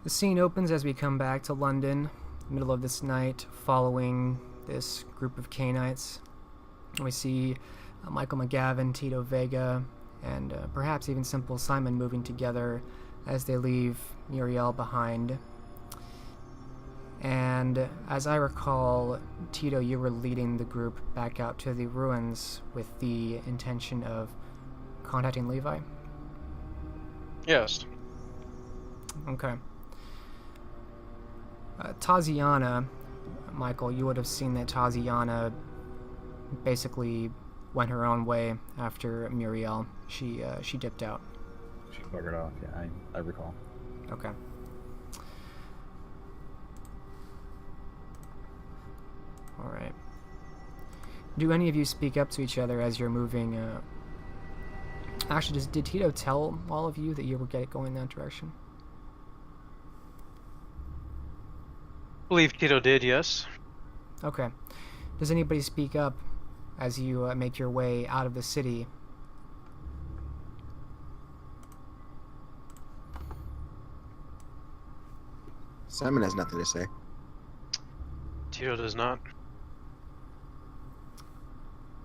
The scene opens as we come back to London, middle of this night, following this group of Canaanites. We see Michael McGavin, Tito Vega, and perhaps even Simple Simon moving together as they leave Muriel behind. And as I recall, Tito, you were leading the group back out to the ruins with the intention of contacting Levi? Yes. Okay. Taziana, Michael, you would have seen that Taziana basically went her own way after Muriel. She dipped out. She buggered off, yeah, I recall. Okay. Alright. Do any of you speak up to each other as you're moving? Actually, did Tito tell all of you that you were going that direction? I believe Tito did, yes. Okay. Does anybody speak up as you make your way out of the city? Simon has nothing to say. Tito does not.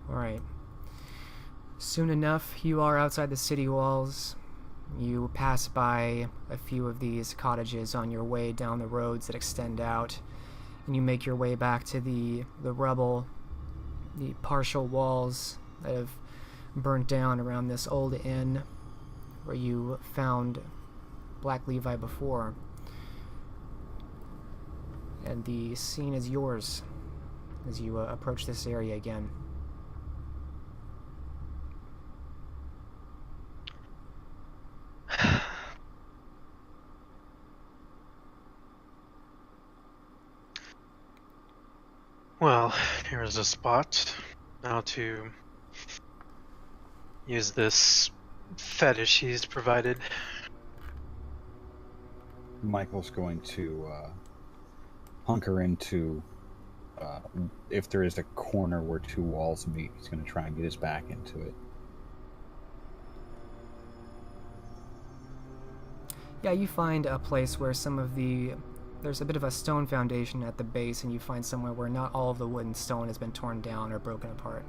Alright. Soon enough, you are outside the city walls. You pass by a few of these cottages on your way down the roads that extend out, and you make your way back to the rubble, the partial walls that have burnt down around this old inn where you found Black Levi before. And the scene is yours as you approach this area again. Well, here's a spot now to use this fetish he's provided. Michael's going to hunker into, if there is a corner where two walls meet, he's going to try and get his back into it. Yeah, you find a place where there's a bit of a stone foundation at the base, and you find somewhere where not all of the wood and stone has been torn down or broken apart.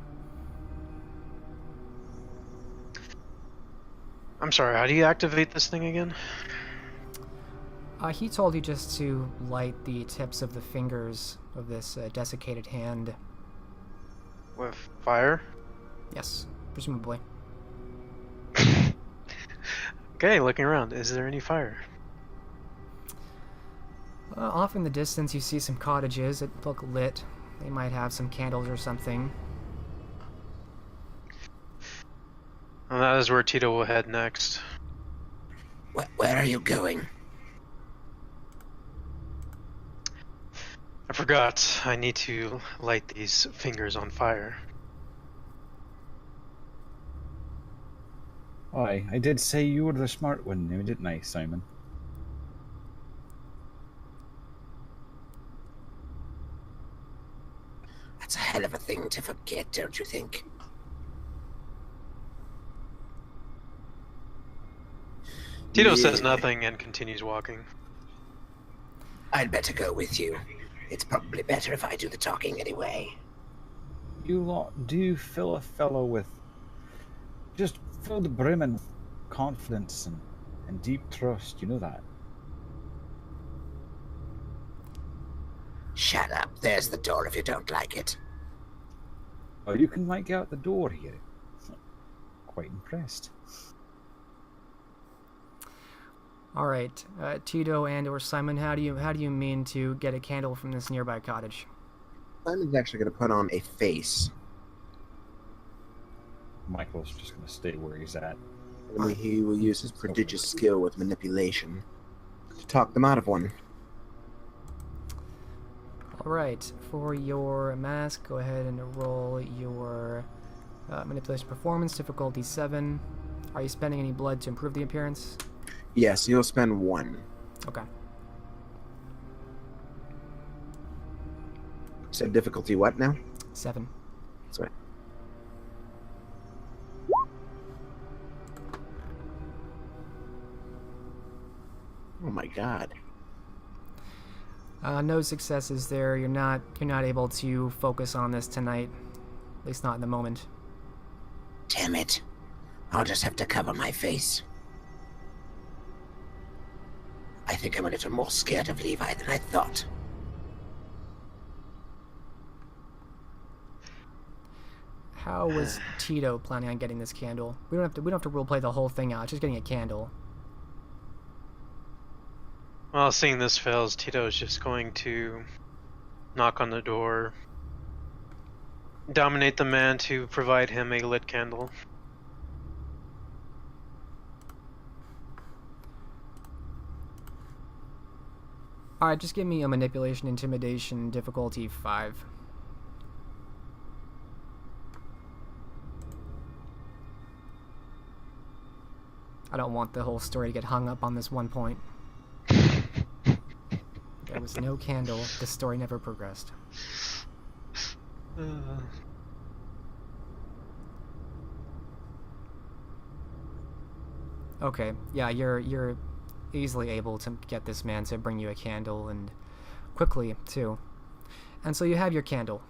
I'm sorry, how do you activate this thing again? He told you just to light the tips of the fingers of this desiccated hand. With fire? Yes, presumably. Okay, looking around. Is there any fire? Off in the distance, you see some cottages that look lit. They might have some candles or something. And that is where Tito will head next. Where are you going? I forgot. I need to light these fingers on fire. I did say you were the smart one, didn't I, Simon? That's a hell of a thing to forget, don't you think? Tito says nothing and continues walking. I'd better go with you. It's probably better if I do the talking anyway. You lot do fill a fellow with just filled brimming with confidence and deep trust, you know that. Shut up. There's the door if you don't like it. Oh, you can make out the door here. Quite impressed. All right, Tito and/or Simon, how do you mean to get a candle from this nearby cottage? Simon's actually going to put on a face. Michael's just going to stay where he's at. And he will use his prodigious skill with manipulation to talk them out of one. All right, for your mask, go ahead and roll your manipulation performance, difficulty 7. Are you spending any blood to improve the appearance? Yes, you'll spend 1. Okay. So difficulty what now? 7. That's right. Oh my god. No successes there. You're not able to focus on this tonight. At least not in the moment. Damn it. I'll just have to cover my face. I think I'm a little more scared of Levi than I thought. How was Tito planning on getting this candle? We don't have to roleplay the whole thing out. Just getting a candle. Well, seeing this fails, Tito is just going to knock on the door, dominate the man to provide him a lit candle. Alright, just give me a manipulation, intimidation, difficulty 5. I don't want the whole story to get hung up on this one point. There was no candle. The story never progressed. Okay, yeah, you're easily able to get this man to bring you a candle, and quickly too. And so you have your candle.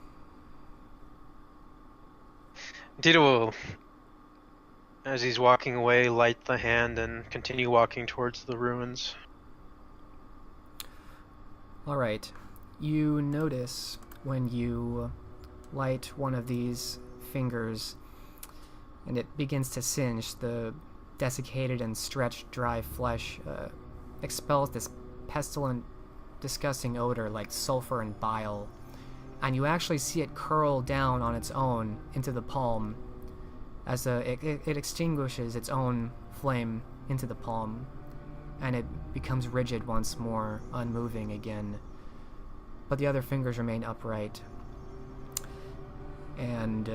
Tito will, as he's walking away, light the hand and continue walking towards the ruins. Alright, you notice when you light one of these fingers and it begins to singe, the desiccated and stretched dry flesh expels this pestilent, disgusting odor like sulfur and bile, and you actually see it curl down on its own into the palm as it extinguishes its own flame into the palm, and it becomes rigid once more, unmoving again. But the other fingers remain upright. And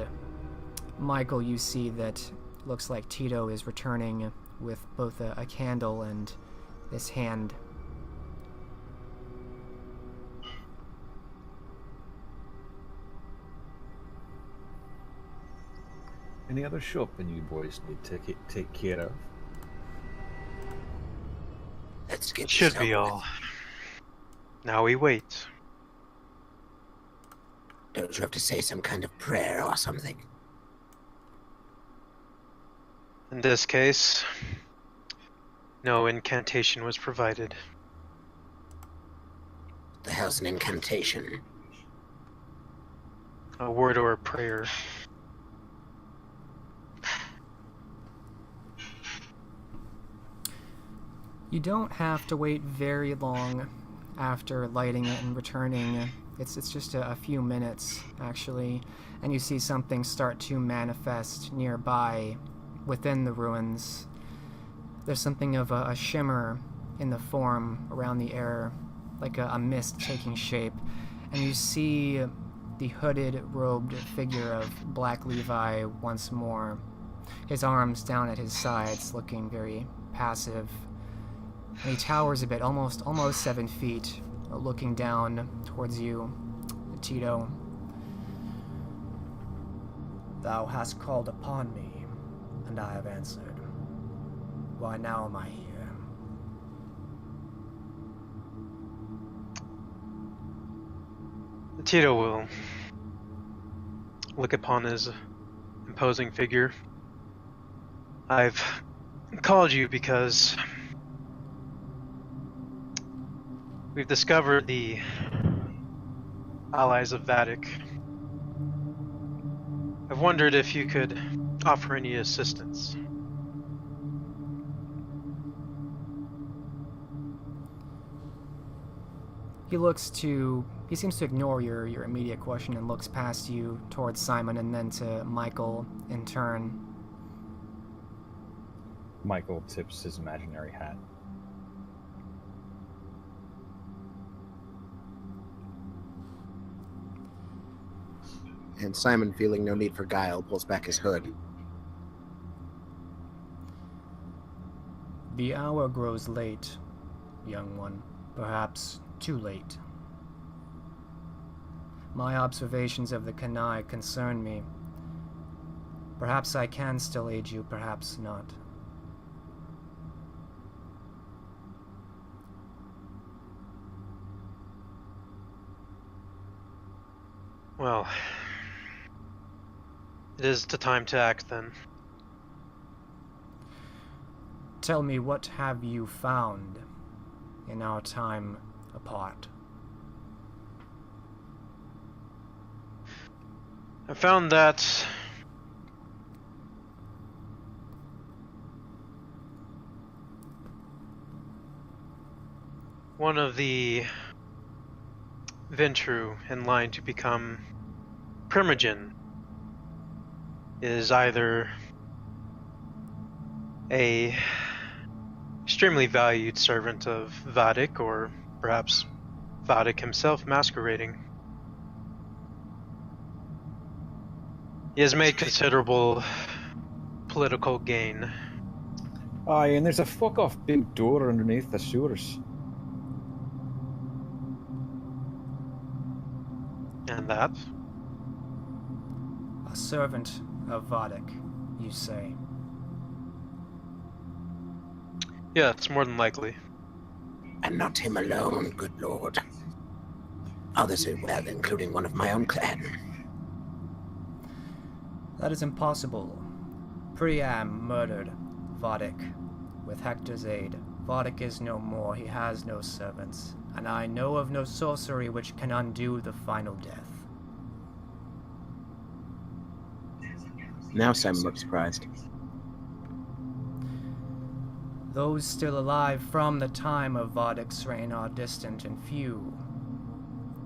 Michael, you see that looks like Tito is returning with both a candle and this hand. Any other shopping you boys need to take care of? Let's get Should this be over all. Now we wait. with. Don't you have to say some kind of prayer or something? In this case, no incantation was provided. The hell's an incantation? A word or a prayer. You don't have to wait very long after lighting it and returning. It's just a few minutes, actually, and you see something start to manifest nearby within the ruins. There's something of a shimmer in the form around the air, like a mist taking shape, and you see the hooded, robed figure of Black Levi once more, his arms down at his sides, looking very passive. And he towers a bit, almost 7 feet, looking down towards you, Tito. Thou hast called upon me, and I have answered. Why now am I here? Tito will look upon his imposing figure. I've called you because we've discovered the allies of Vatic. I've wondered if you could offer any assistance. He seems to ignore your immediate question and looks past you towards Simon and then to Michael in turn. Michael tips his imaginary hat. And Simon, feeling no need for guile, pulls back his hood. The hour grows late, young one. Perhaps too late. My observations of the Quin concern me. Perhaps I can still aid you, perhaps not. Well, it is the time to act then. Tell me, what have you found in our time apart? I found that one of the Ventru in line to become Primogen is either a extremely valued servant of Vadik, or perhaps Vadik himself masquerading. He has made considerable political gain. Aye, and there's a fuck-off big door underneath the sewers. And that? A servant of Vadik, you say? Yeah, it's more than likely. And not him alone, good lord. Others as well, including one of my own clan. That is impossible. Priam murdered Vadik with Hector's aid. Vadik is no more, he has no servants, and I know of no sorcery which can undo the final death. Now Simon looks surprised. Those still alive from the time of Vadik's reign are distant and few.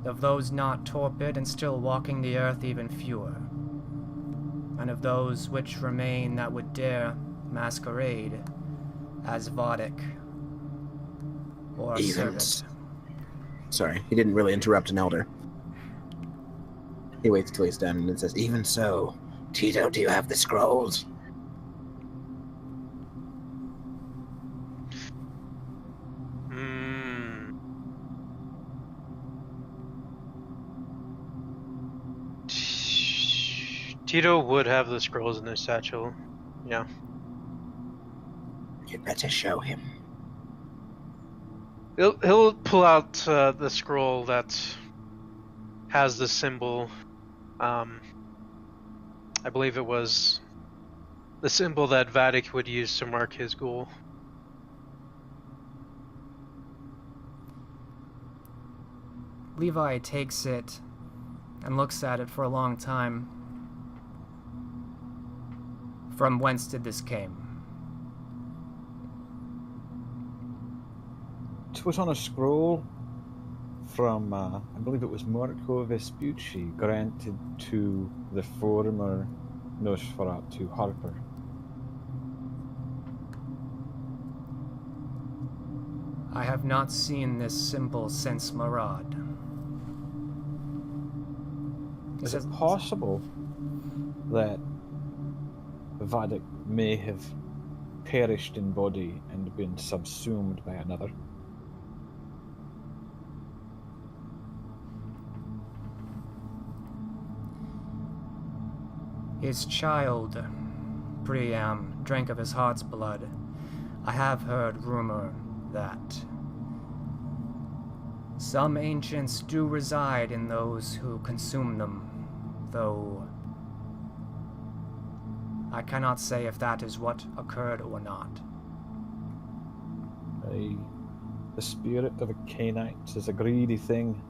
Of those not torpid and still walking the earth, even fewer. And of those which remain that would dare masquerade as Vadik or a servant. Sorry, he didn't really interrupt an elder. He waits till he's done and then says, even so. Tito, do you have the scrolls? Tito would have the scrolls in his satchel. Yeah. You'd better show him. He'll pull out the scroll that has the symbol. I believe it was the symbol that Vadik would use to mark his goal. Levi takes it and looks at it for a long time. From whence did this came? It was on a scroll from, I believe it was Marco Vespucci, granted to the former Nosferatu Harper. I have not seen this symbol since Marad. Is it possible that Vadik may have perished in body and been subsumed by another? His child, Priam, drank of his heart's blood. I have heard rumor that some ancients do reside in those who consume them, though I cannot say if that is what occurred or not. The spirit of a Cainite is a greedy thing.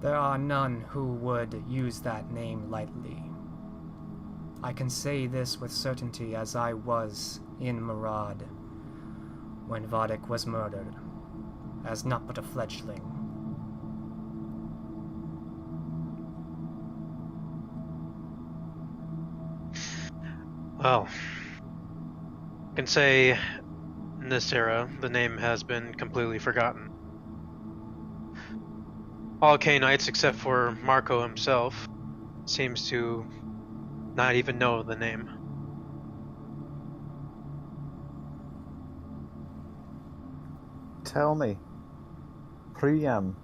There are none who would use that name lightly. I can say this with certainty, as I was in Marad when Vadik was murdered, as not but a fledgling. Well, I can say in this era, the name has been completely forgotten. All Cainites, except for Marco himself, seems to not even know the name. Tell me, Priam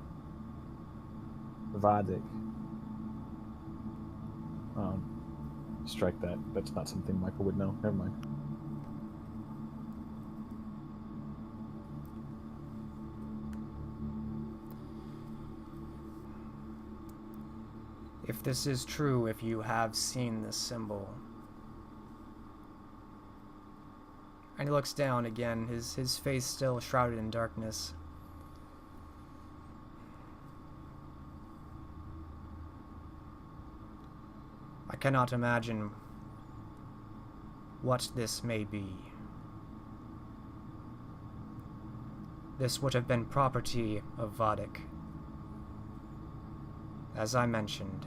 Vadik. Strike that. That's not something Michael would know. Never mind. If this is true, if you have seen this symbol. And he looks down again, his face still shrouded in darkness. I cannot imagine what this may be. This would have been property of Vadik. As I mentioned.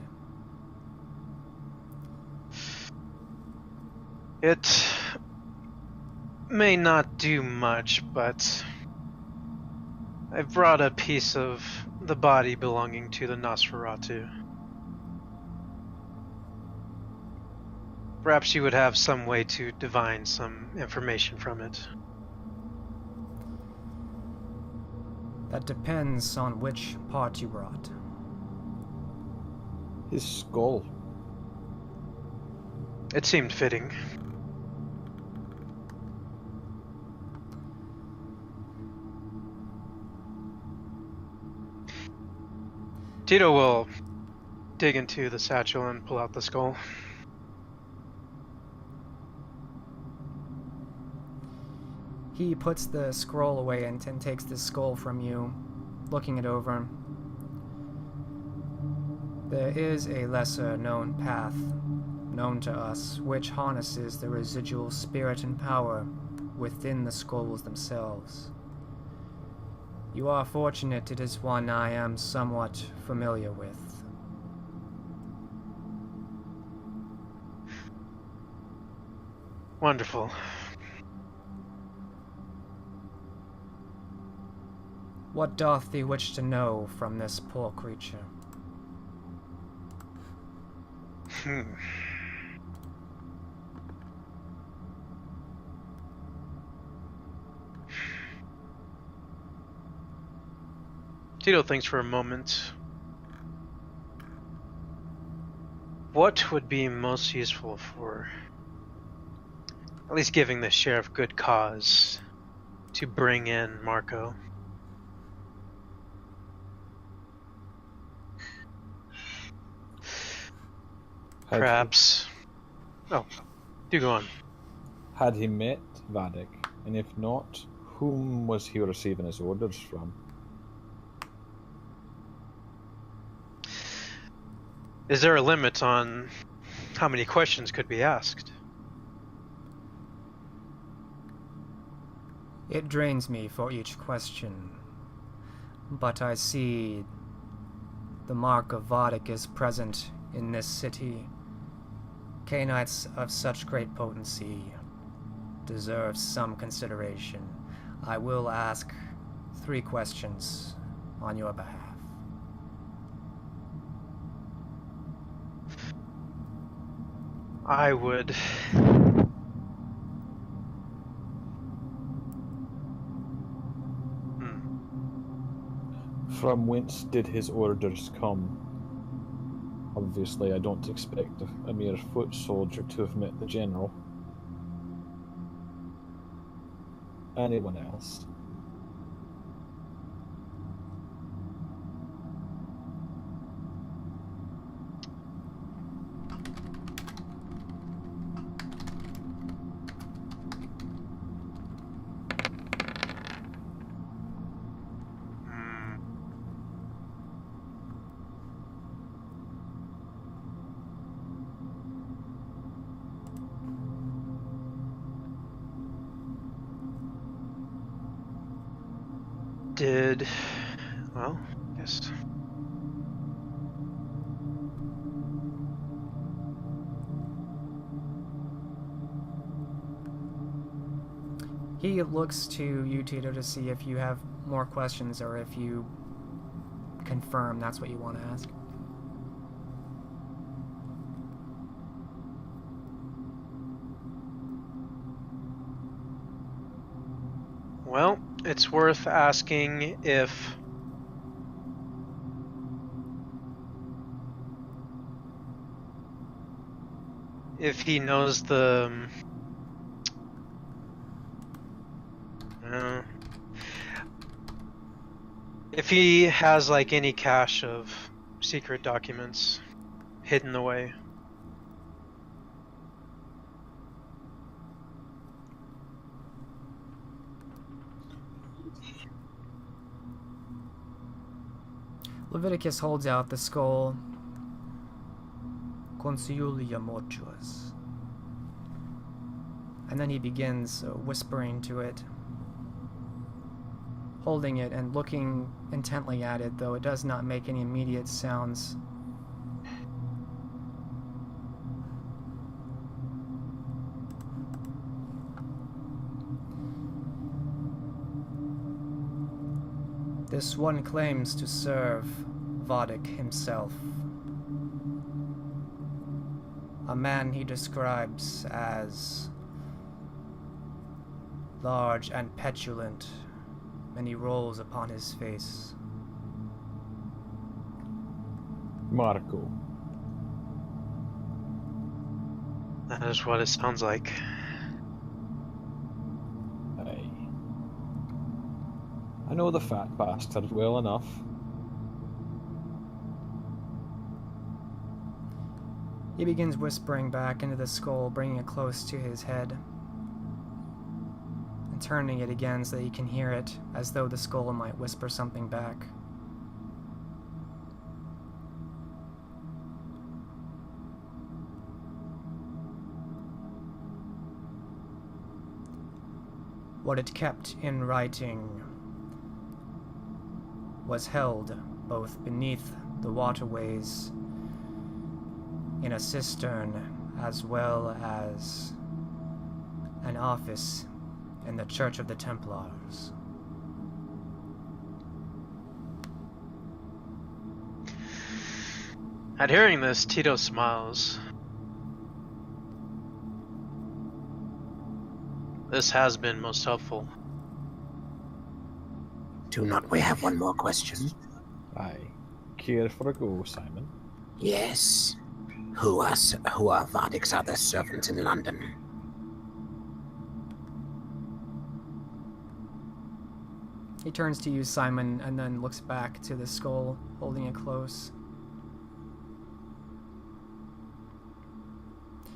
It may not do much, but I've brought a piece of the body belonging to the Nosferatu. Perhaps you would have some way to divine some information from it. That depends on which part you brought. His skull. It seemed fitting. Tito will dig into the satchel and pull out the skull. He puts the scroll away and takes the skull from you, looking it over. There is a lesser known path, known to us, which harnesses the residual spirit and power within the skulls themselves. You are fortunate it is one I am somewhat familiar with. Wonderful. What doth thee wish to know from this poor creature? Tito thinks for a moment. What would be most useful for at least giving the sheriff good cause to bring in Marco? Perhaps. Oh, do go on. Had he met Vadik, and if not, whom was he receiving his orders from? Is there a limit on how many questions could be asked? It drains me for each question, but I see the mark of Vadik is present in this city. Cainites of such great potency deserve some consideration. I will ask 3 questions on your behalf. I would... From whence did his orders come? Obviously, I don't expect a mere foot soldier to have met the general. Anyone else? Well, yes. He looks to you, Tito, to see if you have more questions or if you confirm that's what you want to ask. Well, it's worth asking if he knows the if he has like any cache of secret documents hidden away. Leviticus holds out the skull. Consiulia mortuus. And then he begins whispering to it, holding it and looking intently at it, though it does not make any immediate sounds. This one claims to serve Vadik himself. A man he describes as large and petulant, many rolls upon his face. Marco. That is what it sounds like. Aye. I know the fat bastard well enough. He begins whispering back into the skull, bringing it close to his head, and turning it again so that he can hear it, as though the skull might whisper something back. What it kept in writing was held both beneath the waterways in a cistern, as well as an office in the Church of the Templars. At hearing this, Tito smiles. This has been most helpful. Do not we have one more question? Aye. Care for a go, Simon? Yes. Who are Vadik's other servants in London? He turns to you, Simon, and then looks back to the skull, holding it close.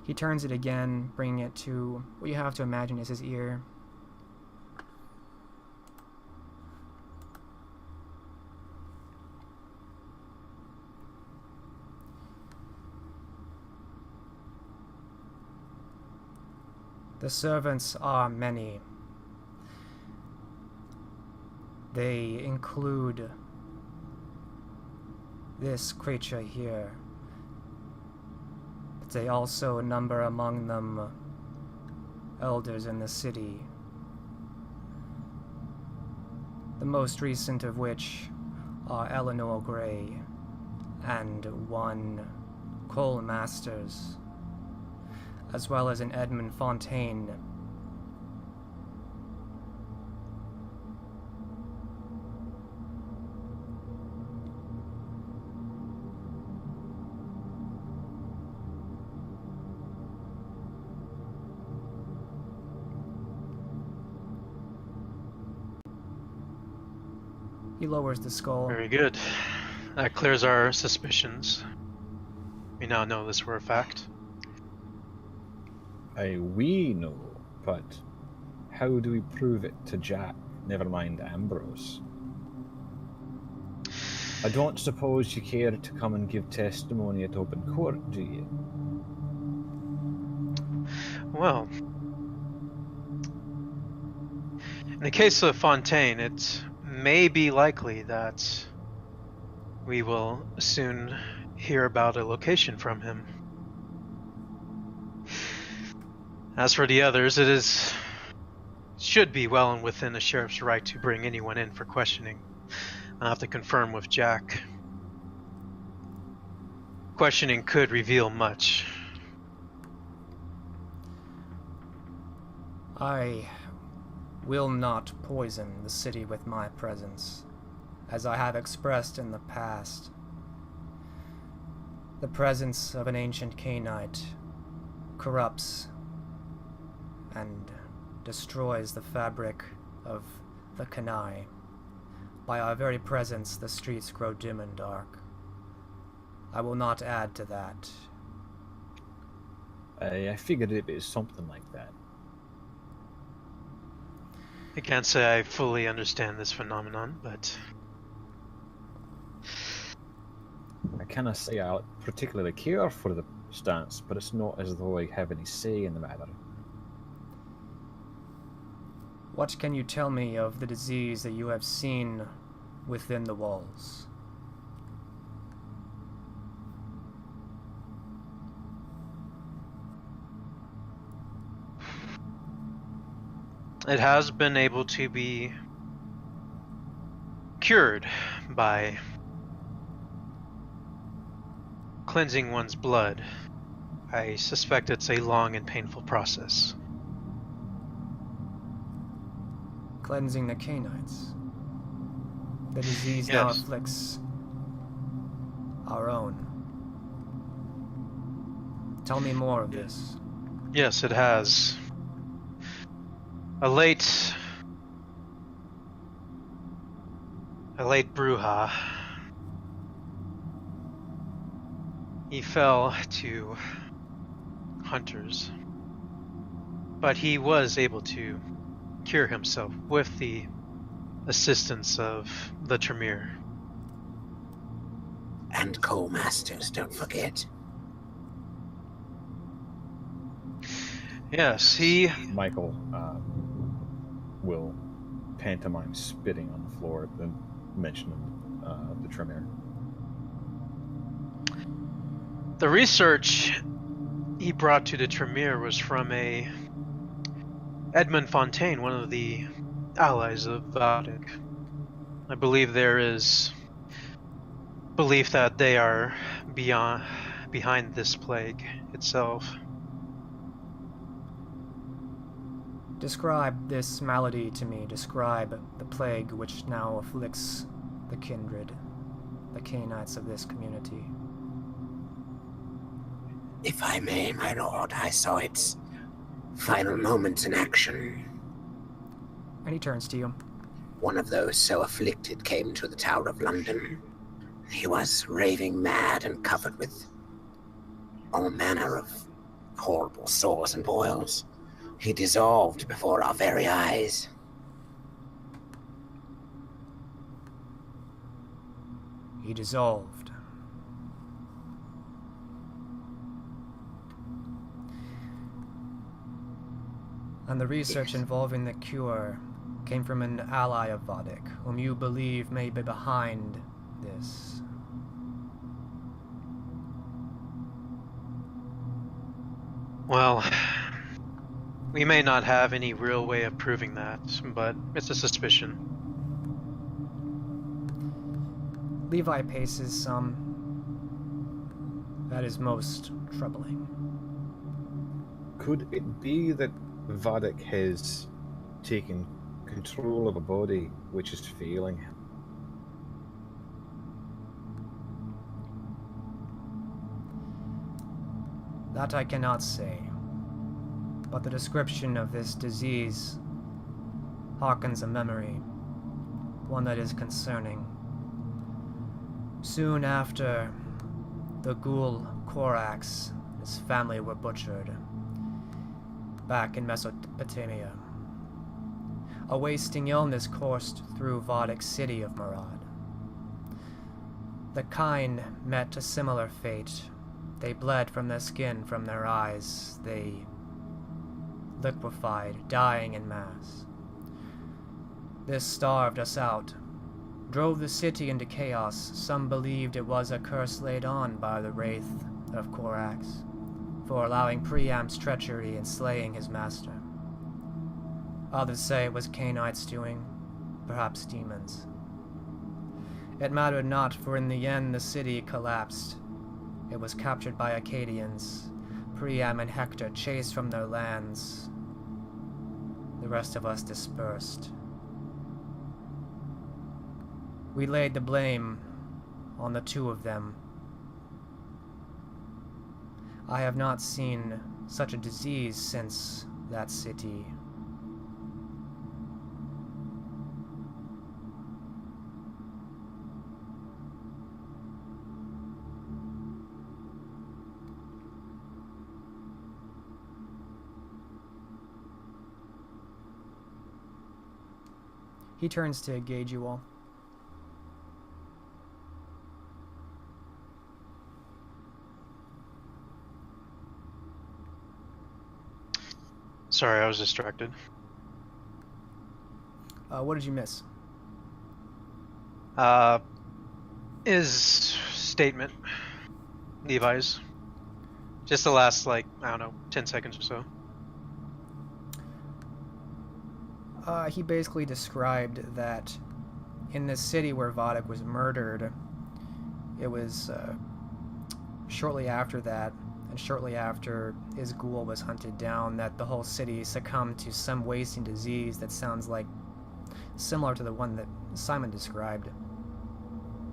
He turns it again, bringing it to what you have to imagine is his ear. The servants are many. They include this creature here. But they also number among them elders in the city. The most recent of which are Eleanor Grey and one Cole Masters, as well as an Edmund Fontaine. He lowers the skull. Very good. That clears our suspicions. We now know this for a fact. Aye, we know, but how do we prove it to Jack, never mind Ambrose? I don't suppose you care to come and give testimony at open court, do you? Well, in the case of Fontaine, it may be likely that we will soon hear about a location from him. As for the others, it should be well and within a sheriff's right to bring anyone in for questioning. I'll have to confirm with Jack. Questioning could reveal much. I will not poison the city with my presence, as I have expressed in the past. The presence of an ancient Cainite corrupts and destroys the fabric of the Canai. By our very presence, the streets grow dim and dark. I will not add to that. I figured it was something like that. I can't say I fully understand this phenomenon, but I cannot say I particularly care for the stance, but it's not as though I have any say in the matter. What can you tell me of the disease that you have seen within the walls? it has been able to be cured by cleansing one's blood. I suspect it's a long and painful process. Cleansing the Cainites. The disease now Yes. afflicts our own. Tell me more of this. Yes, it has. A late Bruja. He fell to hunters, but he was able to cure himself with the assistance of the Tremere. And coal masters, don't forget. Yes, he Michael will pantomime spitting on the floor at the mention of the Tremere. The research he brought to the Tremere was from a Edmund Fontaine, one of the allies of Valdic. I believe there is belief that they are behind this plague itself. Describe this malady to me. Describe the plague which now afflicts the kindred, the Cainites of this community. If I may, my lord, I saw its final moments in action. And he turns to you. One of those so afflicted came to the Tower of London. He was raving mad and covered with all manner of horrible sores and boils. He dissolved before our very eyes. He dissolved. And the research involving the cure came from an ally of Valdic, whom you believe may be behind this. Well, we may not have any real way of proving that, but it's a suspicion. Levi paces some. That is most troubling. Could it be that Vadik has taken control of a body which is failing him? That I cannot say. But the description of this disease harkens a memory, one that is concerning. Soon after, the ghoul Korax and his family were butchered back in Mesopotamia. A wasting illness coursed through Vodic's city of Murad. The Quin met a similar fate. They bled from their skin, from their eyes. They liquefied, dying in mass. This starved us out, drove the city into chaos. Some believed it was a curse laid on by the wraith of Korax for allowing Priam's treachery in slaying his master. Others say it was Cainites doing, perhaps demons. It mattered not, for in the end the city collapsed. It was captured by Akkadians. Priam and Hector chased from their lands. The rest of us dispersed. We laid the blame on the two of them. I have not seen such a disease since that city. He turns to gauge you all. Sorry, I was distracted. What did you miss? His statement. Levi's. Just the last, like, I don't know, 10 seconds or so. He basically described that in the city where Vodek was murdered, it was shortly after that, and shortly after his ghoul was hunted down, that the whole city succumbed to some wasting disease that sounds like similar to the one that Simon described,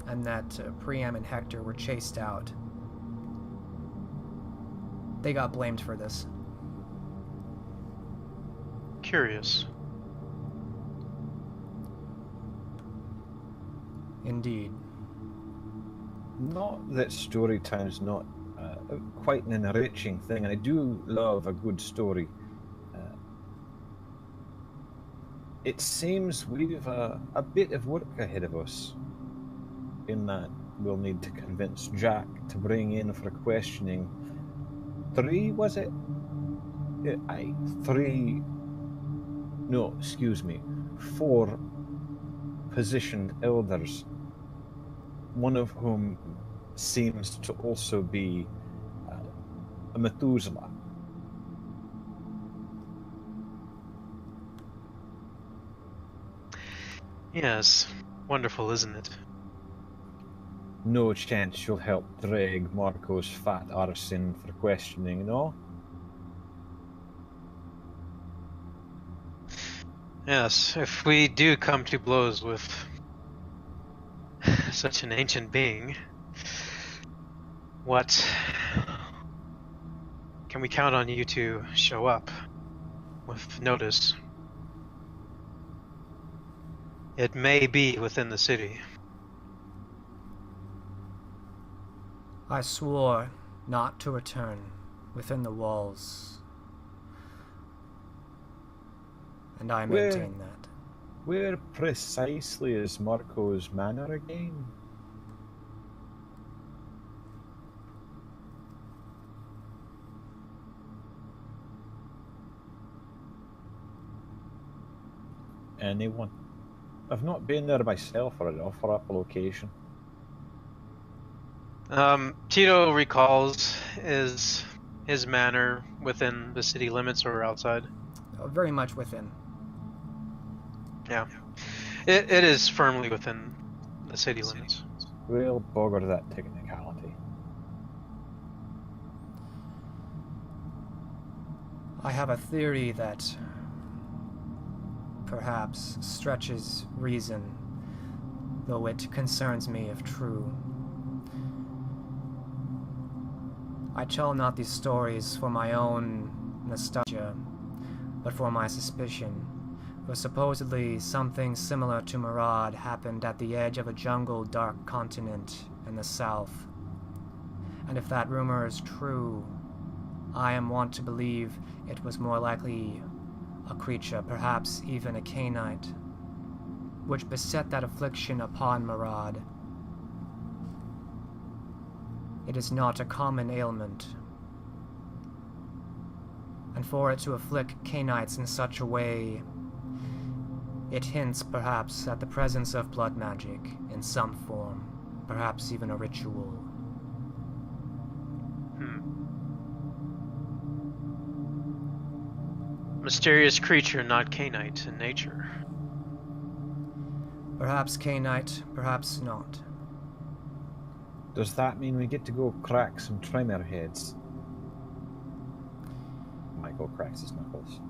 and that Priam and Hector were chased out. They got blamed for this. Curious. Indeed. Not that story time's not quite an enriching thing, and I do love a good story. It seems we've a bit of work ahead of us, in that we'll need to convince Jack to bring in for questioning 3, was it? Aye, 3. No, excuse me, 4 positioned elders, one of whom seems to also be a Methuselah. Yes. Wonderful, isn't it? No chance you'll help drag Marco's fat arse in for questioning, no? Yes, if we do come to blows with such an ancient being, what can we count on you to show up with notice? It may be within the city. I swore not to return within the walls, and I maintain that. Where precisely is Marco's manor again? Anyone? I've not been there myself, or I'd offer up a location. Tito recalls his manor within the city limits or outside? Very much within. Yeah. It is firmly within the city limits. We'll bogger that technicality. I have a theory that perhaps stretches reason, though it concerns me if true. I tell not these stories for my own nostalgia, but for my suspicion, for supposedly something similar to Murad happened at the edge of a jungle-dark continent in the south. And if that rumor is true, I am wont to believe it was more likely a creature, perhaps even a Cainite, which beset that affliction upon Murad. It is not a common ailment, and for it to afflict Cainites in such a way, it hints perhaps at the presence of blood magic in some form, perhaps even a ritual. Mysterious creature, not Cainite in nature. Perhaps Cainite, perhaps not. Does that mean we get to go crack some Tremor heads? Michael cracks his knuckles.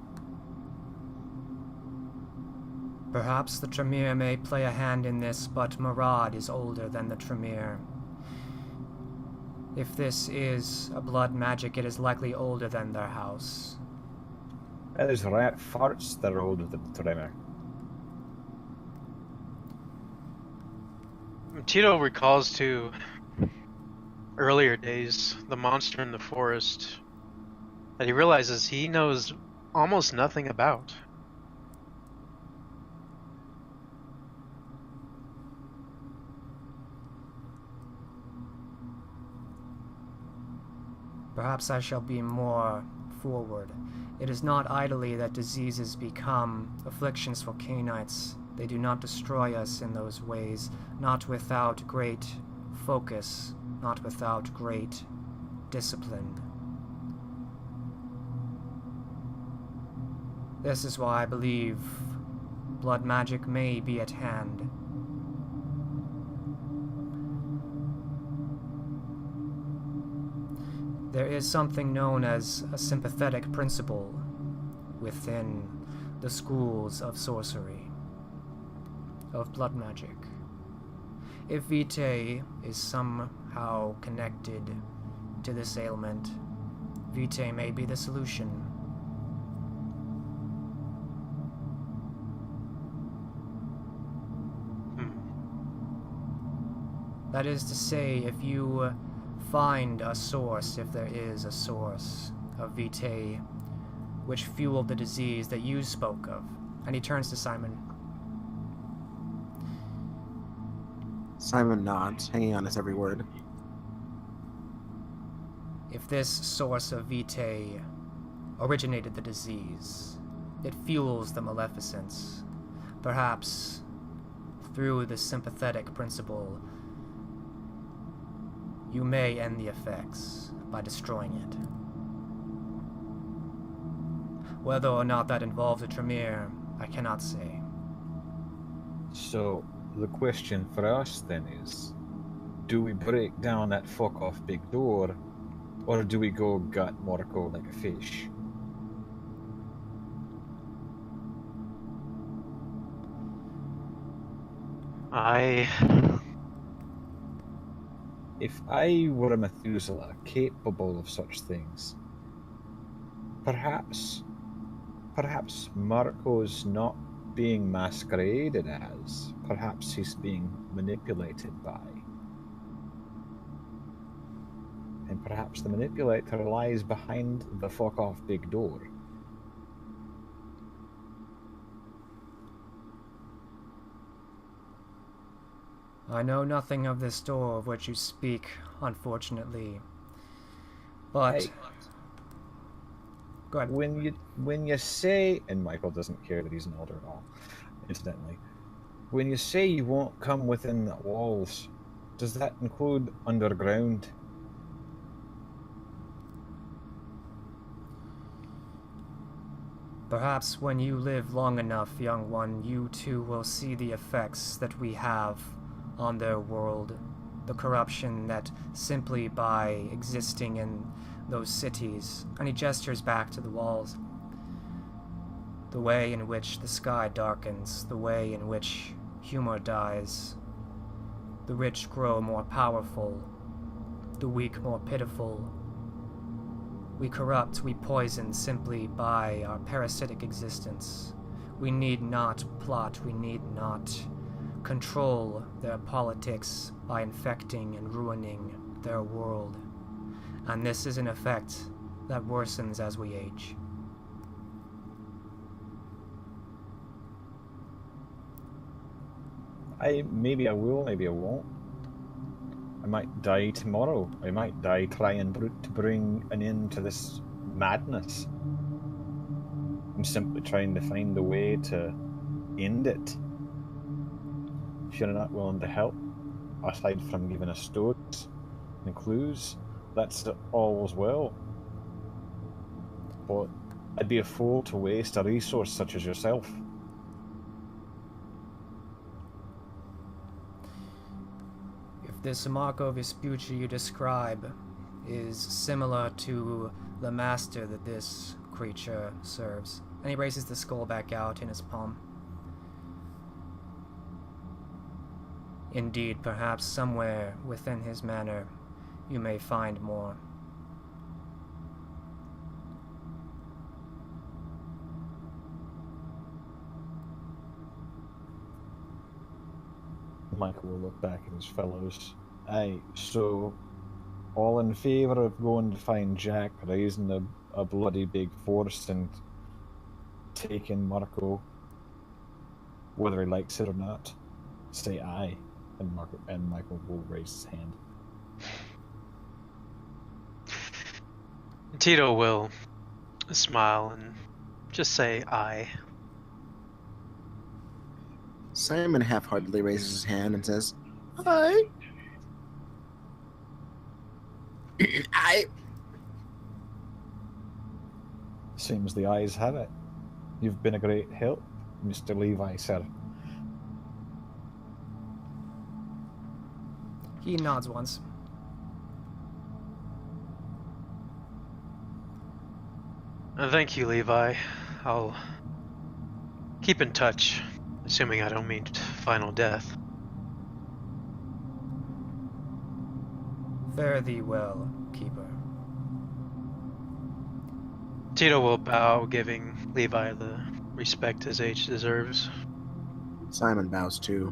Perhaps the Tremere may play a hand in this, but Murad is older than the Tremere. If this is a blood magic, it is likely older than their house. There's rat farts that are older than Tremor. Tito recalls to earlier days, the monster in the forest, that he realizes he knows almost nothing about. Perhaps I shall be more forward. It is not idly that diseases become afflictions for Cainites. They do not destroy us in those ways, not without great focus, not without great discipline. This is why I believe blood magic may be at hand. There is something known as a sympathetic principle within the schools of sorcery, of blood magic. If Vitae is somehow connected to this ailment, Vitae may be the solution. That is to say, if you find a source, if there is a source of Vitae which fueled the disease that you spoke of. And he turns to Simon. Simon nods, hanging on his every word. If this source of Vitae originated the disease, it fuels the maleficence. Perhaps through the sympathetic principle, you may end the effects by destroying it. Whether or not that involves a Tremere, I cannot say. So, the question for us then is, do we break down that fuck-off big door, or do we go gut Morco like a fish? If I were a Methuselah capable of such things, perhaps Marco's not being masqueraded as, perhaps he's being manipulated by. And perhaps the manipulator lies behind the fuck-off big door. I know nothing of this door of which you speak, unfortunately. But... Hey, go ahead. when you say, and Michael doesn't care that he's an elder at all, incidentally, when you say you won't come within the walls, does that include underground? Perhaps when you live long enough, young one, you too will see the effects that we have on their world. The corruption that simply by existing in those cities, and he gestures back to the walls, the way in which the sky darkens, the way in which humor dies, the rich grow more powerful, the weak more pitiful. We corrupt, we poison simply by our parasitic existence. We need not plot, we need not control their politics by infecting and ruining their world. And this is an effect that worsens as we age. Maybe I will, maybe I won't. I might die tomorrow. I might die trying to bring an end to this madness. I'm simply trying to find a way to end it. If you're not willing to help, aside from giving us stories and clues, that's all as well. But I'd be a fool to waste a resource such as yourself. If this Marco Vespucci you describe is similar to the master that this creature serves, and he raises the skull back out in his palm. Indeed, perhaps somewhere within his manor, you may find more. Michael will look back at his fellows. Aye, so all in favour of going to find Jack, raising a bloody big force and taking Marco, whether he likes it or not, say aye, and Michael will raise his hand. Tito will smile and just say aye. Simon half-heartedly raises his hand and says, "Hi." I. Seems the eyes have it. You've been a great help, Mr. Levi, sir. He nods once. Thank you, Levi. I'll keep in touch, assuming I don't meet final death. Fare thee well, keeper. Tito will bow, giving Levi the respect his age deserves. Simon bows too.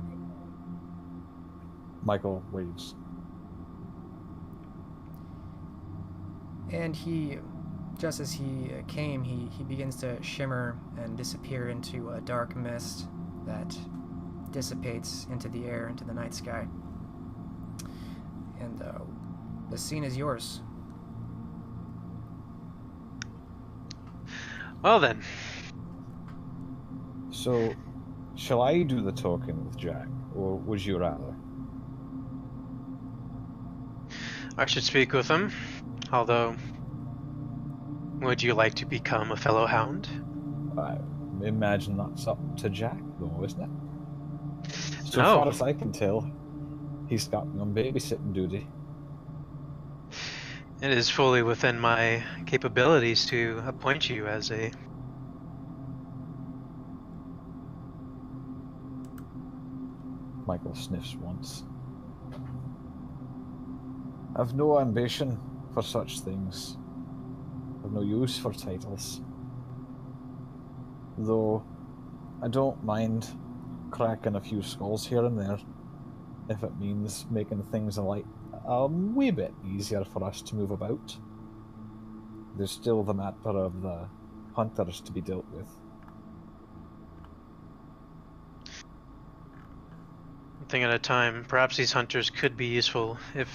Michael waves. And he, just as he came, he begins to shimmer and disappear into a dark mist that dissipates into the air, into the night sky. And the scene is yours. Well then. So, shall I do the talking with Jack, or would you rather? I should speak with him, although... Would you like to become a fellow hound? I imagine that's up to Jack, though, isn't it? So No. far as I can tell, he's got me on babysitting duty. It is fully within my capabilities to appoint you as a... Michael sniffs once. I've no ambition for such things. I've no use for titles. Though, I don't mind cracking a few skulls here and there, if it means making things a wee bit easier for us to move about. There's still the matter of the hunters to be dealt with. One thing at a time. Perhaps these hunters could be useful if...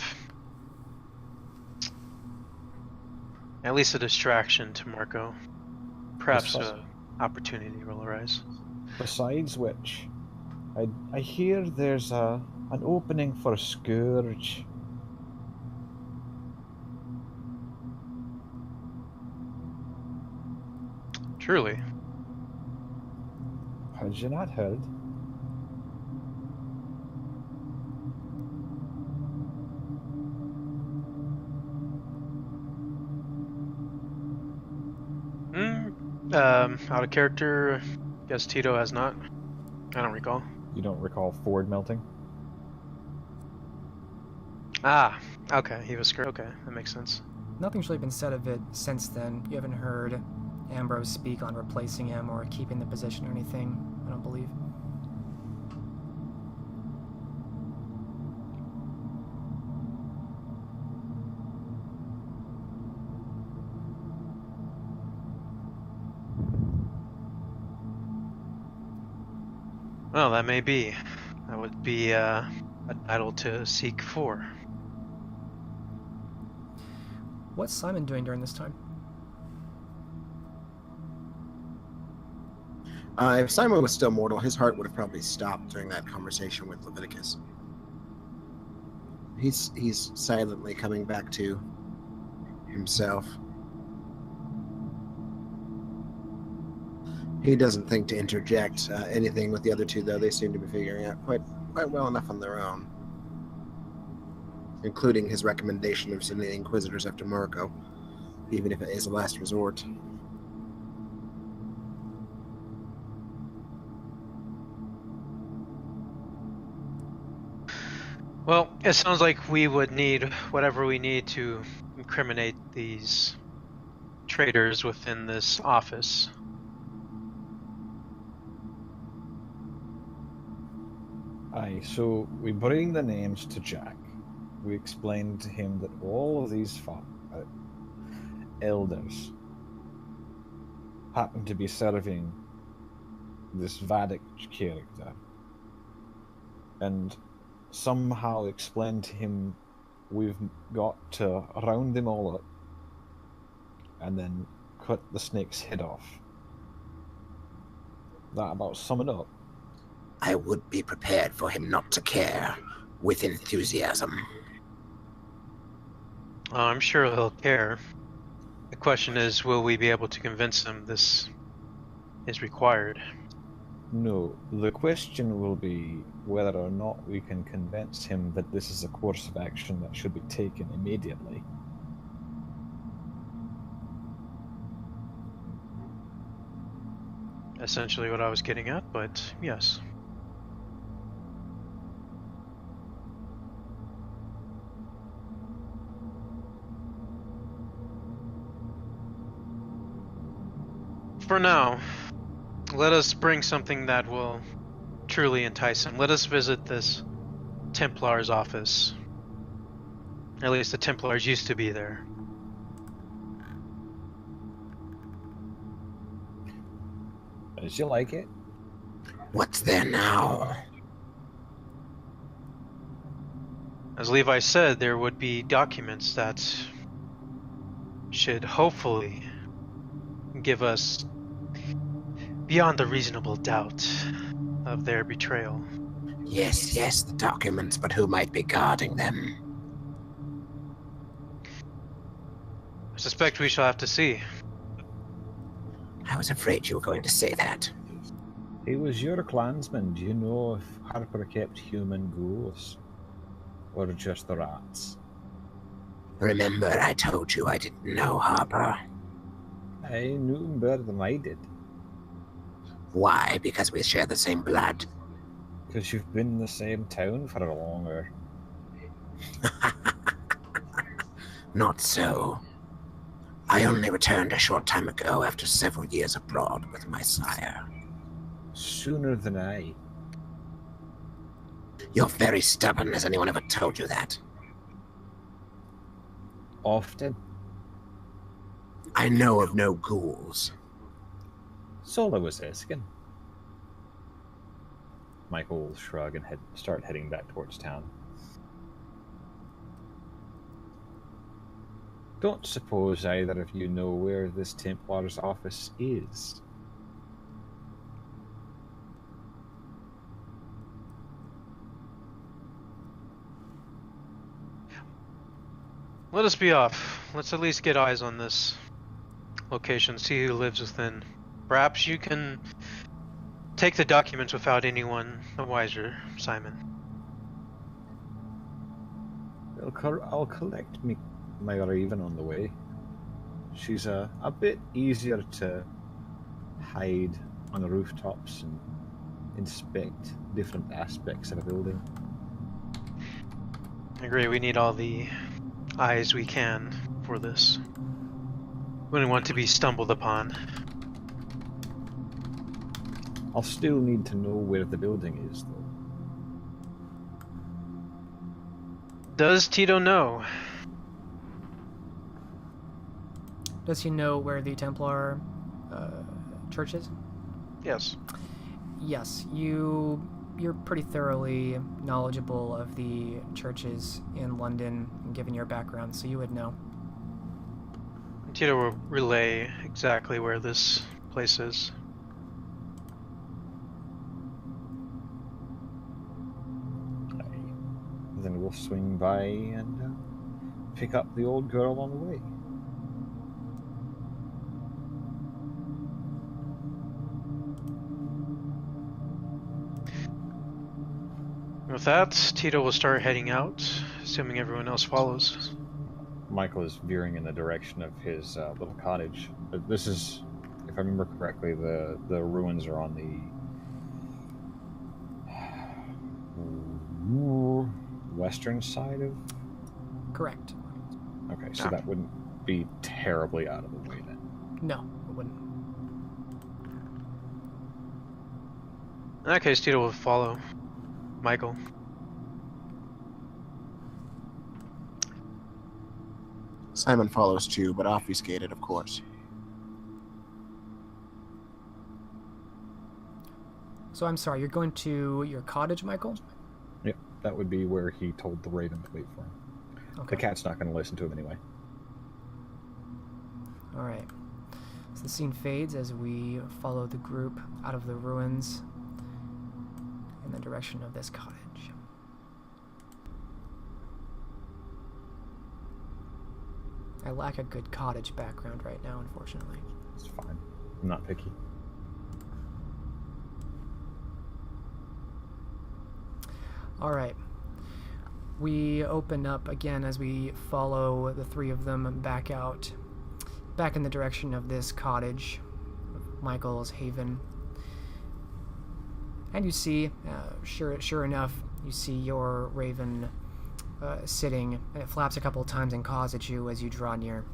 at least a distraction to Marco. Perhaps an opportunity will arise. Besides which, I hear there's an opening for a scourge. Truly. Had you not heard? Out of character, guess Tito has not. I don't recall. You don't recall Ford melting? Ah, okay, he was scared. Okay, that makes sense. Nothing's really been said of it since then. You haven't heard Ambrose speak on replacing him or keeping the position or anything, I don't believe. Well, that may be. That would be a title to seek for. What's Simon doing during this time? If Simon was still mortal, his heart would have probably stopped during that conversation with Leviticus. He's silently coming back to himself. He doesn't think to interject anything with the other two, though. They seem to be figuring out quite well enough on their own, including his recommendation of sending the Inquisitors after Marco, even if it is a last resort. Well, it sounds like we would need whatever we need to incriminate these traitors within this office. Aye, so we bring the names to Jack. We explained to him that all of these elders happen to be serving this Vatic character. And somehow explained to him we've got to round them all up, and then cut the snake's head off. That about sum it up? I would be prepared for him not to care, with enthusiasm. I'm sure he'll care. The question is, will we be able to convince him this is required? No, the question will be whether or not we can convince him that this is a course of action that should be taken immediately. Essentially what I was getting at, but yes. For now, let us bring something that will truly entice him. Let us visit this Templar's office. At least the Templars used to be there. As you like it. What's there now? As Levi said, there would be documents that should hopefully give us beyond a reasonable doubt of their betrayal. Yes, the documents, but who might be guarding them? I suspect we shall have to see. I was afraid you were going to say that. He was your clansman. Do you know if Harper kept human ghouls? Or just the rats? Remember, I told you I didn't know Harper. I knew him better than I did. Why? Because we share the same blood. Because you've been in the same town for longer. Not so. I only returned a short time ago after several years abroad with my sire. Sooner than I. You're very stubborn. Has anyone ever told you that? Often. I know of no ghouls. That's all I was asking. Michael will shrug and start heading back towards town. Don't suppose either of you know where this Templar's office is. Let us be off. Let's at least get eyes on this location, see who lives within. Perhaps you can take the documents without anyone the wiser, Simon. I'll collect my Raven on the way. She's a bit easier to hide on the rooftops and inspect different aspects of a building. I agree, we need all the eyes we can for this. We don't want to be stumbled upon. I'll still need to know where the building is, though. Does Tito know? Does he know where the Templar church is? Yes. Yes, you're pretty thoroughly knowledgeable of the churches in London, given your background, so you would know. Tito will relay exactly where this place is. Then we'll swing by and pick up the old girl on the way. With that, Tito will start heading out, assuming everyone else follows. Michael is veering in the direction of his little cottage. But this is, if I remember correctly, the ruins are on the western side of... Correct. Okay, so that wouldn't be terribly out of the way then. No, it wouldn't. In that case, Tito will follow Michael. Simon follows too, but obfuscated, of course. So I'm sorry, you're going to your cottage, Michael? Yep, that would be where he told the Raven to wait for him. Okay. The cat's not going to listen to him anyway. Alright. So the scene fades as we follow the group out of the ruins in the direction of this cottage. I lack a good cottage background right now, unfortunately. It's fine. I'm not picky. Alright. We open up again as we follow the three of them back in the direction of this cottage, Michael's haven. And you see, sure enough, you see your raven sitting, and it flaps a couple of times and caws at you as you draw near.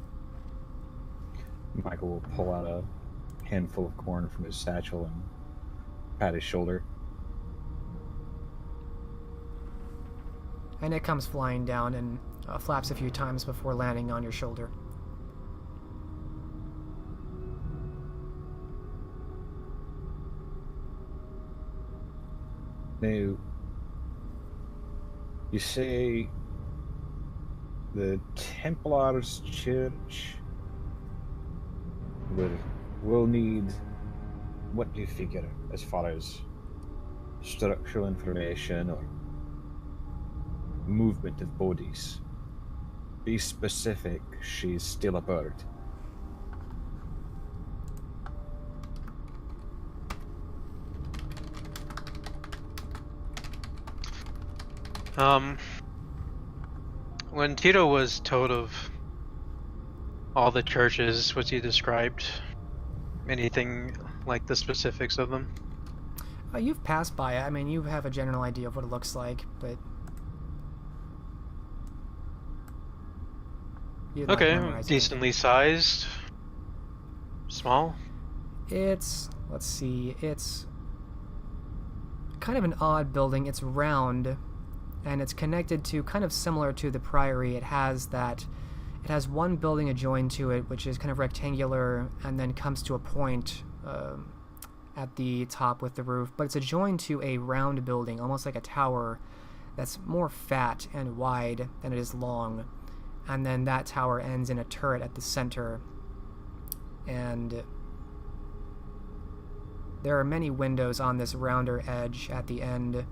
Michael will pull out a handful of corn from his satchel and pat his shoulder. And it comes flying down and flaps a few times before landing on your shoulder. Now, you say the Templars Church will need, what do you figure as far as structural information or movement of bodies? Be specific, she's still a bird. When Tito was told of all the churches, was he described anything like the specifics of them? You've passed by it. I mean, you have a general idea of what it looks like, but... Okay, decently sized. Small? Let's see, it's kind of an odd building. It's round, and it's connected to, kind of similar to the Priory. It has one building adjoined to it, which is kind of rectangular, and then comes to a point at the top with the roof, but it's adjoined to a round building, almost like a tower, that's more fat and wide than it is long, and then that tower ends in a turret at the center, and there are many windows on this rounder edge at the end.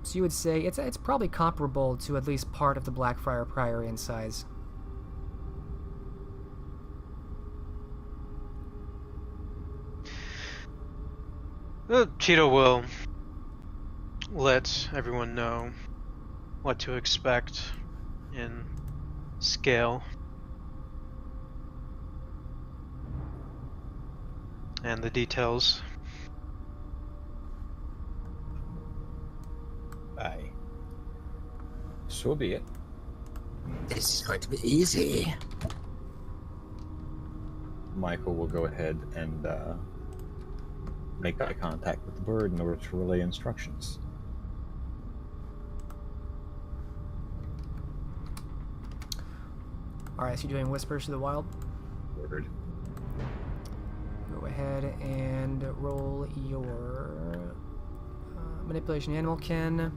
So you would say it's probably comparable to at least part of the Blackfriar Priory in size. Tito will let everyone know what to expect in scale and the details. Aye. So be it. This is going to be easy. Michael will go ahead and make eye contact with the bird in order to relay instructions. Alright, so you're doing Whispers to the Wild? Word. Go ahead and roll your manipulation animal kin.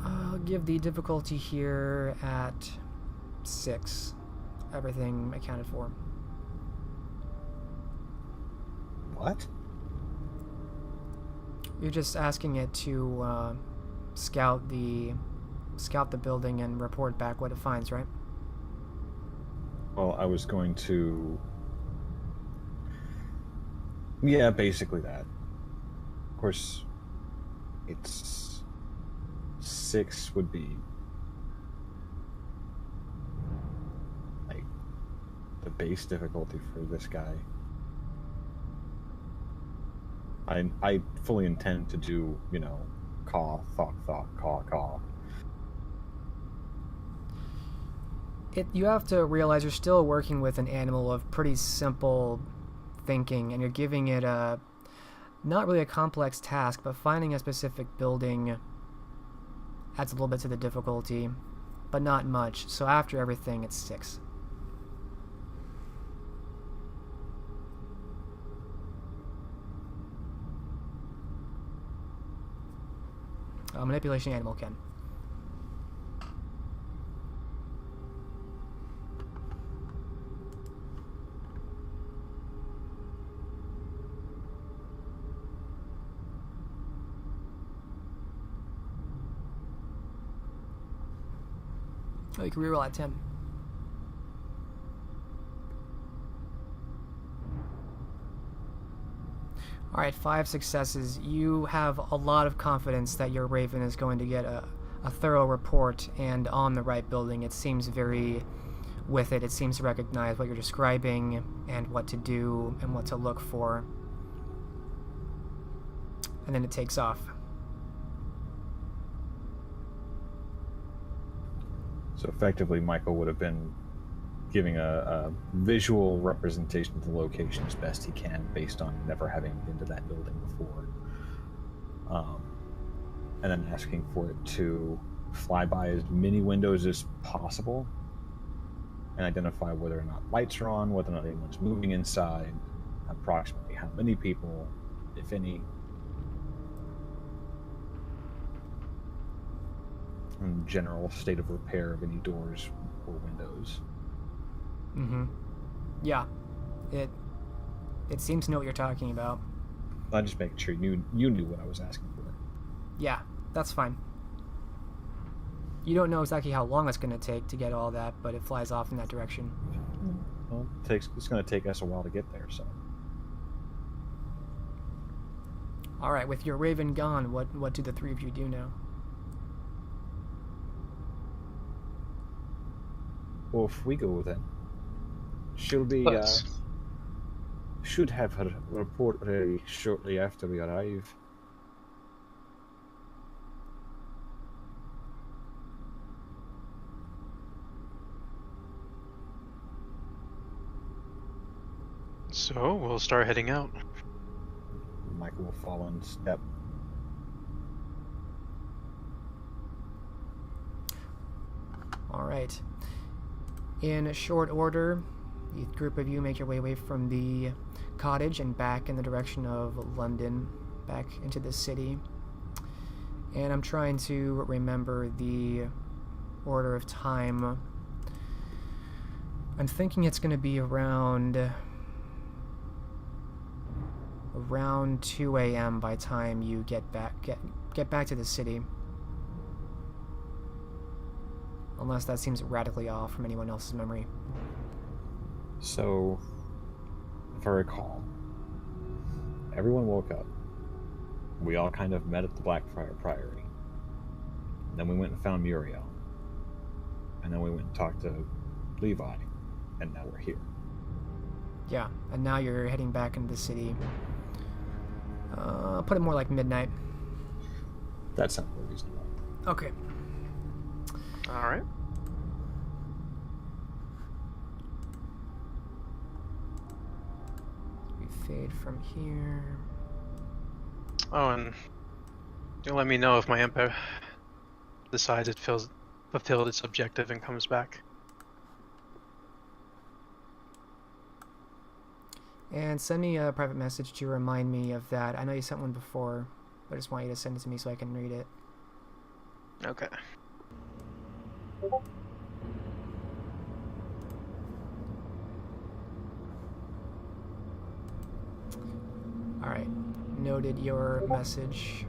I'll give the difficulty here at 6. Everything accounted for. What? You're just asking it to scout the building and report back what it finds, right? Well, I was going to... Yeah, basically that. Of course, it's 6 would be like the base difficulty for this guy. I fully intend to do, caw, thok, caw, caw. You have to realize you're still working with an animal of pretty simple thinking, and you're giving it not really a complex task, but finding a specific building adds a little bit to the difficulty, but not much. So after everything, it's 6. Manipulation animal kin. Oh, you can reroll at 10. Alright, 5 successes. You have a lot of confidence that your Raven is going to get a thorough report and on the right building. It seems very with it. It seems to recognize what you're describing and what to do and what to look for. And then it takes off. So effectively, Michael would have been giving a visual representation of the location as best he can based on never having been to that building before. And then asking for it to fly by as many windows as possible and identify whether or not lights are on, whether or not anyone's moving inside, approximately how many people, if any, and general state of repair of any doors or windows. Mm-hmm. Yeah. It seems to know what you're talking about. I'm just making sure you knew what I was asking for. Yeah, that's fine. You don't know exactly how long it's going to take to get all that, but it flies off in that direction. Well, it's going to take us a while to get there, so. Alright, with your Raven gone, what do the three of you do now? Off we go then. She'll be, should have her report ready shortly after we arrive. So, we'll start heading out. Michael will follow in step. Alright. In short order, the group of you make your way away from the cottage and back in the direction of London, back into the city. And I'm trying to remember the order of time. I'm thinking it's going to be around 2 a.m. by time you get back to the city. Unless that seems radically off from anyone else's memory. So, if I recall, everyone woke up. We all kind of met at the Blackfriar Priory. Then we went and found Muriel. And then we went and talked to Levi. And now we're here. Yeah, and now you're heading back into the city. Put it more like midnight. That sounds reasonable. Okay. Alright. We fade from here. Oh, and you'll let me know if my imp decides it fulfilled its objective and comes back. And send me a private message to remind me of that. I know you sent one before, but I just want you to send it to me so I can read it. Okay. Alright, noted your message.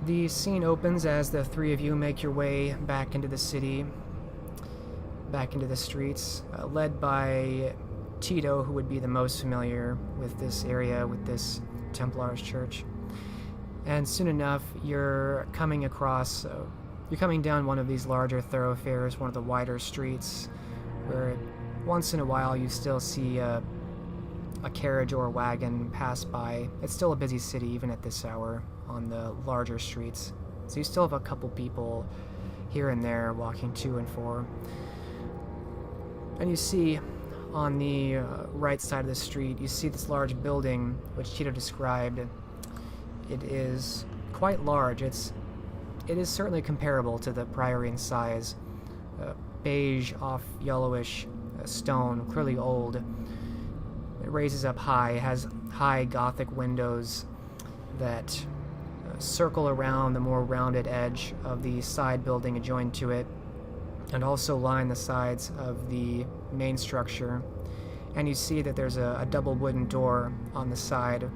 The scene opens as the three of you make your way back into the city, back into the streets, led by Tito, who would be the most familiar with this area, with this Templar's church. And soon enough, you're coming down one of these larger thoroughfares, one of the wider streets, where once in a while you still see a carriage or a wagon pass by. It's still a busy city even at this hour on the larger streets. So you still have a couple people here and there walking to and fro. And you see on the right side of the street, you see this large building which Tito described. It is quite large. It is certainly comparable to the priory in size. Beige, off yellowish stone, clearly old. It raises up high, it has high Gothic windows that circle around the more rounded edge of the side building adjoined to it, and also line the sides of the main structure. And you see that there's a double wooden door on the side,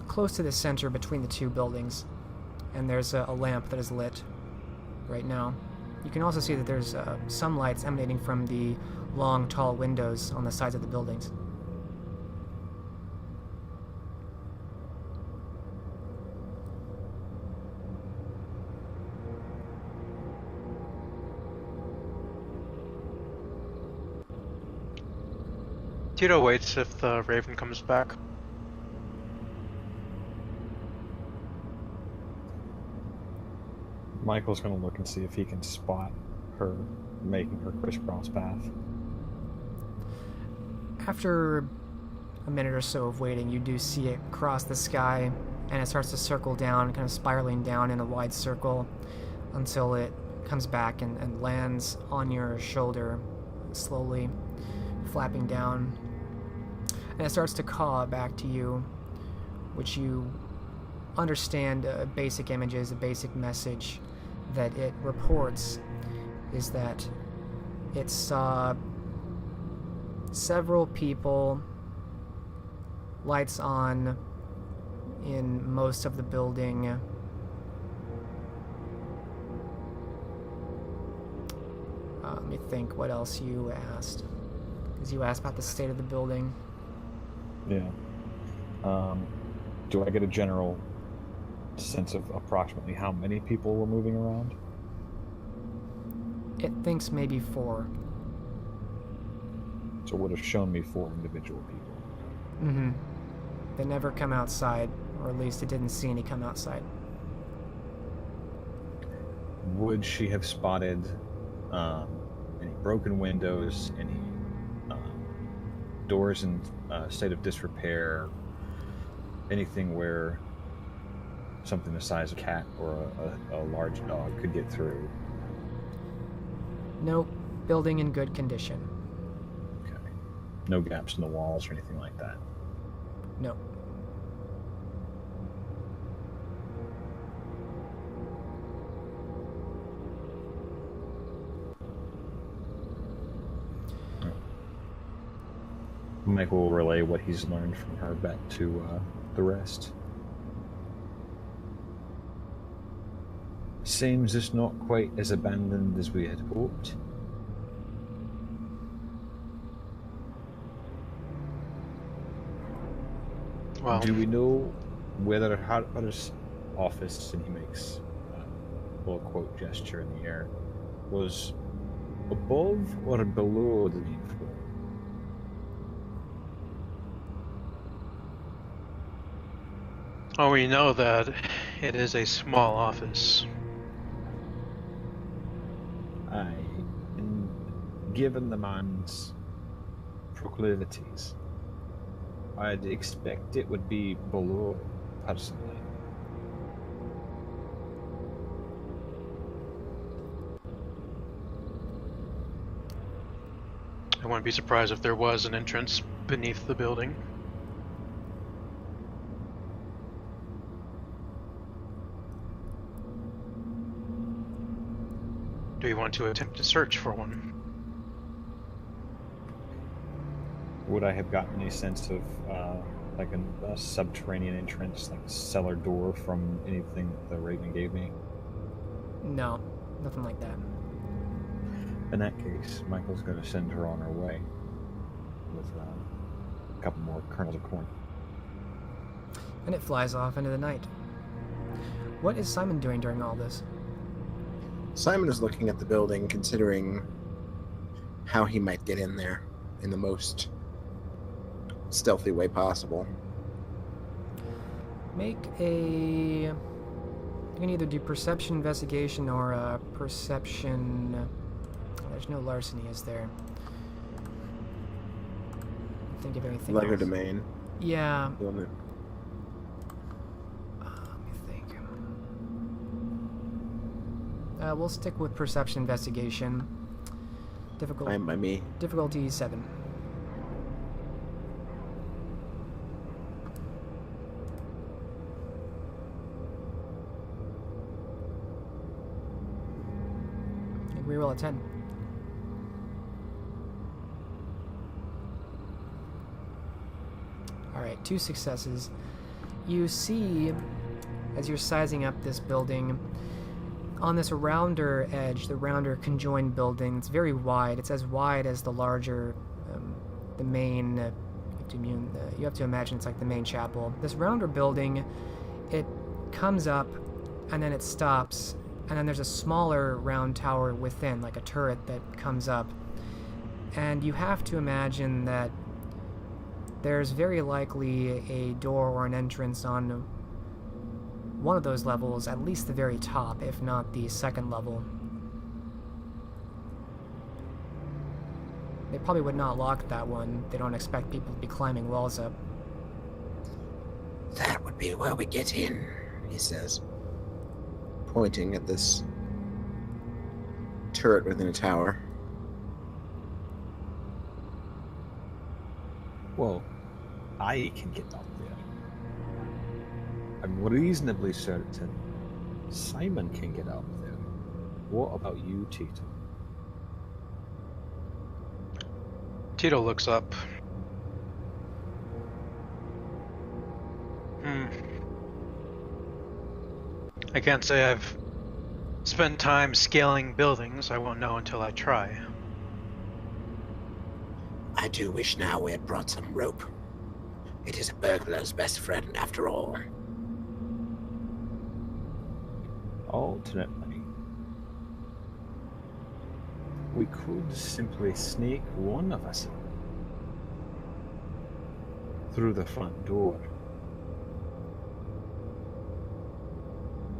close to the center between the two buildings. and there's a lamp that is lit right now. You can also see that there's some lights emanating from the long, tall windows on the sides of the buildings. Tito waits if the Raven comes back. Michael's going to look and see if he can spot her making her crisscross path. After a minute or so of waiting, you do see it cross the sky, and it starts to circle down, kind of spiraling down in a wide circle until it comes back and lands on your shoulder, slowly flapping down. And it starts to caw back to you, which you understand basic images, a basic message that it reports is that it saw several people, lights on in most of the building. Let me think what else you asked. Because you asked about the state of the building. Yeah. Do I get a general sense of approximately how many people were moving around? It thinks maybe 4. So it would have shown me 4 individual people. Mm-hmm. They never come outside, or at least it didn't see any come outside. Would she have spotted any broken windows, any doors in state of disrepair, anything where something the size of a cat or a large dog could get through? Nope. Building in good condition. Okay. No gaps in the walls or anything like that? Nope. Michael will relay what he's learned from her back to the rest. Seems it's not quite as abandoned as we had hoped. Well, do we know whether Harper's office, and he makes a little quote gesture in the air, was above or below the main floor? oh, we know that it is a small office. Aye, and given the man's proclivities, I'd expect it would be below, personally. I wouldn't be surprised if there was an entrance beneath the building. Do you want to attempt to search for one? Would I have gotten any sense of like a subterranean entrance, like a cellar door from anything that the Raven gave me? No. Nothing like that. In that case, Michael's going to send her on her way with a couple more kernels of corn. And it flies off into the night. What is Simon doing during all this? Simon is looking at the building, considering how he might get in there in the most stealthy way possible. Make a... You can either do perception investigation or a perception... There's no larceny, is there? Think of anything else. Domain. Yeah. Doing it. Let me think. We'll stick with perception investigation. Fine by me. Difficulty 7. Reroll a 10. Alright, 2 successes. You see as you're sizing up this building, on this rounder edge, the rounder conjoined building, it's very wide. It's as wide as the larger, the main, you have to imagine it's like the main chapel. This rounder building, it comes up, and then it stops, and then there's a smaller round tower within, like a turret that comes up. And you have to imagine that there's very likely a door or an entrance on one of those levels, at least the very top, if not the second level. They probably would not lock that one. They don't expect people to be climbing walls up. That would be where we get in, he says, Pointing at this turret within a tower. Well, I can get up there. I'm reasonably certain Simon can get up there. What about you, Tito? Tito looks up. I can't say I've spent time scaling buildings. I won't know until I try. I do wish now we had brought some rope. It is a burglar's best friend, after all. Alternately, we could simply sneak one of us through the front door.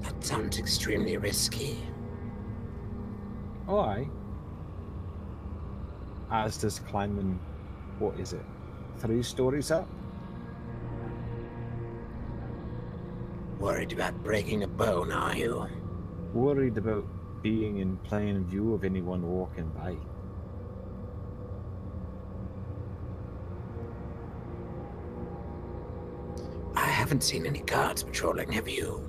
That sounds extremely risky. Oh, aye. As does climbing, what is it, 3 stories up? Worried about breaking a bone, are you? Worried about being in plain view of anyone walking by. I haven't seen any guards patrolling, have you?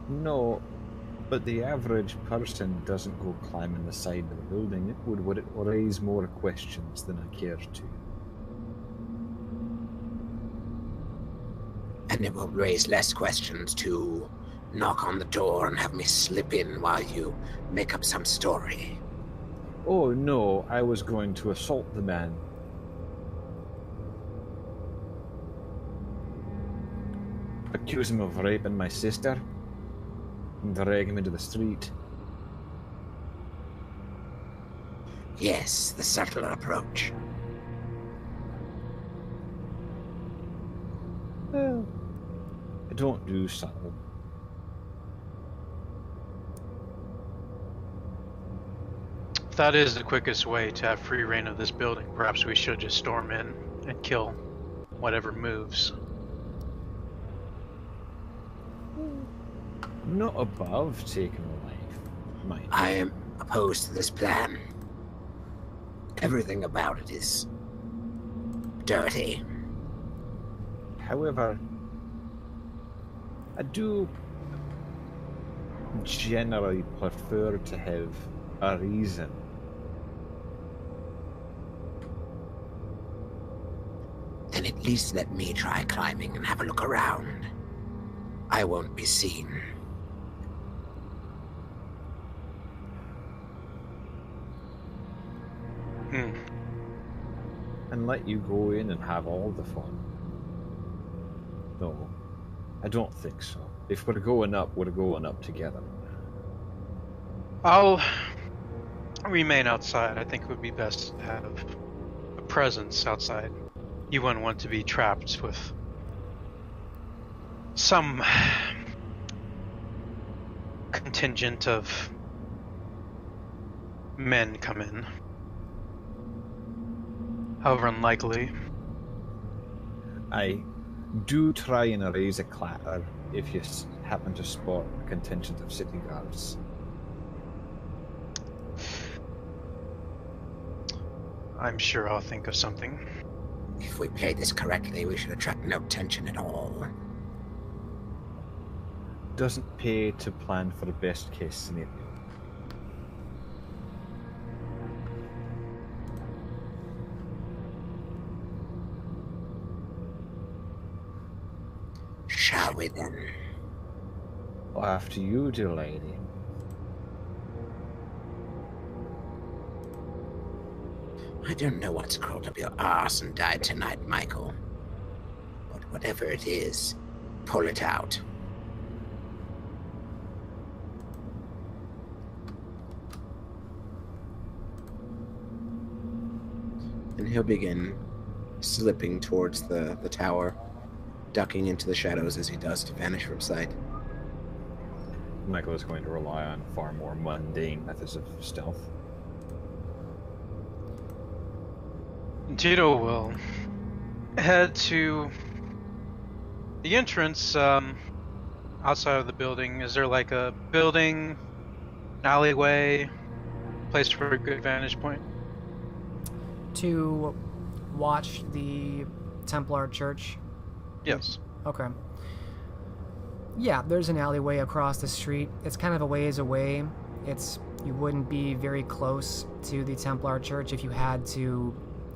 No, but the average person doesn't go climbing the side of the building. It would raise more questions than I care to. And it will raise less questions to knock on the door and have me slip in while you make up some story. Oh no, I was going to assault the man. Accuse him of raping my sister and drag him into the street. Yes, the subtler approach. Well, I don't do subtle. If that is the quickest way to have free reign of this building, perhaps we should just storm in and kill whatever moves. Not above taking a life, mind. I am opposed to this plan. Everything about it is dirty. However, I do generally prefer to have a reason. Then at least let me try climbing and have a look around. I won't be seen. And let you go in and have all the fun. No, I don't think so. If we're going up, we're going up together. I'll remain outside. I think it would be best to have a presence outside. You wouldn't want to be trapped with some contingent of men come in. However unlikely. I do try and raise a clatter if you happen to spot a contingent of city guards. I'm sure I'll think of something. If we play this correctly, we should attract no attention at all. Doesn't pay to plan for the best case scenario. Shall we then? Well, after you, dear lady. I don't know what's crawled up your arse and died tonight, Michael. But whatever it is, pull it out. And he'll begin slipping towards the tower, ducking into the shadows as he does to vanish from sight. Michael is going to rely on far more mundane methods of stealth. Tito will head to the entrance outside of the building. Is there like a building, alleyway, place for a good vantage point? To watch the Templar church? Yes. Okay. Yeah, there's an alleyway across the street. It's kind of a ways away. You wouldn't be very close to the Templar church if you had to,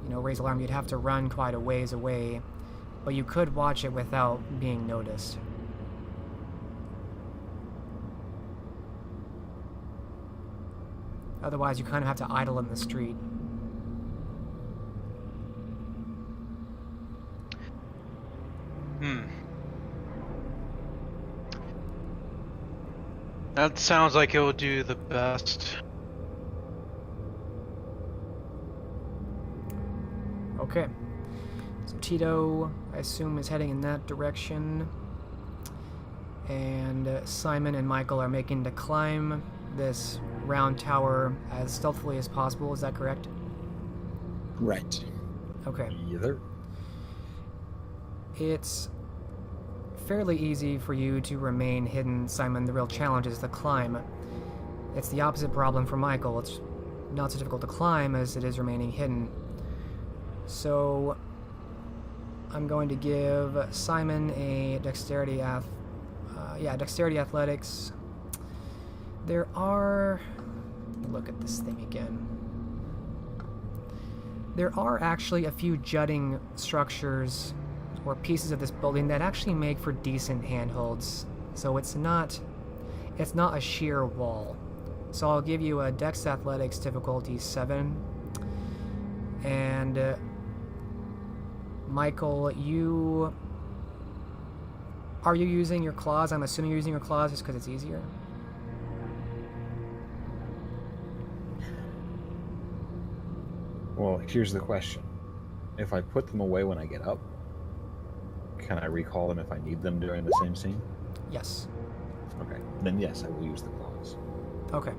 raise alarm. You'd have to run quite a ways away, but you could watch it without being noticed. Otherwise, you kind of have to idle in the street. That sounds like it will do the best. Okay. So Tito, I assume, is heading in that direction. And Simon and Michael are making to climb this round tower as stealthily as possible. Is that correct? Right. Okay. Either. It's fairly easy for you to remain hidden, Simon. The real challenge is the climb. It's the opposite problem for Michael. It's not so difficult to climb as it is remaining hidden. So I'm going to give Simon a dexterity athletics. There are... Look at this thing again. There are actually a few jutting structures or pieces of this building that actually make for decent handholds. So it's not a sheer wall. So I'll give you a Dex Athletics difficulty 7. And Michael, are you using your claws? I'm assuming you're using your claws just because it's easier. Well, here's the question. If I put them away when I get up, can I recall them if I need them during the same scene? Yes. Okay. Then yes, I will use the claws. Okay.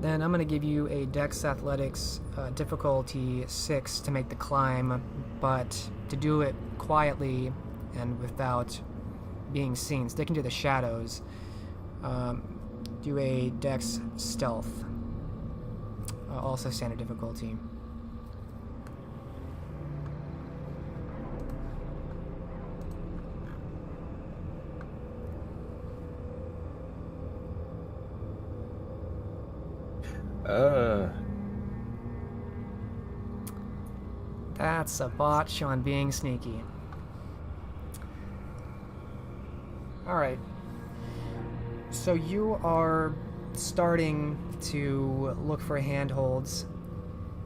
Then I'm going to give you a Dex Athletics difficulty 6 to make the climb, but to do it quietly and without being seen, sticking to the shadows, do a Dex Stealth, also standard difficulty. That's a botch on being sneaky. Alright. So you are starting to look for handholds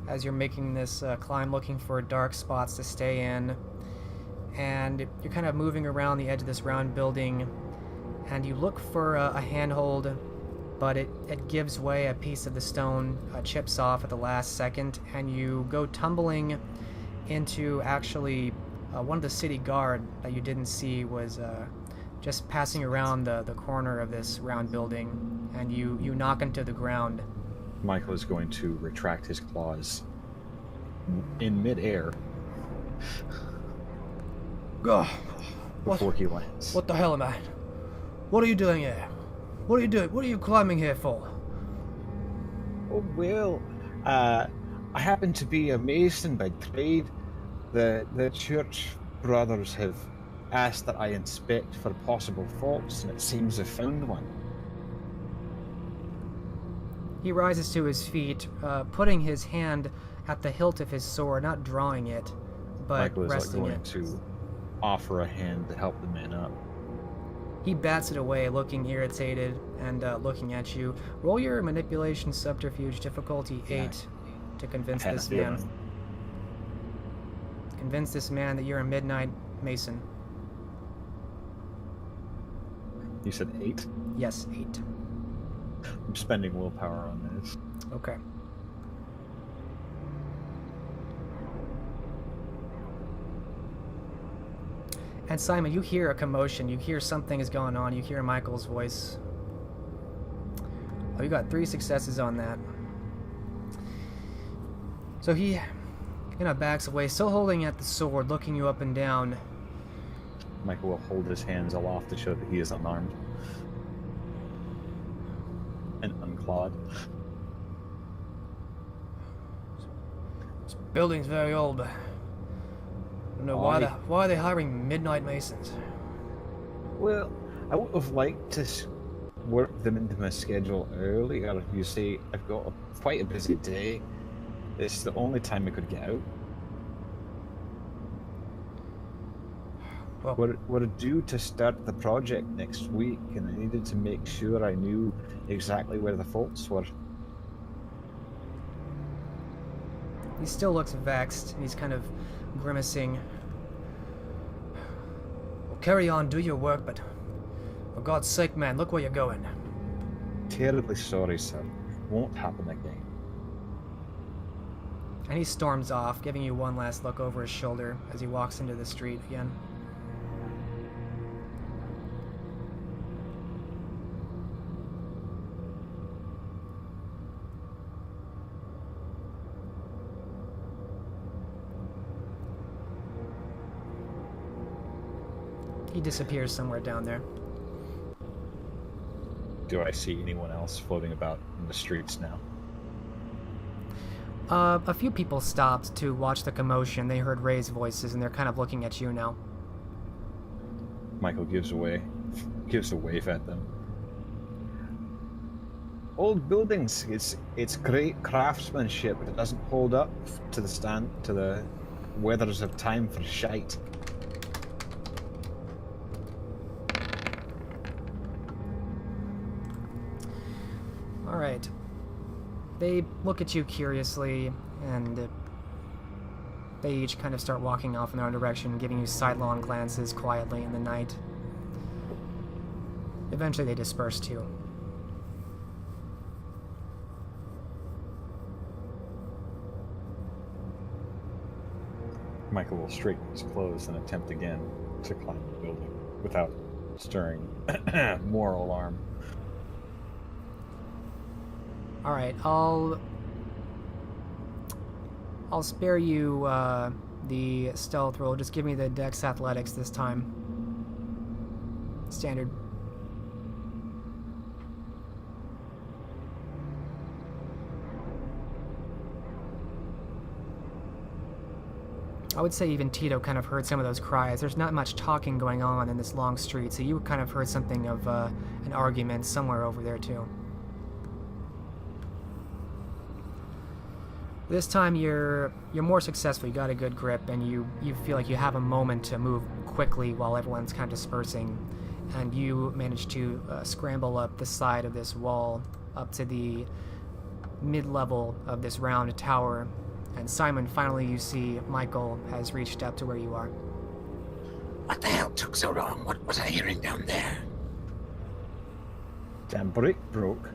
as you're making this climb, looking for dark spots to stay in. And you're kind of moving around the edge of this round building, and you look for a handhold, but it gives way. A piece of the stone chips off at the last second, and you go tumbling into actually one of the city guard that you didn't see was just passing around the corner of this round building, and you knock into the ground. Michael is going to retract his claws in midair before he lands. What the hell, man? What are you doing here? What are you doing? What are you climbing here for? Oh, well, I happen to be a mason by trade. The church brothers have asked that I inspect for possible faults, and it seems they've found one. He rises to his feet, putting his hand at the hilt of his sword, not drawing it, but Michael is resting going it. to offer a hand to help the men up. He bats it away, looking irritated and looking at you. Roll your manipulation subterfuge difficulty 8 to convince Had a this man. feeling. Convince this man that you're a midnight mason. You said 8? Yes, 8. I'm spending willpower on this. Okay. And Simon, you hear a commotion. You hear something is going on. You hear Michael's voice. Oh, you got 3 successes on that. So he backs away, still holding at the sword, looking you up and down. Michael will hold his hands aloft to show that he is unarmed and unclawed. This building's very old. I don't know why are they hiring midnight masons? Well, I would have liked to work them into my schedule earlier. You see, I've got quite a busy day. It's the only time I could get out. Well, We're due to start the project next week, and I needed to make sure I knew exactly where the faults were. he still looks vexed, and he's kind of grimacing. Well, carry on, do your work, but for God's sake, man, look where you're going. Terribly sorry, sir. Won't happen again. And he storms off, giving you one last look over his shoulder as he walks into the street again. He disappears somewhere down there. Do I see anyone else floating about in the streets now? A few people stopped to watch the commotion. They heard Ray's voices, and they're kind of looking at you now. Michael gives a wave at them. Old buildings, it's great craftsmanship, but it doesn't hold up to the weathers of time for shite. All right. They look at you curiously, and they each kind of start walking off in their own direction, giving you sidelong glances quietly in the night. Eventually they disperse too. Michael will straighten his clothes and attempt again to climb the building without stirring more alarm. All right, I'll spare you the stealth roll. Just give me the Dex Athletics this time. Standard. I would say even Tito kind of heard some of those cries. There's not much talking going on in this long street, so you kind of heard something of an argument somewhere over there too. This time you're more successful. You got a good grip, and you feel like you have a moment to move quickly while everyone's kind of dispersing, and you manage to scramble up the side of this wall up to the mid-level of this round tower. And Simon, finally you see Michael has reached up to where you are. What the hell took so long? What was I hearing down there? Damn brick broke.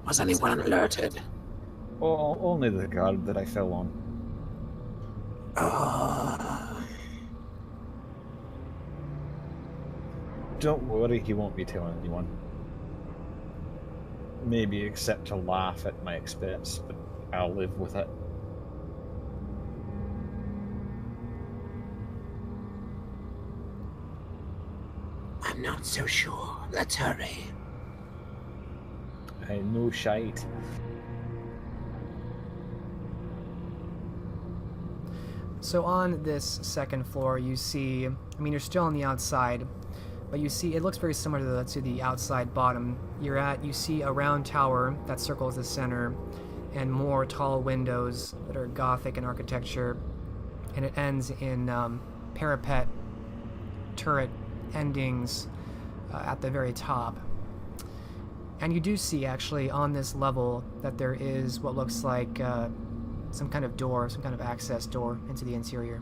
Was anyone alerted? Oh, only the guard that I fell on. Don't worry, he won't be telling anyone. Maybe except to laugh at my expense, but I'll live with it. I'm not so sure. Let's hurry. I know shite. So on this second floor, you see, you're still on the outside, but you see it looks very similar to the outside bottom. You see a round tower that circles the center, and more tall windows that are Gothic in architecture, and it ends in parapet turret endings at the very top. And you do see, actually, on this level that there is what looks like some kind of door, some kind of access door into the interior.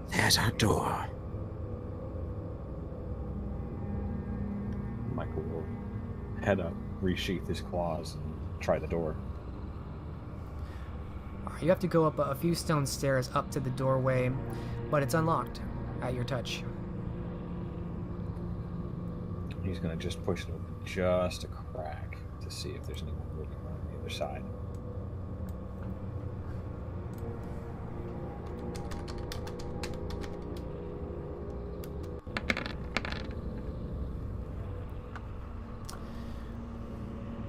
There's our door. Michael will head up, resheath his claws, and try the door. You have to go up a few stone stairs up to the doorway, but it's unlocked at your touch. He's going to just push it open just a crack to see if there's anyone moving on the other side.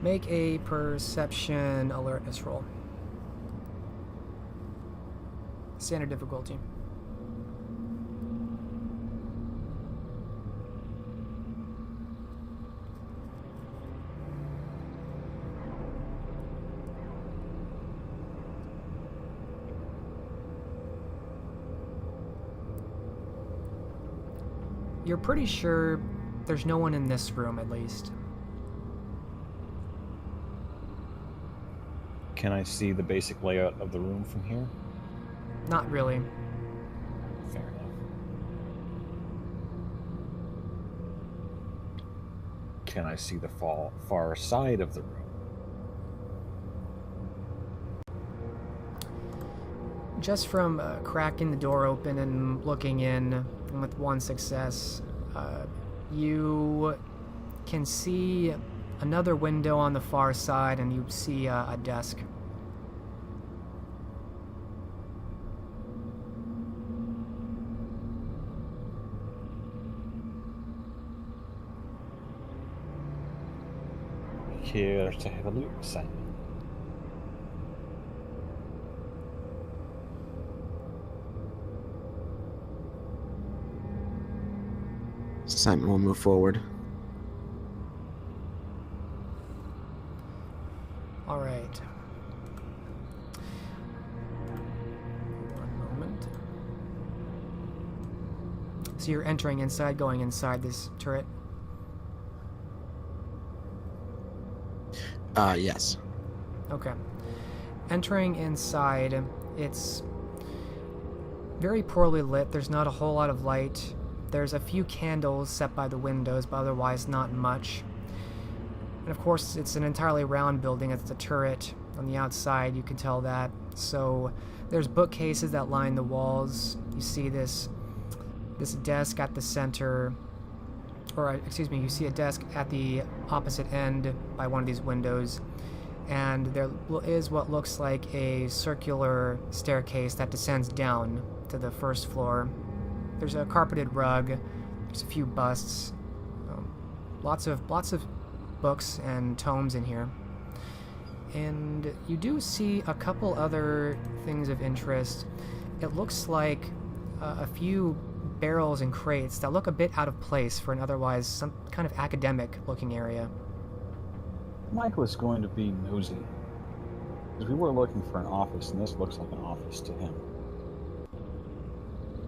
Make a perception alertness roll. Standard difficulty. You're pretty sure there's no one in this room, at least. Can I see the basic layout of the room from here? Not really. Fair enough. Can I see the far side of the room? Just from cracking the door open and looking in with one success, you can see another window on the far side, and you see a desk. Care to have a look, Simon? Simon will move forward. All right. One moment. So you're entering inside, going inside this turret? Yes. Okay. Entering inside, it's very poorly lit. There's not a whole lot of light. There's a few candles set by the windows, but otherwise not much. And of course, it's an entirely round building. It's a turret. On the outside, you can tell that. So there's bookcases that line the walls. You see this desk at the center, or excuse me, you see a desk at the opposite end by one of these windows. And there is what looks like a circular staircase that descends down to the first floor. There's a carpeted rug. There's a few busts. Lots of books and tomes in here. And you do see a couple other things of interest. It looks like a few barrels and crates that look a bit out of place for an otherwise some kind of academic-looking area. Michael is going to be nosy, because we were looking for an office, and this looks like an office to him.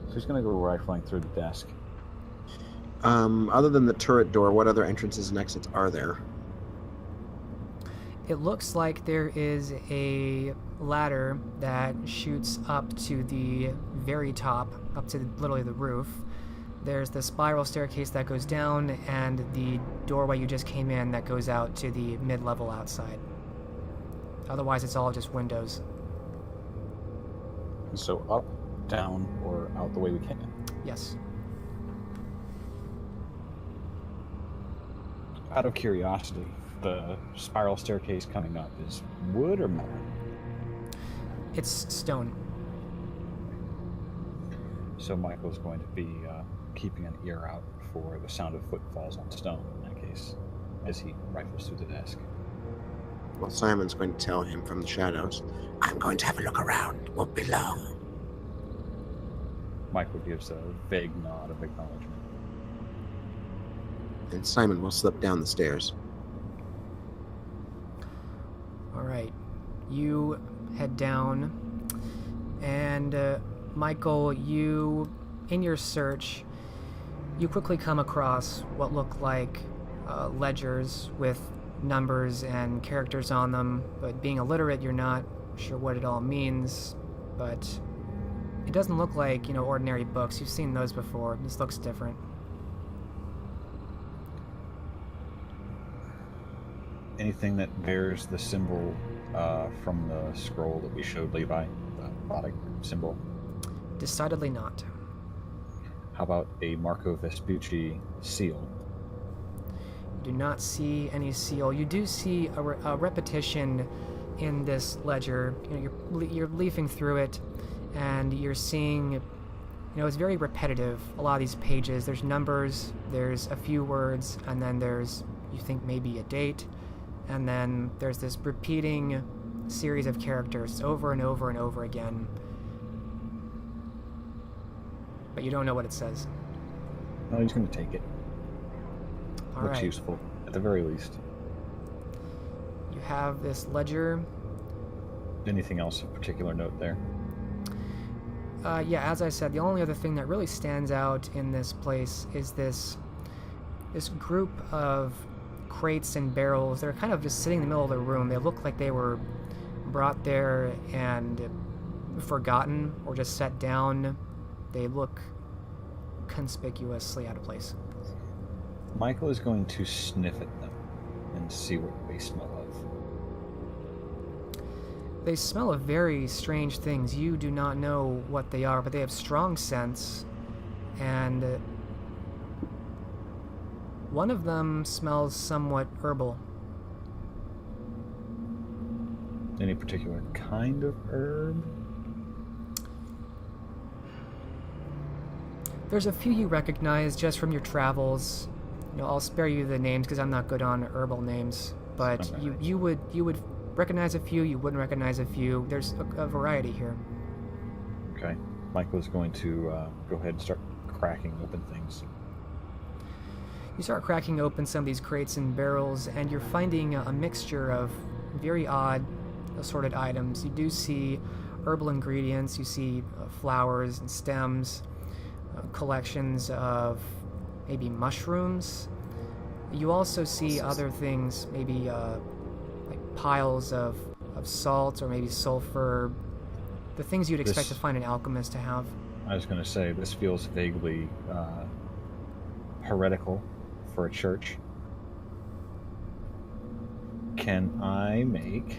So he's going to go rifling through the desk. Other than the turret door, what other entrances and exits are there? It looks like there is a ladder that shoots up to the very top, up to literally the roof. There's the spiral staircase that goes down, and the doorway you just came in that goes out to the mid-level outside. Otherwise, it's all just windows. So up, down, or out the way we came in? Yes. Out of curiosity, the spiral staircase coming up is wood or metal? It's stone. So Michael's going to be keeping an ear out for the sound of footfalls on stone in that case, as he rifles through the desk. Well, Simon's going to tell him from the shadows. I'm going to have a look around. Won't be long. Michael gives a vague nod of acknowledgement. And Simon will slip down the stairs. All right, you head down, and Michael, in your search, you quickly come across what look like ledgers with numbers and characters on them, but being illiterate, you're not sure what it all means, but it doesn't look like, ordinary books. You've seen those before. This looks different. Anything that bears the symbol from the scroll that we showed Levi, the product symbol? Decidedly not. How about a Marco Vespucci seal? You do not see any seal. You do see a repetition in this ledger. You're leafing through it, and you're seeing, it's very repetitive. A lot of these pages, there's numbers, there's a few words, and then there's, you think maybe a date, and then there's this repeating series of characters over and over and over again. But you don't know what it says. No, he's going to take it. All Looks right. useful, at the very least. You have this ledger. Anything else of particular note there? Yeah, as I said, the only other thing that really stands out in this place is this group of crates and barrels. They're kind of just sitting in the middle of the room. They look like they were brought there and forgotten or just set down. They look conspicuously out of place. Michael is going to sniff at them and see what they smell of. They smell of very strange things. You do not know what they are, but they have strong scents, and one of them smells somewhat herbal. Any particular kind of herb? There's a few you recognize just from your travels. I'll spare you the names because I'm not good on herbal names, but Okay. you would recognize a few, you wouldn't recognize a few. There's a variety here. Okay. Michael is going to go ahead and start cracking open things. You start cracking open some of these crates and barrels, and you're finding a mixture of very odd assorted items. You do see herbal ingredients, you see flowers and stems, collections of maybe mushrooms. You also see other things, maybe like piles of salt or maybe sulfur, the things you'd expect to find an alchemist to have. I was going to say, this feels vaguely heretical for a church. Can I make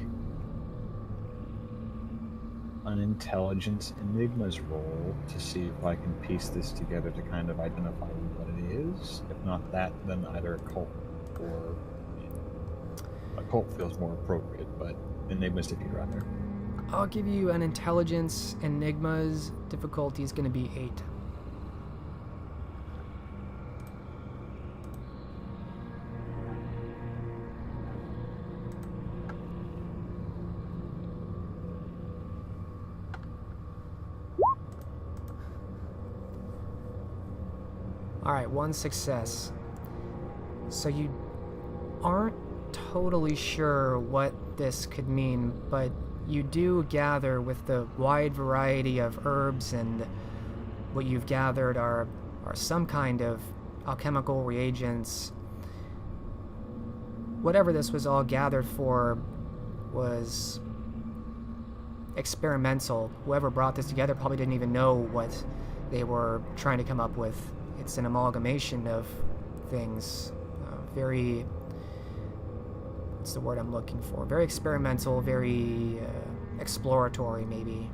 an intelligence enigmas roll to see if I can piece this together to kind of identify what it is? If not that, then either a cult or a cult feels more appropriate, but enigmas if you'd rather. I'll give you an intelligence enigmas. Difficulty is going to be 8. Alright, 1 success. So you aren't totally sure what this could mean, but you do gather with the wide variety of herbs, and what you've gathered are some kind of alchemical reagents. Whatever this was all gathered for was experimental. Whoever brought this together probably didn't even know what they were trying to come up with. It's an amalgamation of things. Very... what's the word I'm looking for? Very experimental, very exploratory, maybe.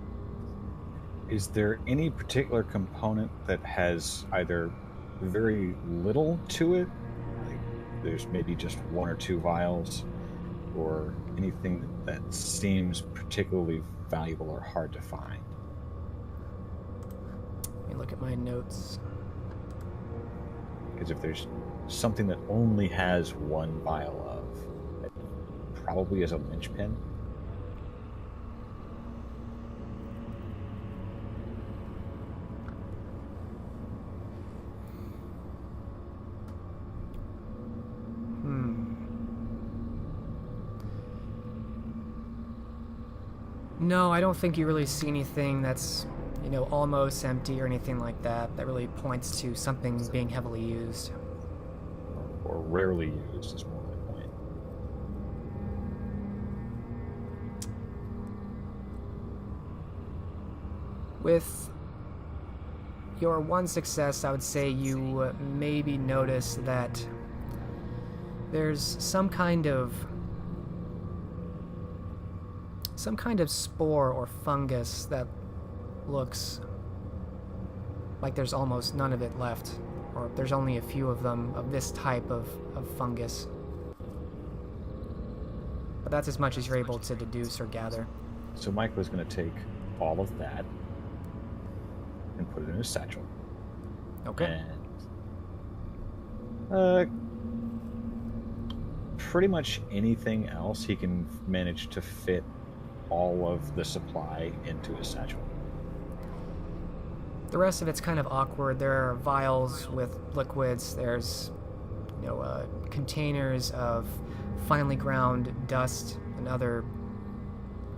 Is there any particular component that has either very little to it, like there's maybe just 1 or 2 vials, or anything that seems particularly valuable or hard to find? Let me look at my notes. Because if there's something that only has 1 vial of, it probably is a linchpin. No, I don't think you really see anything that's, almost empty or anything like that really points to something being heavily used. Or rarely used is more my point. With your one success, I would say you maybe notice that there's some kind of spore or fungus that looks like there's almost none of it left, or there's only a few of them of this type of fungus. But that's as much as you're able to deduce or gather. So Michael is going to take all of that and put it in his satchel. Okay. And pretty much anything else he can manage to fit all of the supply into his satchel. The rest of it's kind of awkward. There are vials with liquids. There's, containers of finely ground dust and other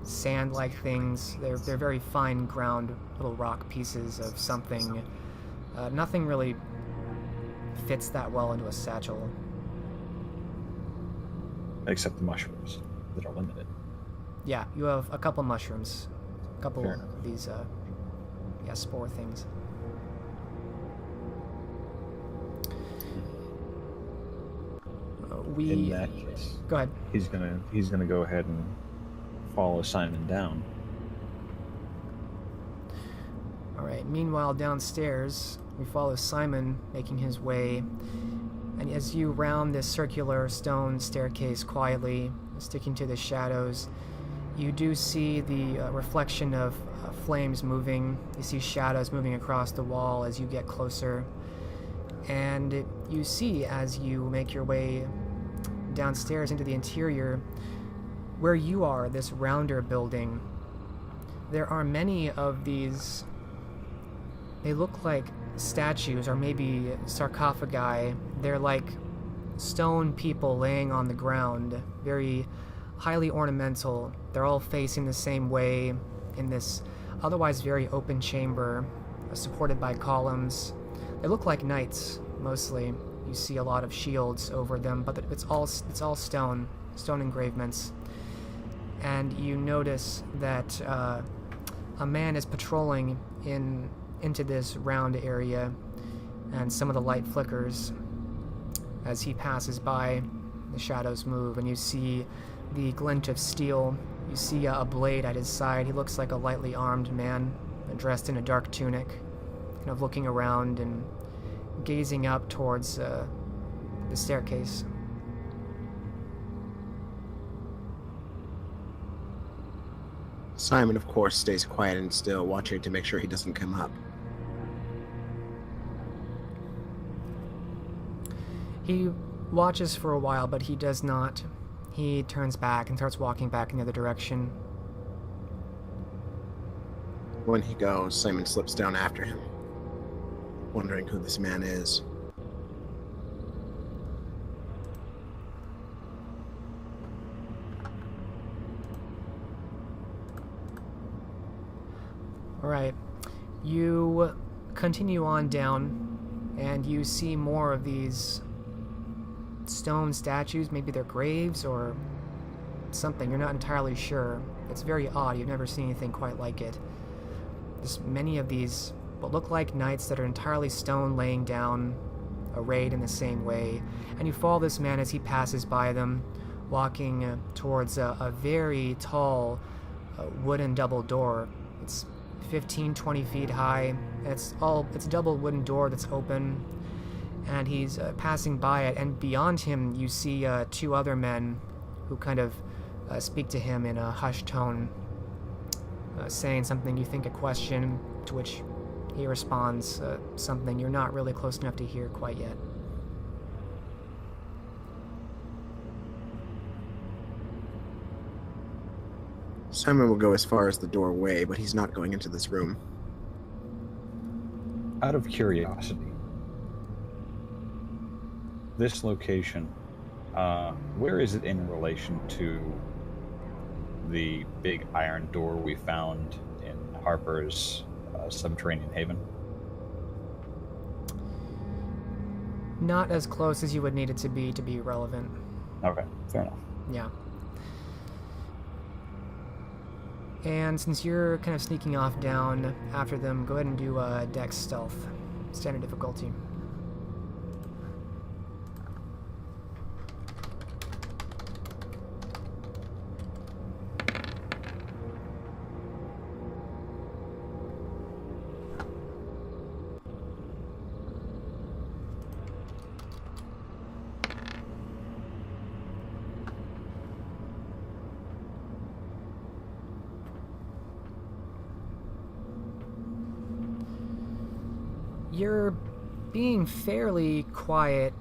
sand-like things. They're very fine ground little rock pieces of something. Nothing really fits that well into a satchel. Except the mushrooms that are limited. Yeah, you have a couple mushrooms. A couple Fair enough. of these, spore things. In that case, Go ahead. he's gonna go ahead and follow Simon down. Alright, meanwhile downstairs, we follow Simon making his way, and as you round this circular stone staircase quietly, sticking to the shadows, you do see the reflection of flames moving. You see shadows moving across the wall as you get closer, and you see as you make your way downstairs into the interior, where you are, this rounder building, there are many of these. They look like statues or maybe sarcophagi. They're like stone people laying on the ground, very highly ornamental. They're all facing the same way in this otherwise very open chamber, supported by columns. They look like knights, mostly. You see a lot of shields over them, but it's all stone engravements. And you notice that a man is patrolling into this round area, and some of the light flickers as he passes by. The shadows move, and you see the glint of steel. You see a blade at his side. He looks like a lightly armed man, dressed in a dark tunic, kind of looking around and gazing up towards the staircase. Simon, of course, stays quiet and still, watching to make sure he doesn't come up. He watches for a while, but he does not. He turns back and starts walking back in the other direction. When he goes, Simon slips down after him, wondering who this man is. Alright, you continue on down, and you see more of these stone statues. Maybe they're graves or something. You're not entirely sure. It's very odd. You've never seen anything quite like it. There's many of these what look like knights that are entirely stone, laying down, arrayed in the same way. And you follow this man as he passes by them, walking towards a very tall wooden double door. It's 15-20 feet high. It's a double wooden door that's open, and he's passing by it, and beyond him you see two other men who kind of speak to him in a hushed tone, saying something. You think a question, to which he responds something you're not really close enough to hear quite yet. Simon will go as far as the doorway, but he's not going into this room. Out of curiosity, this location, where is it in relation to the big iron door we found in Harper's subterranean haven? Not as close as you would need it to be relevant. Okay, fair enough. Yeah. And since you're kind of sneaking off down after them, go ahead and do Dex Stealth. Standard difficulty. You're being fairly quiet,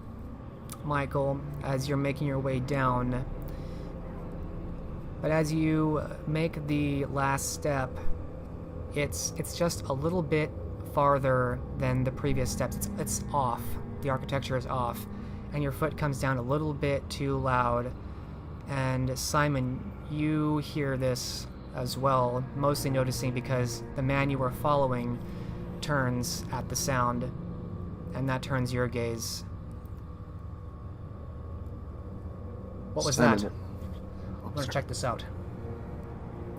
Michael, as you're making your way down. But as you make the last step, it's just a little bit farther than the previous steps. It's off. The architecture is off. And your foot comes down a little bit too loud. And Simon, you hear this as well, mostly noticing because the man you were following turns at the sound, and that turns your gaze. What was Simon, that? Let's check this out.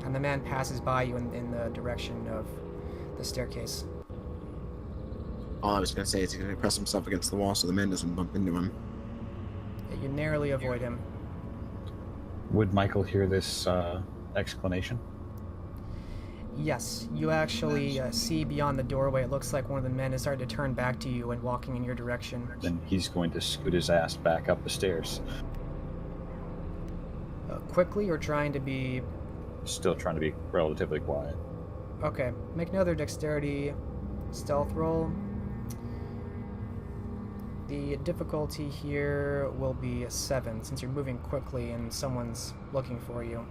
And the man passes by you in the direction of the staircase. All I was going to say is he's going to press himself against the wall so the man doesn't bump into him. You narrowly avoid him. Would Michael hear this exclamation? Yes, you actually see beyond the doorway. It looks like one of the men has started to turn back to you and walking in your direction. Then he's going to scoot his ass back up the stairs. Quickly, or trying to be... Still trying to be relatively quiet. Okay, make another dexterity stealth roll. The difficulty here will be 7, since you're moving quickly and someone's looking for you.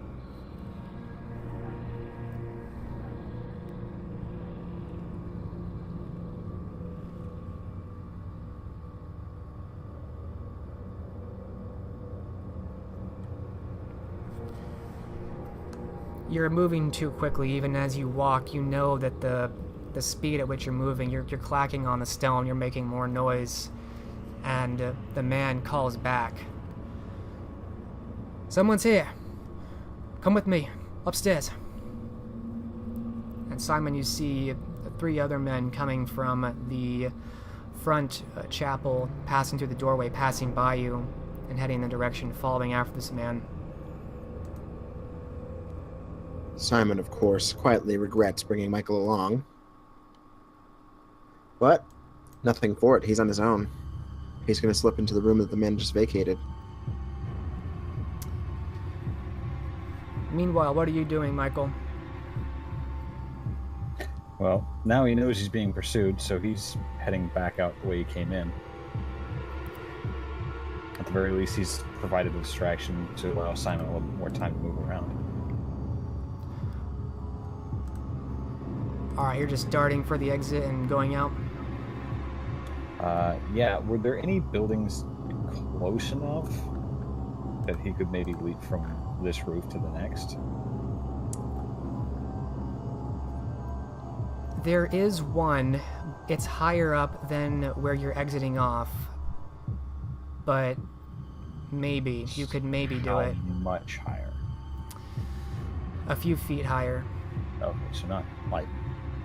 You're moving too quickly. Even as you walk, you know that the speed at which you're moving, you're clacking on the stone, you're making more noise. And the man calls back. Someone's here. Come with me. Upstairs. And Simon, you see 3 other men coming from the front chapel, passing through the doorway, passing by you, and heading in the direction, following after this man. Simon, of course, quietly regrets bringing Michael along. But nothing for it. He's on his own. He's going to slip into the room that the man just vacated. Meanwhile, what are you doing, Michael? Well, now he knows he's being pursued, so he's heading back out the way he came in. At the very least, he's provided a distraction to allow Simon a little bit more time to move around. Alright, you're just darting for the exit and going out? Yeah, were there any buildings close enough that he could maybe leap from this roof to the next? There is one. It's higher up than where you're exiting off. But maybe. You could maybe do it. How much higher? A few feet higher. Okay, so not like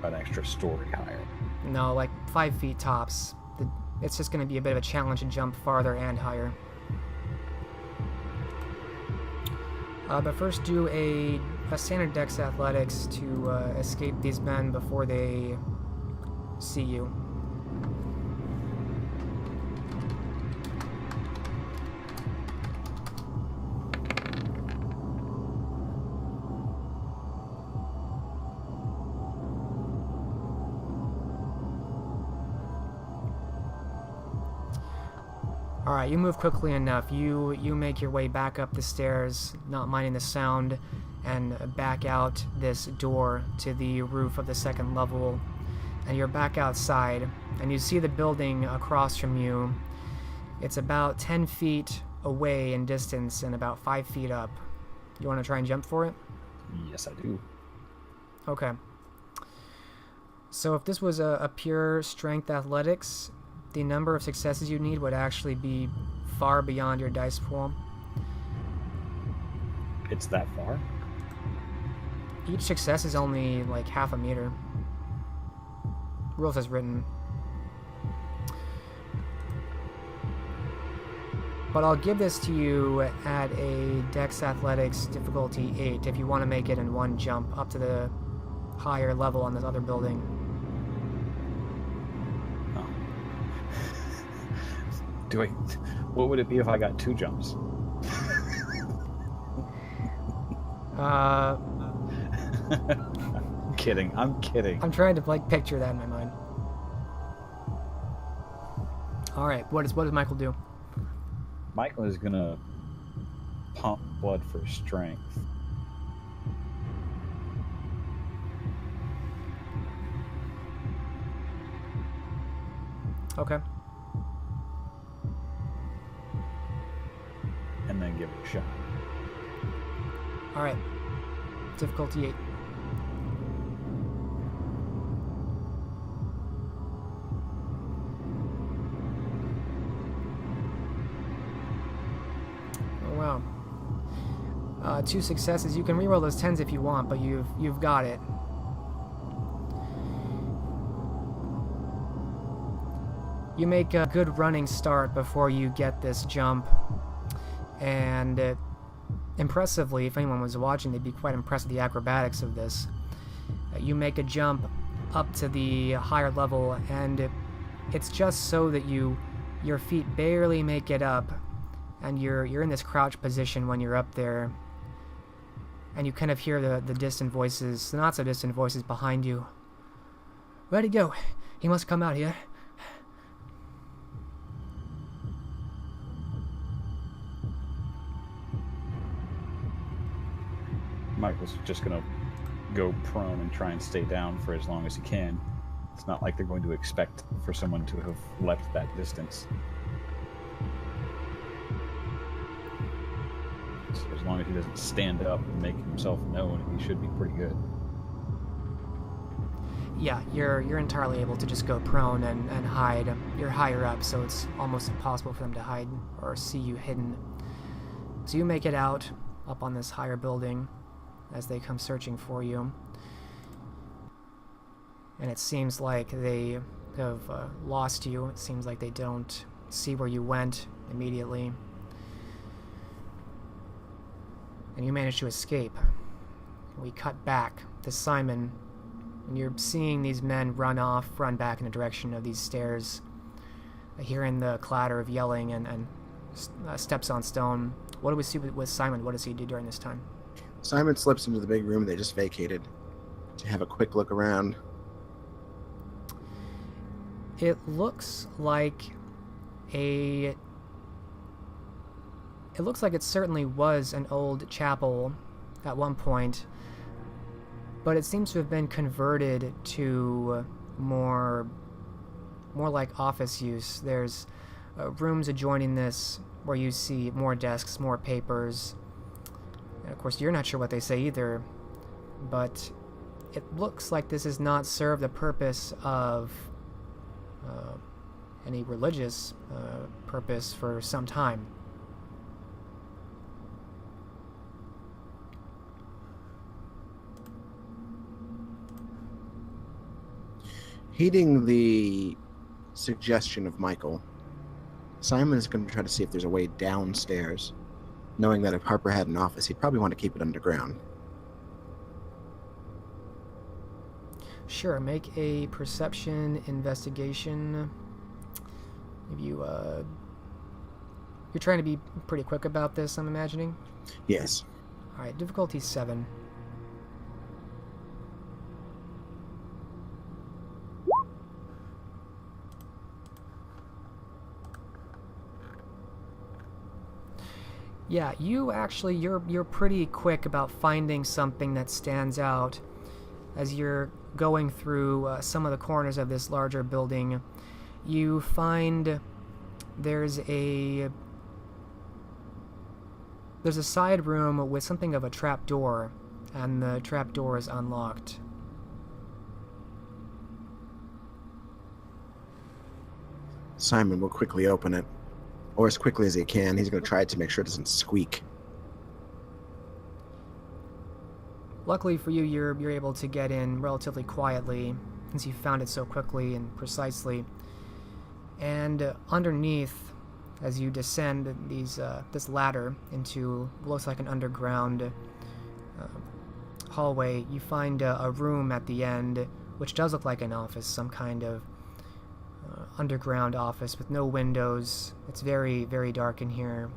an extra story higher. No, like 5 feet tops. It's just going to be a bit of a challenge to jump farther and higher. But first do a standard dex athletics to escape these men before they see you. Alright, you move quickly enough. You make your way back up the stairs, not minding the sound, and back out this door to the roof of the second level. And you're back outside, and you see the building across from you. It's about 10 feet away in distance and about 5 feet up. You want to try and jump for it? Yes, I do. Okay. So if this was a pure strength athletics, the number of successes you need would actually be far beyond your dice pool. It's that far? Each success is only like half a meter. Rules as written. But I'll give this to you at a Dex Athletics difficulty 8 if you want to make it in one jump up to the higher level on this other building. Oh. What would it be if I got 2 jumps? I'm kidding. I'm I'm trying to like picture that in my mind. All right, what does Michael do? Michael is gonna pump blood for strength. Okay. And then give it a shot. All right. Difficulty 8. Oh wow. 2 successes. You can reroll those 10s if you want, but you've got it. You make a good running start before you get this jump, and impressively, if anyone was watching, they'd be quite impressed with the acrobatics of this. You make a jump up to the higher level, and it's just so that your feet barely make it up, and you're in this crouch position when you're up there, and you kind of hear the distant voices, the not so distant voices behind you. Where'd he go? He must come out here. Michael's just gonna go prone and try and stay down for as long as he can. It's not like they're going to expect for someone to have leapt that distance. So as long as he doesn't stand up and make himself known, he should be pretty good. Yeah, you're entirely able to just go prone and hide. You're higher up, so it's almost impossible for them to hide or see you hidden. So you make it out up on this higher building as they come searching for you. And it seems like they have lost you. It seems like they don't see where you went immediately. And you manage to escape. We cut back to Simon, and you're seeing these men run back in the direction of these stairs, hearing the clatter of yelling and steps on stone. What do we see with Simon? What does he do during this time? Simon slips into the big room they just vacated to have a quick look around. It looks like it certainly was an old chapel at one point, but it seems to have been converted to more like office use. There's rooms adjoining this where you see more desks, more papers. And of course, you're not sure what they say either, but it looks like this has not served the purpose of any religious purpose for some time. Heeding the suggestion of Michael, Simon is going to try to see if there's a way downstairs, knowing that if Harper had an office, he'd probably want to keep it underground. Sure, make a perception investigation. If you're trying to be pretty quick about this, I'm imagining? Yes. Alright, difficulty 7. Yeah, you're pretty quick about finding something that stands out as you're going through some of the corners of this larger building. You find there's a side room with something of a trap door and the trapdoor is unlocked. Simon will quickly open it, or as quickly as he can. He's going to try to make sure it doesn't squeak. Luckily for you, you're able to get in relatively quietly, since you found it so quickly and precisely. And underneath, as you descend this ladder into what looks like an underground hallway, you find a room at the end, which does look like an office, some kind of underground office with no windows. It's very, very dark in here.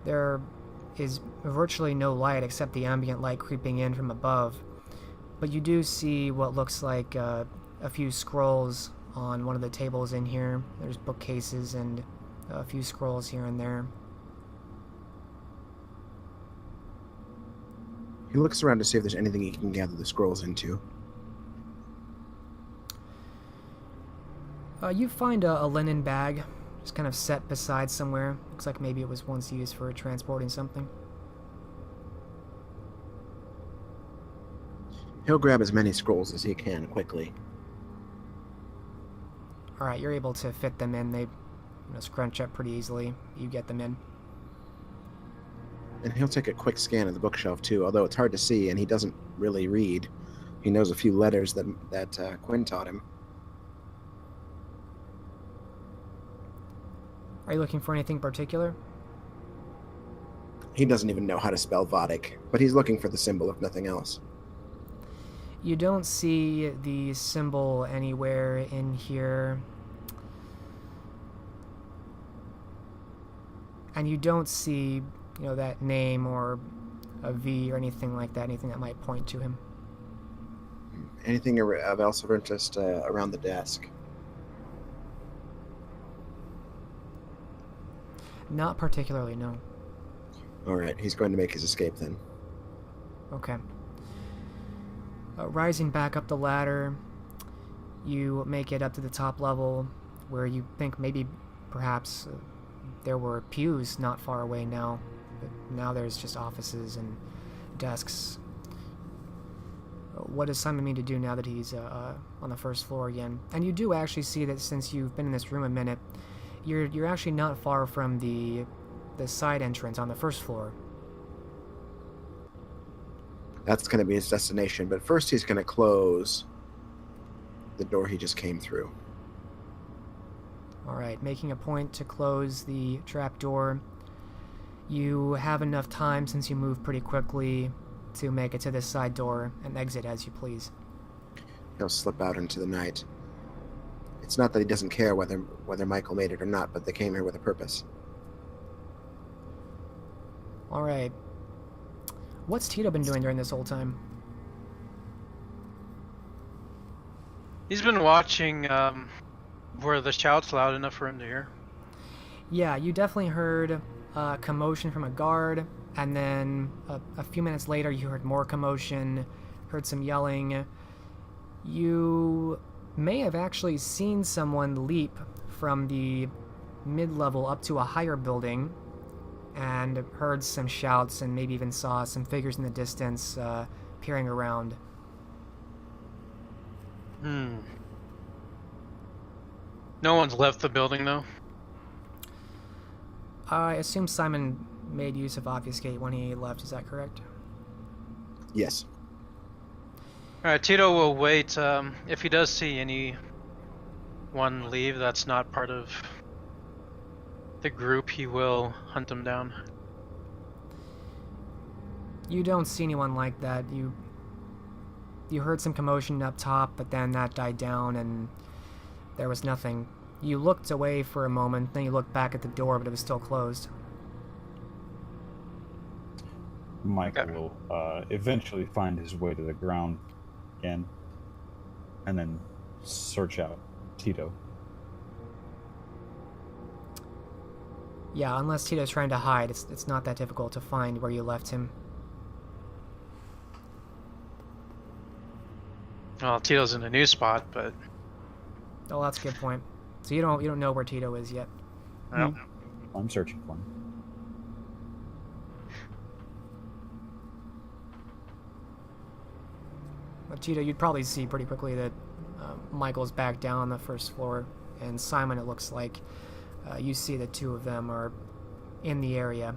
There is virtually no light except the ambient light creeping in from above, but you do see what looks like a few scrolls on one of the tables in here. There's bookcases and a few scrolls here and there. He looks around to see if there's anything he can gather the scrolls into. You find a linen bag, just kind of set beside somewhere. Looks like maybe it was once used for transporting something. He'll grab as many scrolls as he can quickly. Alright, you're able to fit them in. They scrunch up pretty easily. You get them in. And he'll take a quick scan of the bookshelf too, although it's hard to see and he doesn't really read. He knows a few letters that Quin taught him. Are you looking for anything particular? He doesn't even know how to spell Vodic, but he's looking for the symbol if nothing else. You don't see the symbol anywhere in here. And you don't see, that name or a V or anything like that, anything that might point to him. Anything else of interest around the desk? Not particularly, no. Alright, he's going to make his escape then. Okay. Rising back up the ladder, you make it up to the top level where you think maybe perhaps there were pews not far away now, but now there's just offices and desks. What does Simon mean to do now that he's on the first floor again? And you do actually see that since you've been in this room a minute, you're actually not far from the side entrance on the first floor. That's going to be his destination, but first he's going to close the door he just came through. Alright, making a point to close the trapdoor. You have enough time, since you move pretty quickly, to make it to this side door and exit as you please. He'll slip out into the night. It's not that he doesn't care whether Michael made it or not, but they came here with a purpose. Alright. What's Tito been doing during this whole time? He's been watching were the shouts loud enough for him to hear. Yeah, you definitely heard commotion from a guard, and then a few minutes later you heard more commotion, heard some yelling. You may have actually seen someone leap from the mid-level up to a higher building, and heard some shouts and maybe even saw some figures in the distance peering around. No one's left the building, though? I assume Simon made use of Obfuscate when he left, is that correct? Yes. Alright, Tito will wait. If he does see anyone leave that's not part of the group, he will hunt them down. You don't see anyone like that. You heard some commotion up top, but then that died down and there was nothing. You looked away for a moment, then you looked back at the door, but it was still closed. Michael will eventually find his way to the ground again, and then search out Tito. Yeah, unless Tito's trying to hide, it's not that difficult to find where you left him. Well, Tito's in a new spot, but... Oh, that's a good point. So you don't know where Tito is yet. Well, I'm searching for him. Tito, you'd probably see pretty quickly that Michael's back down on the first floor, and Simon, it looks like you see the two of them are in the area.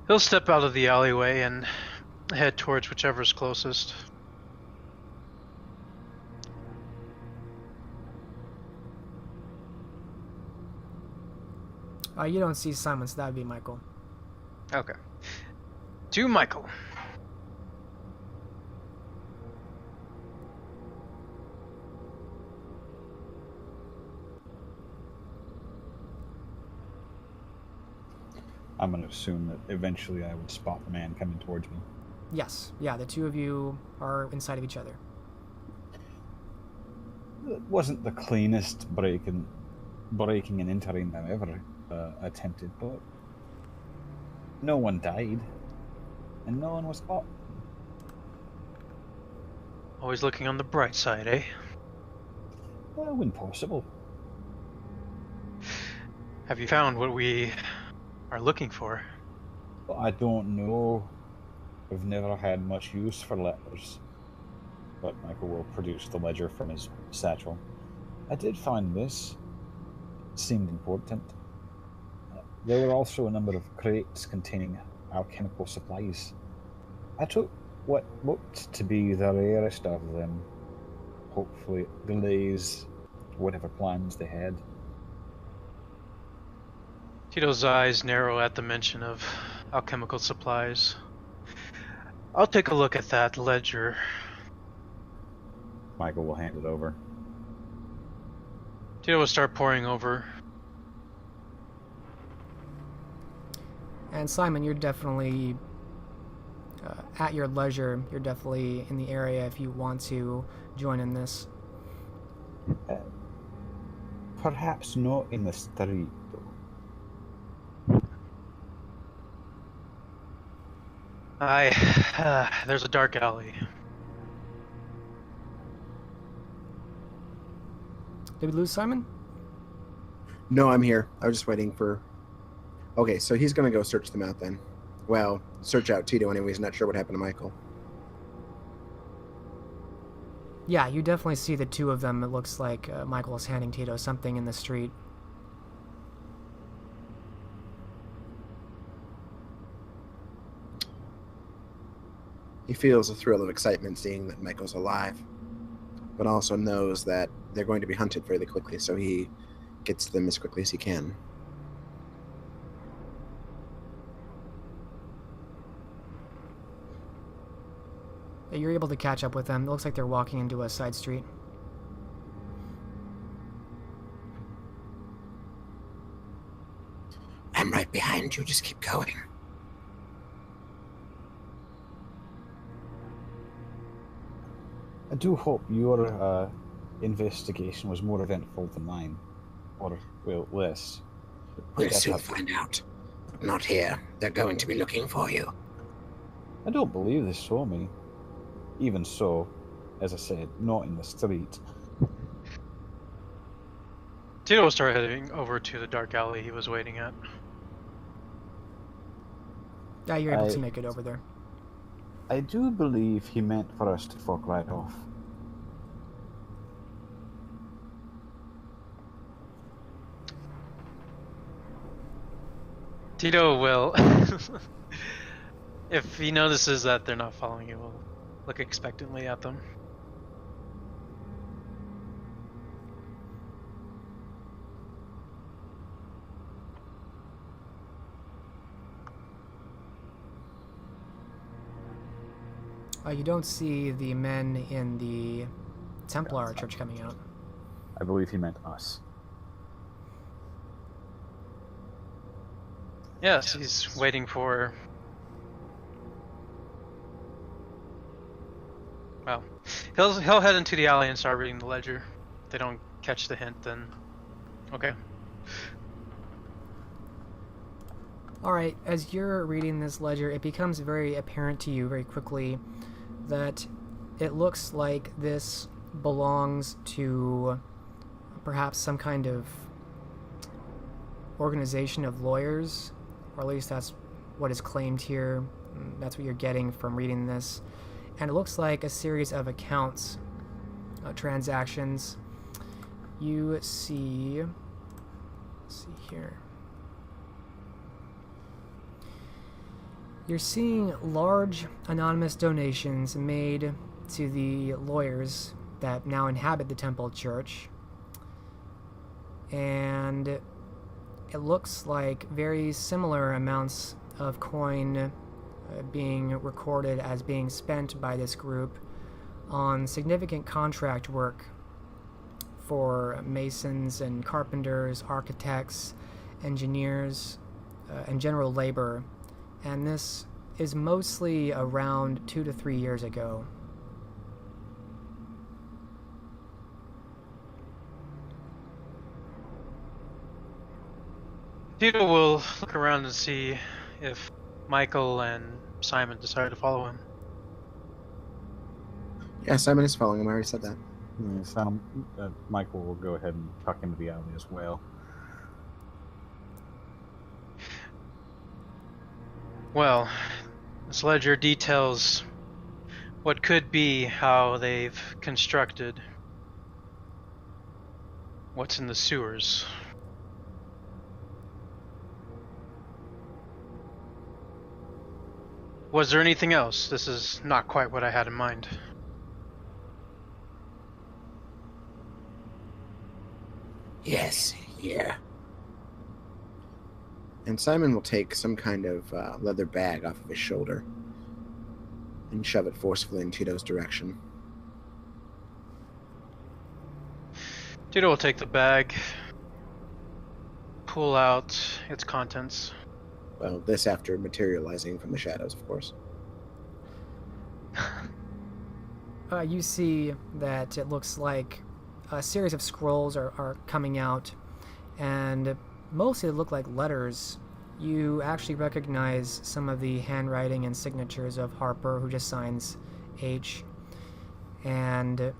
He'll step out of the alleyway and head towards whichever's closest. You don't see Simon, so that would be Michael. Okay. To Michael. I'm going to assume that eventually I would spot the man coming towards me. Yes, yeah, the two of you are inside of each other. It wasn't the cleanest breaking and entering I've ever attempted, but no one died, and no one was caught. Always looking on the bright side, eh? Well, when possible. Have you found what we are looking for? But I don't know. We've never had much use for letters. But Michael will produce the ledger from his satchel. I did find this. It seemed important. There were also a number of crates containing alchemical supplies. I took what looked to be the rarest of them. Hopefully it delays whatever plans they had. Tito's eyes narrow at the mention of alchemical supplies. I'll take a look at that ledger. Michael will hand it over. Tito will start poring over. And Simon, you're definitely at your leisure. You're definitely in the area if you want to join in this. Perhaps not in the street, though. There's a dark alley. Did we lose Simon? No, I'm here. I was just waiting for... Okay, so he's going to go search them out then. Well, search out Tito anyways. Not sure what happened to Michael. Yeah, you definitely see the two of them. It looks like Michael is handing Tito something in the street. He feels a thrill of excitement seeing that Michael's alive, but also knows that they're going to be hunted fairly quickly, so he gets to them as quickly as he can. You're able to catch up with them. It looks like they're walking into a side street. I'm right behind you. Just keep going. I do hope your investigation was more eventful than mine. Or, well, less. We'll soon find out. Not here. They're going to be looking for you. I don't believe they saw me. Even so, as I said, not in the street. Tito will start heading over to the dark alley he was waiting at. Yeah, you're able to make it over there. I do believe he meant for us to fuck right off. Tito will, if he notices that they're not following you, will look expectantly at them. You don't see the men in the Templar church coming out. I believe he meant us. Yes, he's waiting for... Well, he'll head into the alley and start reading the ledger. If they don't catch the hint, then... Okay. Alright, as you're reading this ledger, it becomes very apparent to you very quickly that it looks like this belongs to perhaps some kind of organization of lawyers, or at least that's what is claimed here. That's what you're getting from reading this. And it looks like a series of accounts, transactions. You see... Let's see here. You're seeing large anonymous donations made to the lawyers that now inhabit the Temple Church. And it looks like very similar amounts of coin being recorded as being spent by this group on significant contract work for masons and carpenters, architects, engineers, and general labor. And this is mostly around 2 to 3 years ago. Tito will look around and see if Michael and Simon decide to follow him. Yeah, Simon is following him. I already said that. Michael will go ahead and tuck into the alley as well. Well, this ledger details what could be how they've constructed what's in the sewers. Was there anything else? This is not quite what I had in mind. Yes, here. And Simon will take some kind of leather bag off of his shoulder and shove it forcefully in Tito's direction. Tito will take the bag, pull out its contents. Well, this after materializing from the shadows, of course. You see that it looks like a series of scrolls are coming out, and mostly they look like letters. You actually recognize some of the handwriting and signatures of Harper, who just signs H. And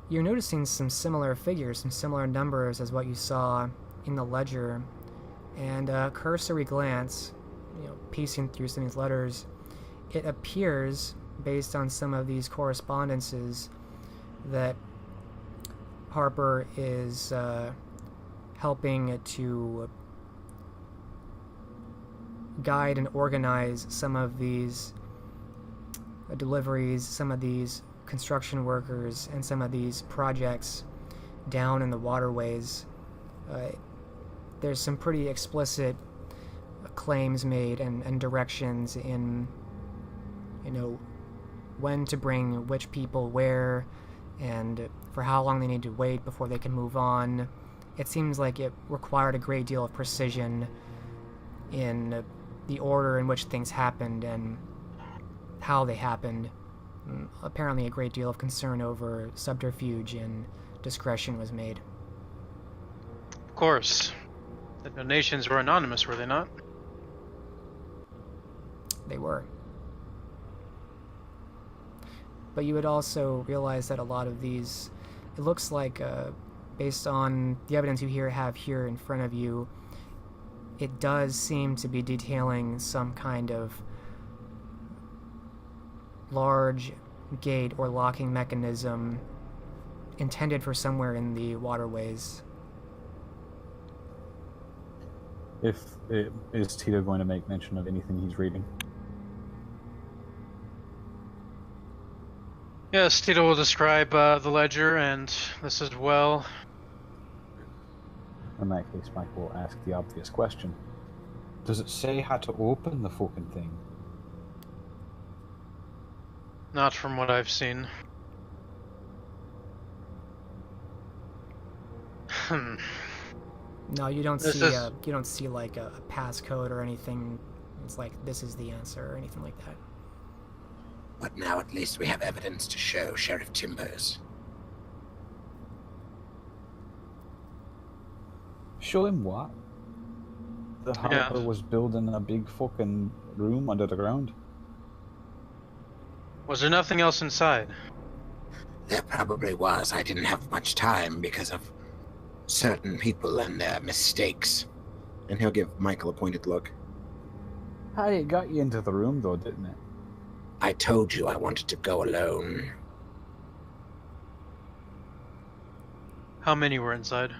you're noticing some similar figures, some similar numbers as what you saw in the ledger. And a cursory glance, piecing through some of these letters, it appears, based on some of these correspondences, that Harper is helping to guide and organize some of these deliveries, some of these construction workers, and some of these projects down in the waterways. There's some pretty explicit claims made and directions in, when to bring which people where, and for how long they need to wait before they can move on. It seems like it required a great deal of precision in the order in which things happened and how they happened. Apparently a great deal of concern over subterfuge and discretion was made. Of course. The donations were anonymous, were they not? They were. But you would also realize that a lot of these, it looks like, based on the evidence you have here in front of you, it does seem to be detailing some kind of large gate or locking mechanism intended for somewhere in the waterways. Is Tito going to make mention of anything he's reading? Yes, Tito will describe the ledger and this as well. In that case, Mike will ask the obvious question. Does it say how to open the fucking thing? Not from what I've seen. No, you don't This see is- you don't see like a passcode or anything. It's like this is the answer or anything like that. But now at least we have evidence to show Sheriff Timbers. Show him what? The harbor was building a big fucking room under the ground. Was there nothing else inside? There probably was. I didn't have much time because of certain people and their mistakes. And he'll give Michael a pointed look. Hey, it got you into the room, though, didn't it? I told you I wanted to go alone. How many were inside?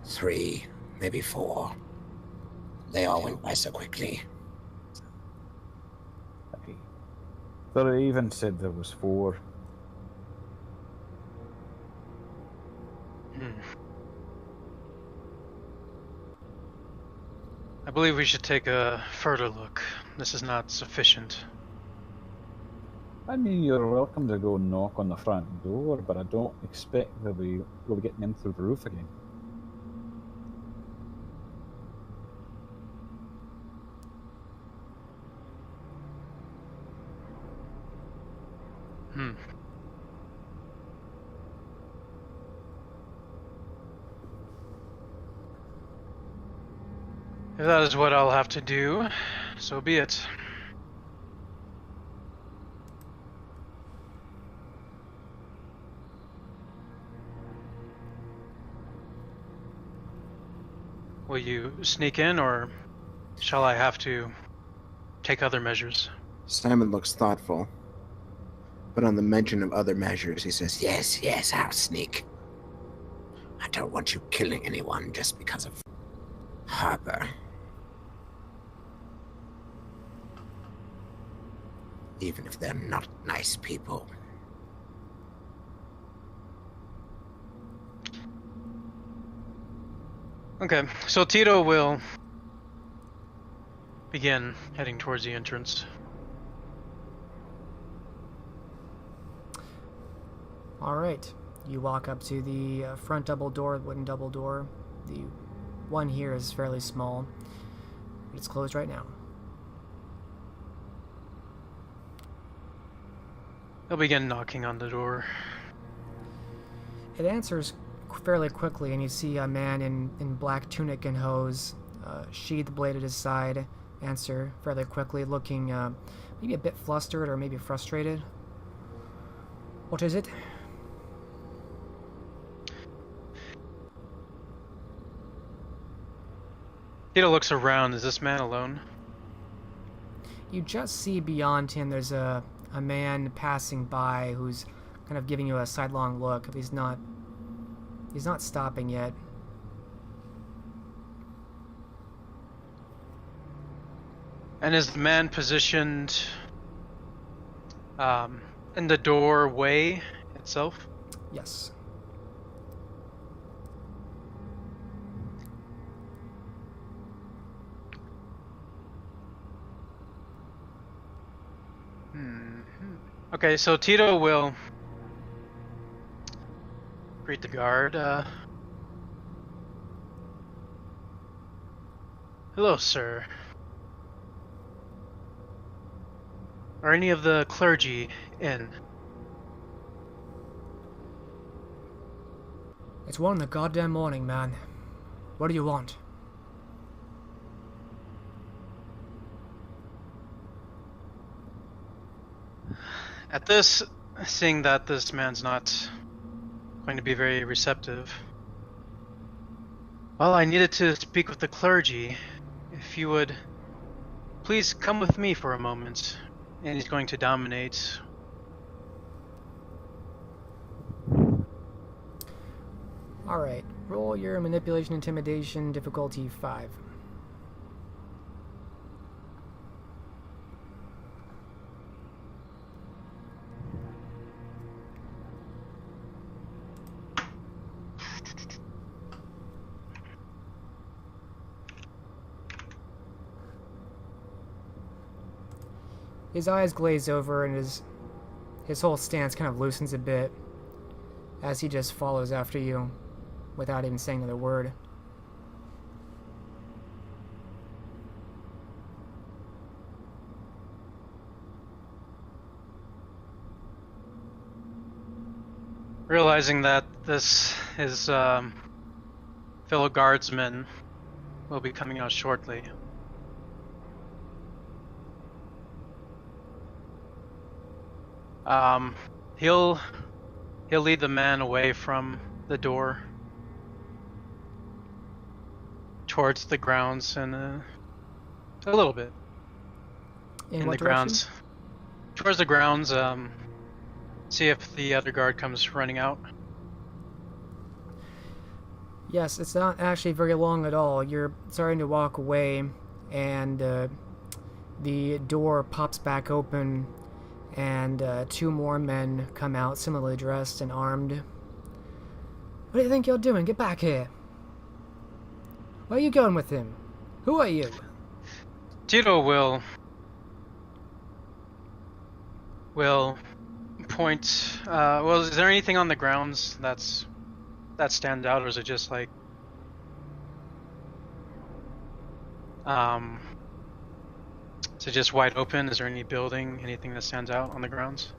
3, maybe 4. They all went by so quickly. Hey. Thought it even said there was 4. I believe we should take a further look. This is not sufficient. I mean, you're welcome to go knock on the front door, but I don't expect that we'll be getting in through the roof again. If that is what I'll have to do, so be it. Will you sneak in, or shall I have to take other measures? Simon looks thoughtful, but on the mention of other measures, he says, Yes, yes, I'll sneak. I don't want you killing anyone just because of Harper. Even if they're not nice people. Okay, so Tito will begin heading towards the entrance. Alright, you walk up to the front double door, wooden double door. The one here is fairly small, but it's closed right now. He'll begin knocking on the door. It answers fairly quickly, and you see a man in black tunic and hose, sheathed blade at his side, answer fairly quickly, looking maybe a bit flustered or maybe frustrated. What is it? Tito looks around. Is this man alone? You just see beyond him there's a man passing by who's kind of giving you a sidelong look. He's not stopping yet. And is the man positioned in the doorway itself? Yes. Okay, so Tito will greet the guard. Hello, sir. Are any of the clergy in? It's 1 in the goddamn morning, man. What do you want? At this, seeing that this man's not going to be very receptive, well, I needed to speak with the clergy. If you would please come with me for a moment. And he's going to dominate. Alright, roll your manipulation intimidation difficulty 5. His eyes glaze over and his whole stance kind of loosens a bit as he just follows after you without even saying another word. Realizing that this his fellow guardsmen will be coming out shortly. He'll lead the man away from the door towards the grounds and A little bit. In In what the direction? grounds. Towards the grounds, see if the other guard comes running out. Yes, it's not actually very long at all. You're starting to walk away, and the door pops back open, and two more men come out, similarly dressed and armed. What do you think you're doing? Get back here. Where are you going with him? Who are you? Tito will point. Well, is there anything on the grounds that stands out, or is it just like is it just wide open? Is there any building, anything that stands out on the grounds?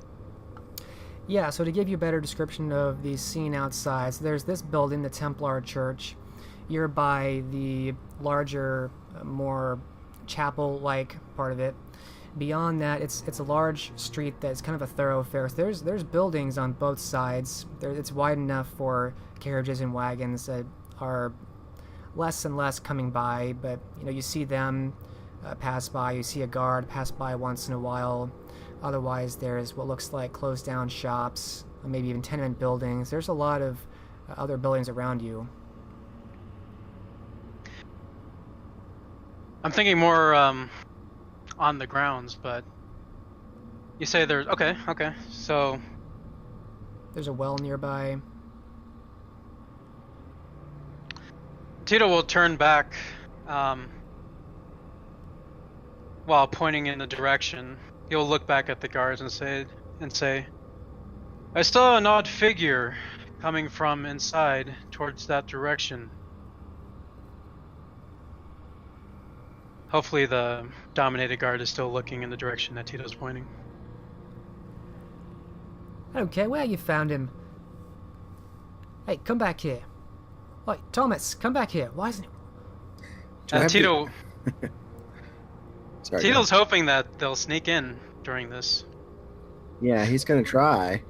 Yeah, so to give you a better description of the scene outside, so there's this building, the Templar Church. You're by the larger, more chapel-like part of it. Beyond that, it's a large street that's kind of a thoroughfare. So there's buildings on both sides. It's wide enough for carriages and wagons that are less and less coming by. But you see them pass by. You see a guard pass by once in a while. Otherwise, there's what looks like closed down shops, maybe even tenement buildings. There's a lot of other buildings around you. I'm thinking more on the grounds, but you say there's okay. So There's a well nearby. Tito will turn back while pointing in the direction. He'll look back at the guards and say, I saw an odd figure coming from inside towards that direction. Hopefully the dominated guard is still looking in the direction that Tito's pointing. I don't care where you found him. Hey, come back here. Wait, Thomas, come back here. Why isn't he? Tito... Sorry, Tito's hoping that they'll sneak in during this. Yeah, he's gonna try.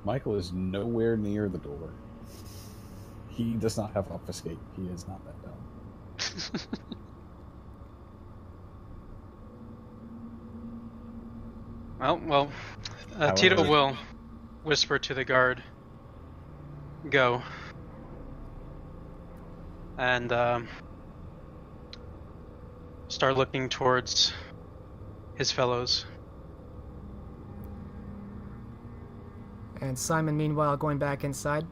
Michael is nowhere near the door. He does not have obfuscate. He is not that dumb. Well, Tito will whisper to the guard, go, and start looking towards his fellows. And Simon, meanwhile, going back inside.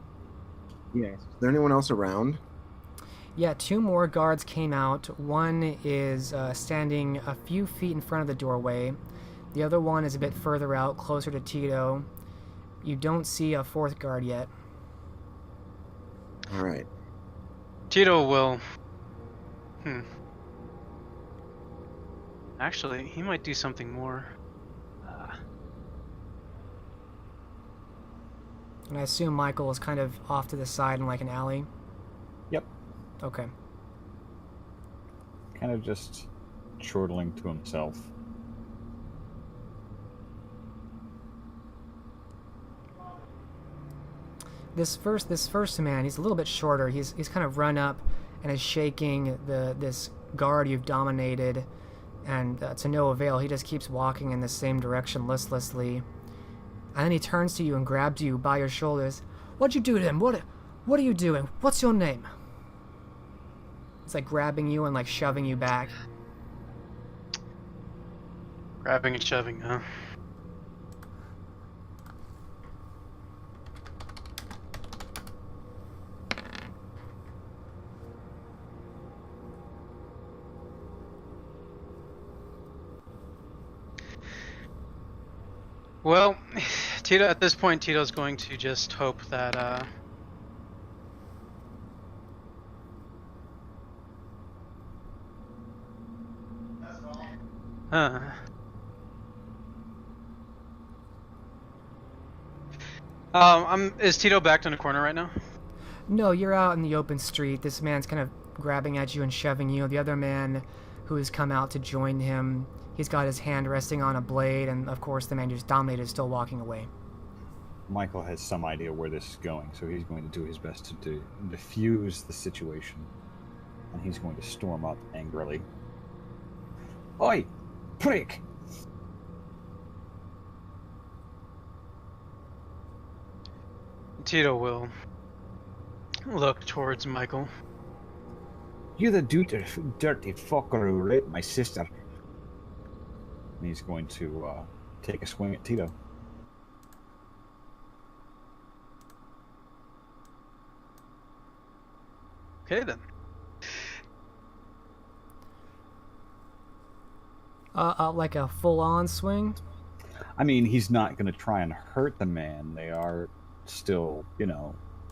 Yes. Is there anyone else around? Yeah, two more guards came out. One is standing a few feet in front of the doorway. The other one is a bit further out, closer to Tito. You don't see a fourth guard yet. All right. Tito will... Actually, he might do something more. And I assume Michael is kind of off to the side in like an alley. Yep. Okay. Kind of just chortling to himself. This first man, he's a little bit shorter. He's kind of run up and is shaking this guard you've dominated, and to no avail. He just keeps walking in the same direction listlessly. And then he turns to you and grabs you by your shoulders. What'd you do to him? What are you doing? What's your name? It's like grabbing you and like shoving you back. Grabbing and shoving, huh? Well, Tito, at this point, Tito's going to just hope that, is Tito backed in a corner right now? No, you're out in the open street. This man's kind of grabbing at you and shoving you. The other man who has come out to join him, he's got his hand resting on a blade, and of course the man who's dominated is still walking away. Michael has some idea where this is going, so he's going to do his best to diffuse the situation. and he's going to storm up angrily. Oi! Prick! Tito will look towards Michael. You the dirty fucker who raped my sister. And he's going to take a swing at Tito. Okay then. Like a full-on swing? I mean, he's not going to try and hurt the man. They are still,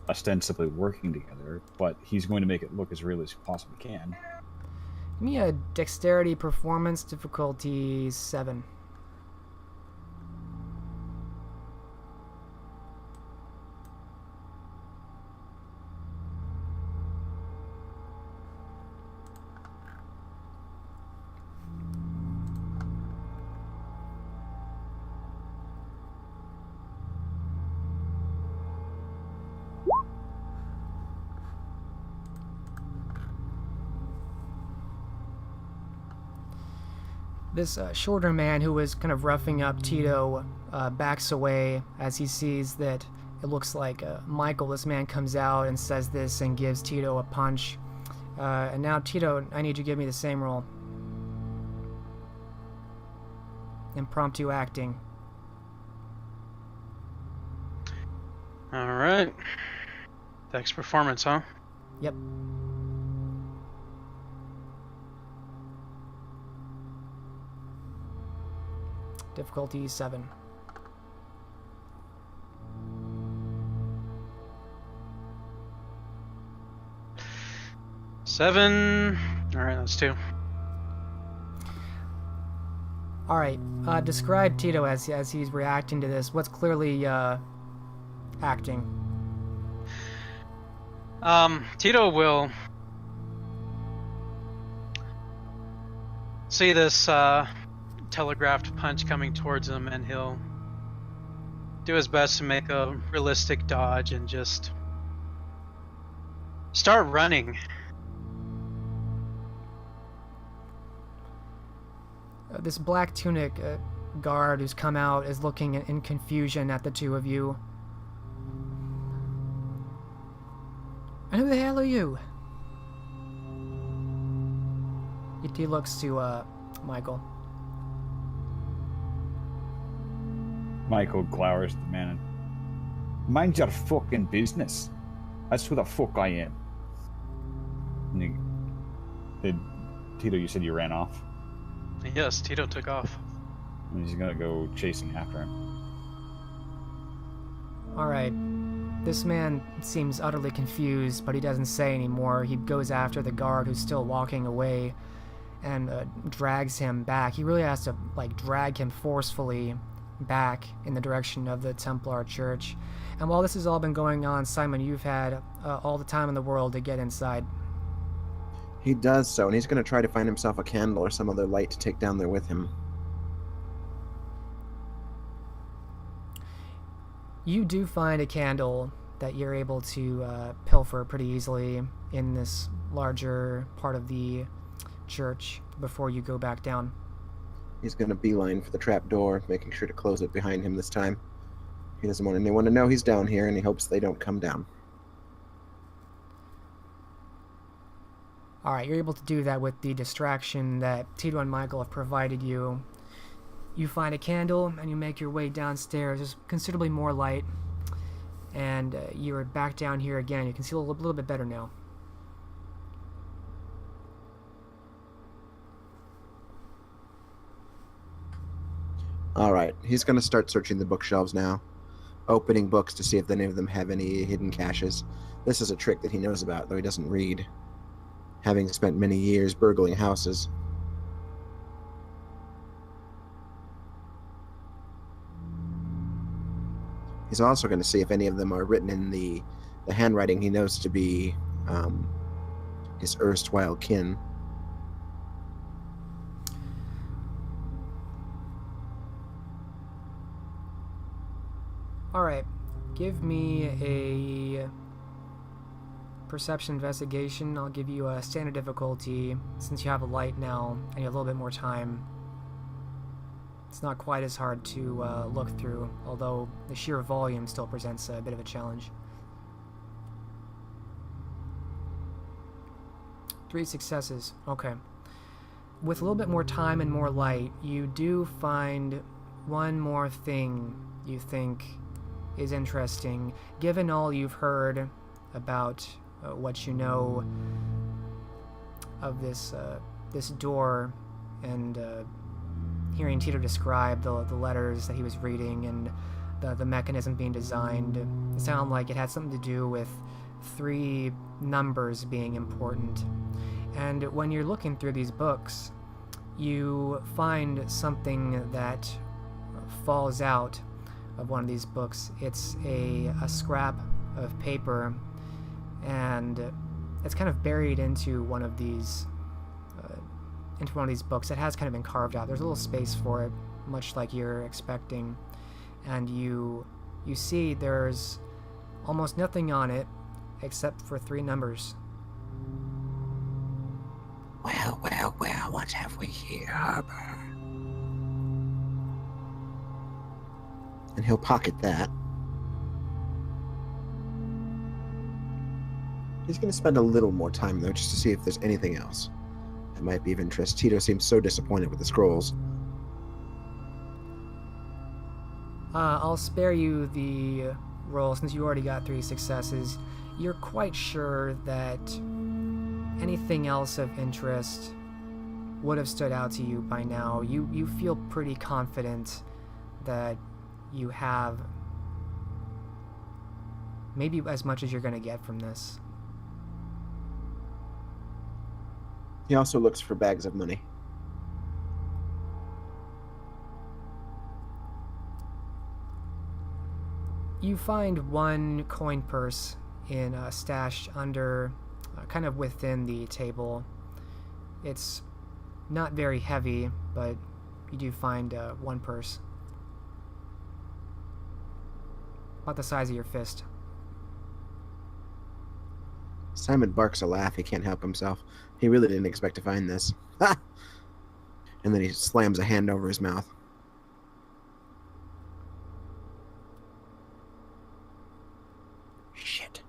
ostensibly working together, but he's going to make it look as real as he possibly can. Give me a dexterity performance difficulty 7. This shorter man who was kind of roughing up Tito backs away as he sees that it looks like Michael, this man, comes out and says this and gives Tito a punch. And now, Tito, I need you to give me the same roll. Impromptu acting. Alright. Dex performance, huh? Yep. Difficulty 7. Seven. Alright, that's 2. Alright, describe Tito as he's reacting to this. What's clearly acting? Tito will see this telegraphed punch coming towards him, and he'll do his best to make a realistic dodge and just start running. This black tunic guard who's come out is looking in confusion at the two of you. And who the hell are you? He looks to Michael. Michael glowers at the man. Mind your fucking business. That's who the fuck I am. Tito, you said you ran off? Yes, Tito took off. And he's gonna go chasing after him. Alright. This man seems utterly confused, but he doesn't say anymore. He goes after the guard who's still walking away and drags him back. He really has to, drag him forcefully back in the direction of the Templar church. And while this has all been going on, Simon, you've had all the time in the world to get inside. He does so, and he's going to try to find himself a candle or some other light to take down there with him. You do find a candle that you're able to pilfer pretty easily in this larger part of the church before you go back down. He's going to beeline for the trap door, making sure to close it behind him this time. He doesn't want anyone to know he's down here, and he hopes they don't come down. Alright, you're able to do that with the distraction that Tito and Michael have provided you. You find a candle, and you make your way downstairs. There's considerably more light, and you're back down here again. You can see a little bit better now. Alright, he's going to start searching the bookshelves now, opening books to see if any of them have any hidden caches. This is a trick that he knows about, though he doesn't read, having spent many years burgling houses. He's also going to see if any of them are written in the handwriting he knows to be his erstwhile kin. Alright, give me a perception investigation. I'll give you a standard difficulty since you have a light now and you have a little bit more time. It's not quite as hard to look through, although the sheer volume still presents a bit of a challenge. 3 successes. Okay. With a little bit more time and more light, you do find one more thing you think is interesting, given all you've heard about what you know of this door, and hearing Tito describe the letters that he was reading and the mechanism being designed. It sounded like it had something to do with 3 numbers being important. And when you're looking through these books, you find something that falls out of one of these books. It's a scrap of paper, and it's kind of buried into one of these books. It has kind of been carved out. There's a little space for it, much like you're expecting, and you see there's almost nothing on it except for 3 numbers. Well, what have we here, Harbor? And he'll pocket that. He's going to spend a little more time, though, just to see if there's anything else that might be of interest. Tito seems so disappointed with the scrolls. I'll spare you the roll since you already got 3 successes. You're quite sure that anything else of interest would have stood out to you by now. You feel pretty confident that you have maybe as much as you're going to get from this. He also looks for bags of money. You find one coin purse stashed under, kind of within the table. It's not very heavy, but you do find one purse. About the size of your fist. Simon barks a laugh. He can't help himself. He really didn't expect to find this. Ha! And then he slams a hand over his mouth. Shit.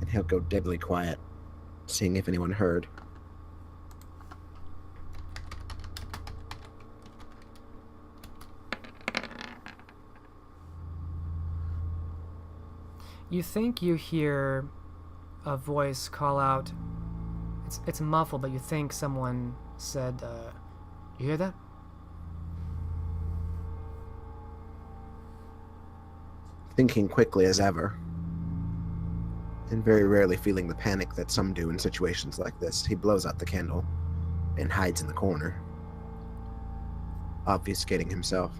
And he'll go deadly quiet, seeing if anyone heard. You think you hear a voice call out. It's muffled, but you think someone said, you hear that? Thinking quickly as ever, and very rarely feeling the panic that some do in situations like this, he blows out the candle and hides in the corner, obfuscating himself.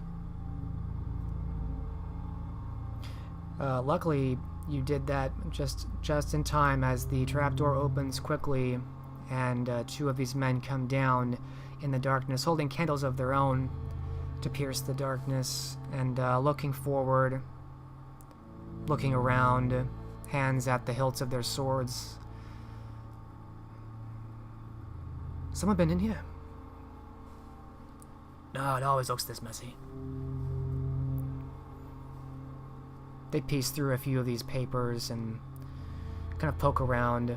Luckily, you did that just in time as the trapdoor opens quickly, and 2 of these men come down in the darkness, holding candles of their own to pierce the darkness, and looking forward, looking around, hands at the hilts of their swords. Someone been in here? No, it always looks this messy. They piece through a few of these papers and kind of poke around.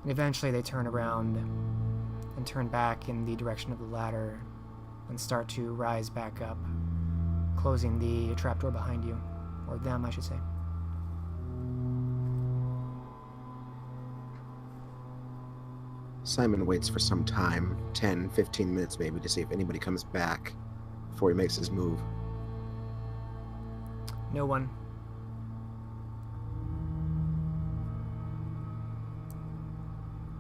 And eventually they turn around and turn back in the direction of the ladder and start to rise back up, closing the trapdoor behind you. Or them, I should say. Simon waits for some time, 10, 15 minutes maybe, to see if anybody comes back before he makes his move. No one.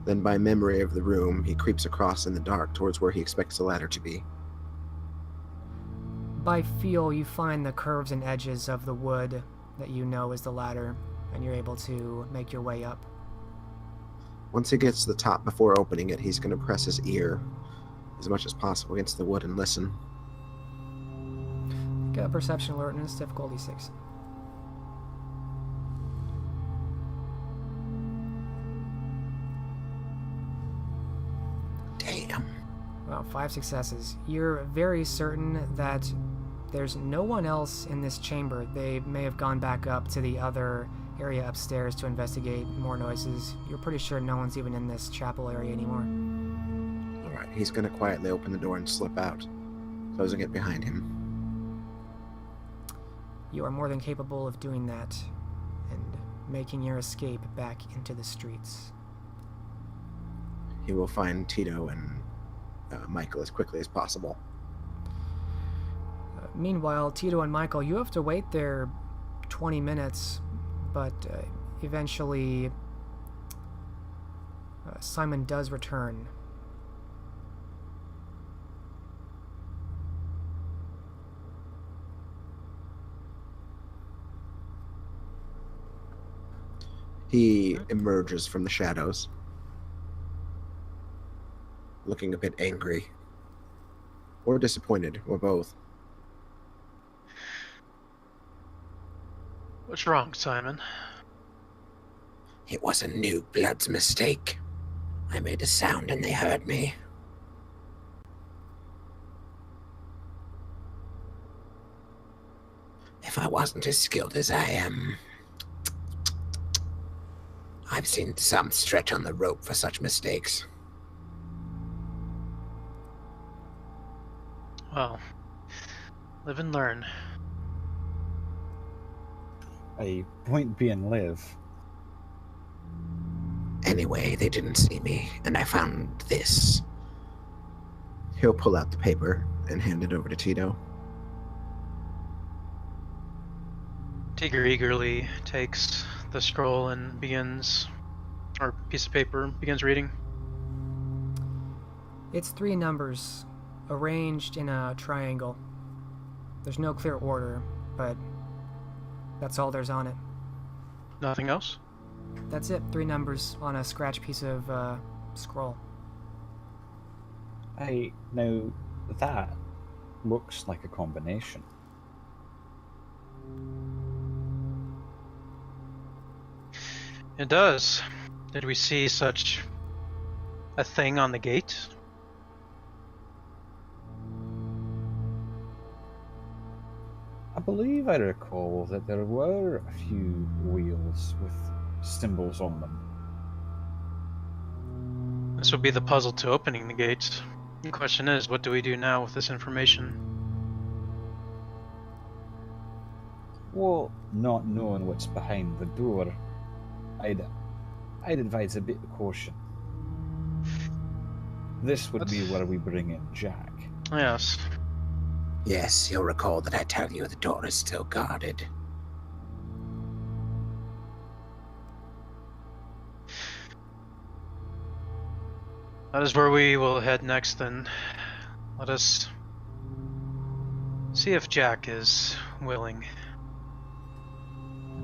Then, by memory of the room, he creeps across in the dark towards where he expects the ladder to be. By feel, you find the curves and edges of the wood that you know is the ladder, and you're able to make your way up. Once he gets to the top before opening it, he's going to press his ear as much as possible against the wood and listen. Get a perception alertness, difficulty 6. 5 successes. You're very certain that there's no one else in this chamber. They may have gone back up to the other area upstairs to investigate more noises. You're pretty sure no one's even in this chapel area anymore. Alright, he's going to quietly open the door and slip out, closing it behind him. You are more than capable of doing that and making your escape back into the streets. He will find Tito and Michael as quickly as possible. Meanwhile, Tito and Michael, you have to wait there 20 minutes, but eventually Simon does return. He emerges from the shadows, looking a bit angry, or disappointed, or both. What's wrong, Simon? It was a new blood's mistake. I made a sound and they heard me. If I wasn't as skilled as I am, I've seen some stretch on the rope for such mistakes. Well, live and learn. A point being live. Anyway, they didn't see me, and I found this. He'll pull out the paper and hand it over to Tito. Tigger eagerly takes the scroll and begins, or piece of paper, begins reading. It's 3 numbers, arranged in a triangle. There's no clear order, but that's all there's on it. Nothing else? That's it, 3 numbers on a scratch piece of scroll. Now, that looks like a combination. It does. Did we see such a thing on the gate? I believe I recall that there were a few wheels with symbols on them. This would be the puzzle to opening the gates. The question is, what do we do now with this information? Well, not knowing what's behind the door, I'd advise a bit of caution. This would be where we bring in Jack. Yes. Yes, you'll recall that I tell you the door is still guarded. That is where we will head next, then. Let us see if Jack is willing.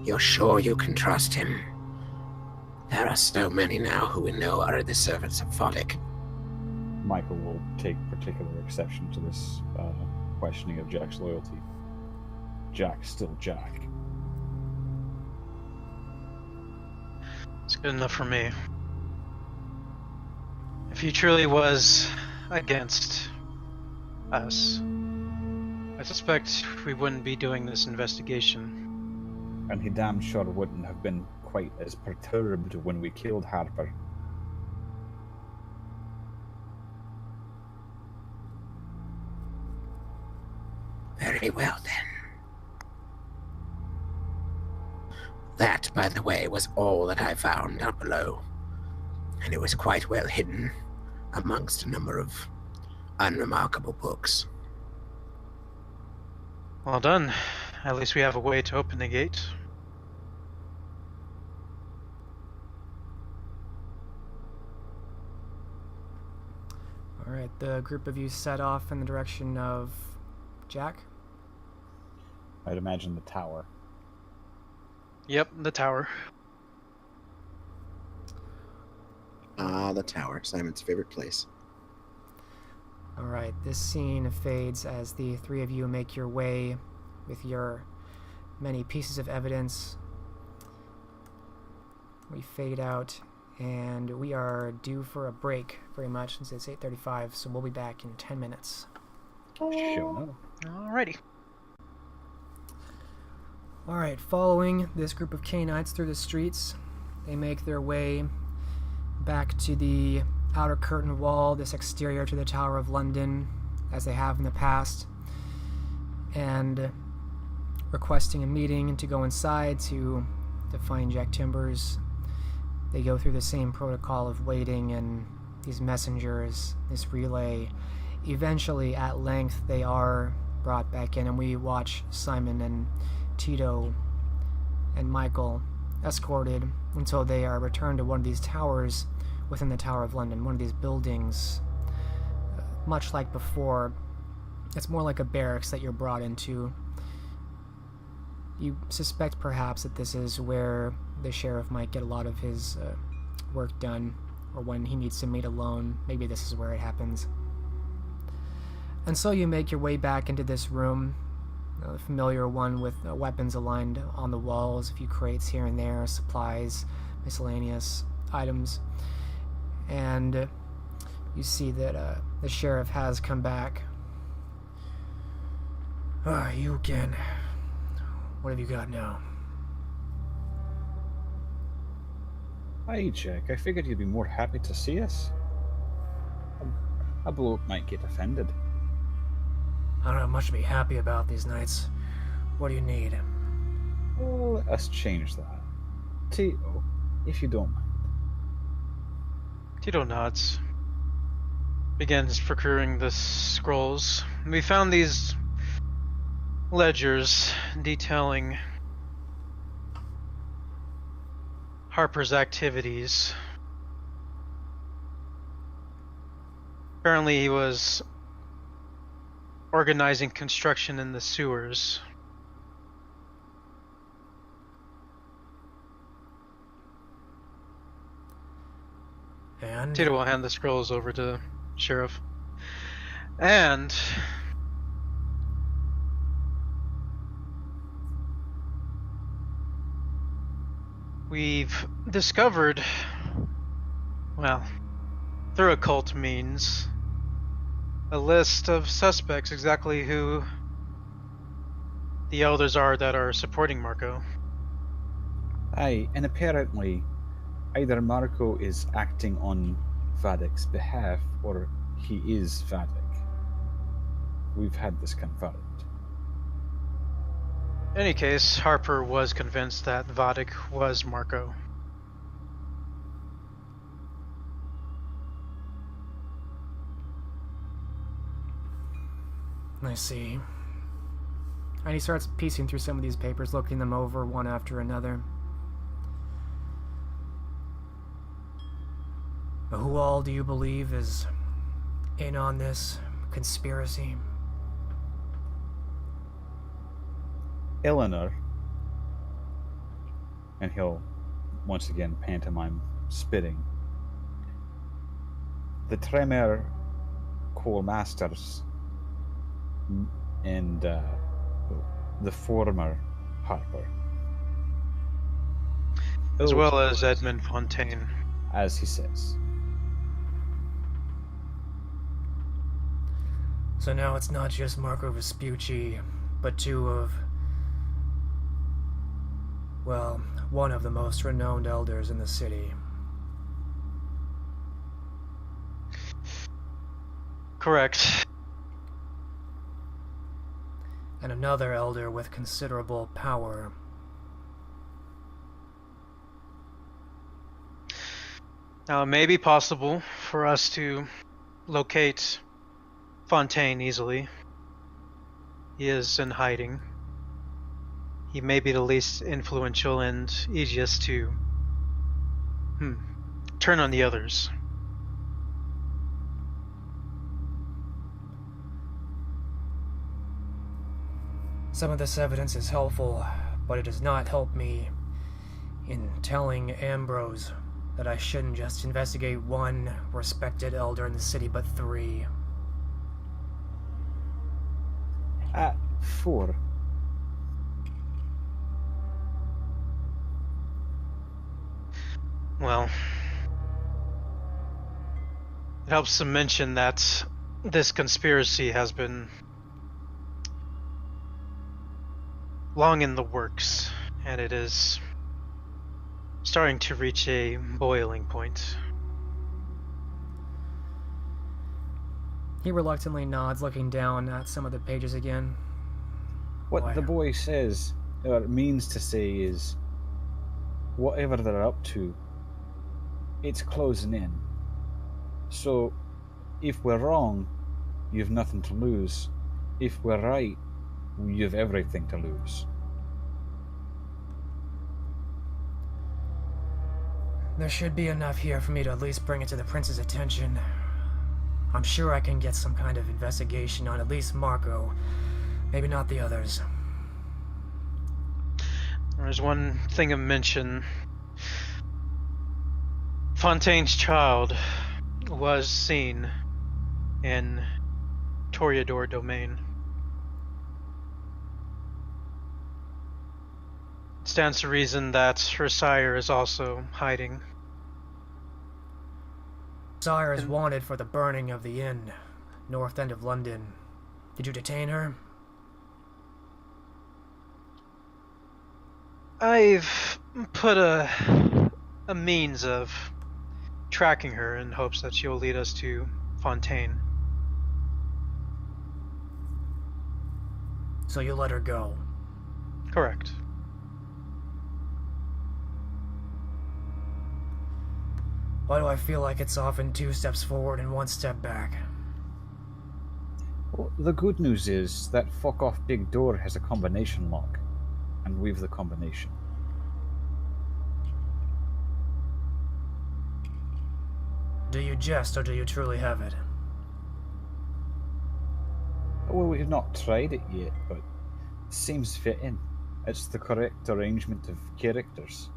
You're sure you can trust him? There are so many now who we know are the servants of Foddick. Michael will take particular exception to this questioning of Jack's loyalty. Jack's still Jack. It's good enough for me. If he truly was against us, I suspect we wouldn't be doing this investigation. And he damn sure wouldn't have been quite as perturbed when we killed Harper. Very well, then. That, by the way, was all that I found down below. And it was quite well hidden amongst a number of unremarkable books. Well done. At least we have a way to open the gate. Alright, the group of you set off in the direction of Jack. I'd imagine the tower. Yep, the tower. Ah, the tower, Simon's favorite place. Alright, this scene fades as the 3 of you make your way with your many pieces of evidence. We fade out And we are due for a break, very much, since it's 8:35, so we'll be back in 10 minutes. Sure. Alrighty. Alright, following this group of Cainites through the streets, they make their way back to the outer curtain wall, this exterior to the Tower of London, as they have in the past, and requesting a meeting to go inside to find Jack Timbers. They go through the same protocol of waiting and these messengers, this relay. Eventually, at length, they are brought back in, and we watch Simon and Tito and Michael escorted until they are returned to one of these towers within the Tower of London, one of these buildings, much like before. It's more like a barracks that you're brought into. You suspect perhaps that this is where the sheriff might get a lot of his work done, or when he needs to meet alone, maybe this is where it happens. And so you make your way back into this room, a familiar one with weapons aligned on the walls, a few crates here and there, supplies, miscellaneous items. And you see that the sheriff has come back. You again. What have you got now? Hi, Jack. I figured you'd be more happy to see us. A bloke might get offended. I don't have much to be happy about these nights. What do you need? Well, let us change that. Tito, if you don't mind. Tito nods. Begins procuring the scrolls. We found these ledgers detailing Harper's activities. Apparently he was organizing construction in the sewers. And? Tito will hand the scrolls over to Sheriff. And we've discovered, well, through occult means, a list of suspects, exactly who the elders are that are supporting Marco. Aye, and apparently either Marco is acting on Vadic's behalf or he is Vadic. We've had this confirmed. In any case, Harper was convinced that Vadic was Marco. I see. And he starts piecing through some of these papers, looking them over one after another. Who all do you believe is in on this conspiracy? Eleanor, and he'll once again pantomime spitting. The Tremere Core Masters and the former Harper. As well as Edmund Fontaine. As he says. So now it's not just Marco Vespucci, but two of, well, one of the most renowned elders in the city. Correct. And another elder with considerable power. Now, it may be possible for us to locate Fontaine easily. He is in hiding. He may be the least influential and easiest to turn on the others. Some of this evidence is helpful, but it does not help me in telling Ambrose that I shouldn't just investigate one respected elder in the city, but three. 4. Well, It helps to mention that this conspiracy has been long in the works, and it is starting to reach a boiling point. He reluctantly nods, looking down at some of the pages again. What Boy. the boy says, or means to say, is whatever they're up to, it's closing in. So, if we're wrong, you've nothing to lose. If we're right, you've everything to lose. There should be enough here for me to at least bring it to the prince's attention. I'm sure I can get some kind of investigation on at least Marco. Maybe not the others. There's one thing of mention. Fontaine's child was seen in Toreador domain. It stands to reason that her sire is also hiding. Sire is wanted for the burning of the inn, north end of London. Did you detain her? I've put a means of tracking her in hopes that she'll lead us to Fontaine. So you let her go? Correct. Why do I feel like it's often 2 steps forward and 1 step back? Well, the good news is that fuck off big door has a combination lock, and we've the combination. Do you jest or do you truly have it? Well, we've not tried it yet, but it seems fitting. It's the correct arrangement of characters.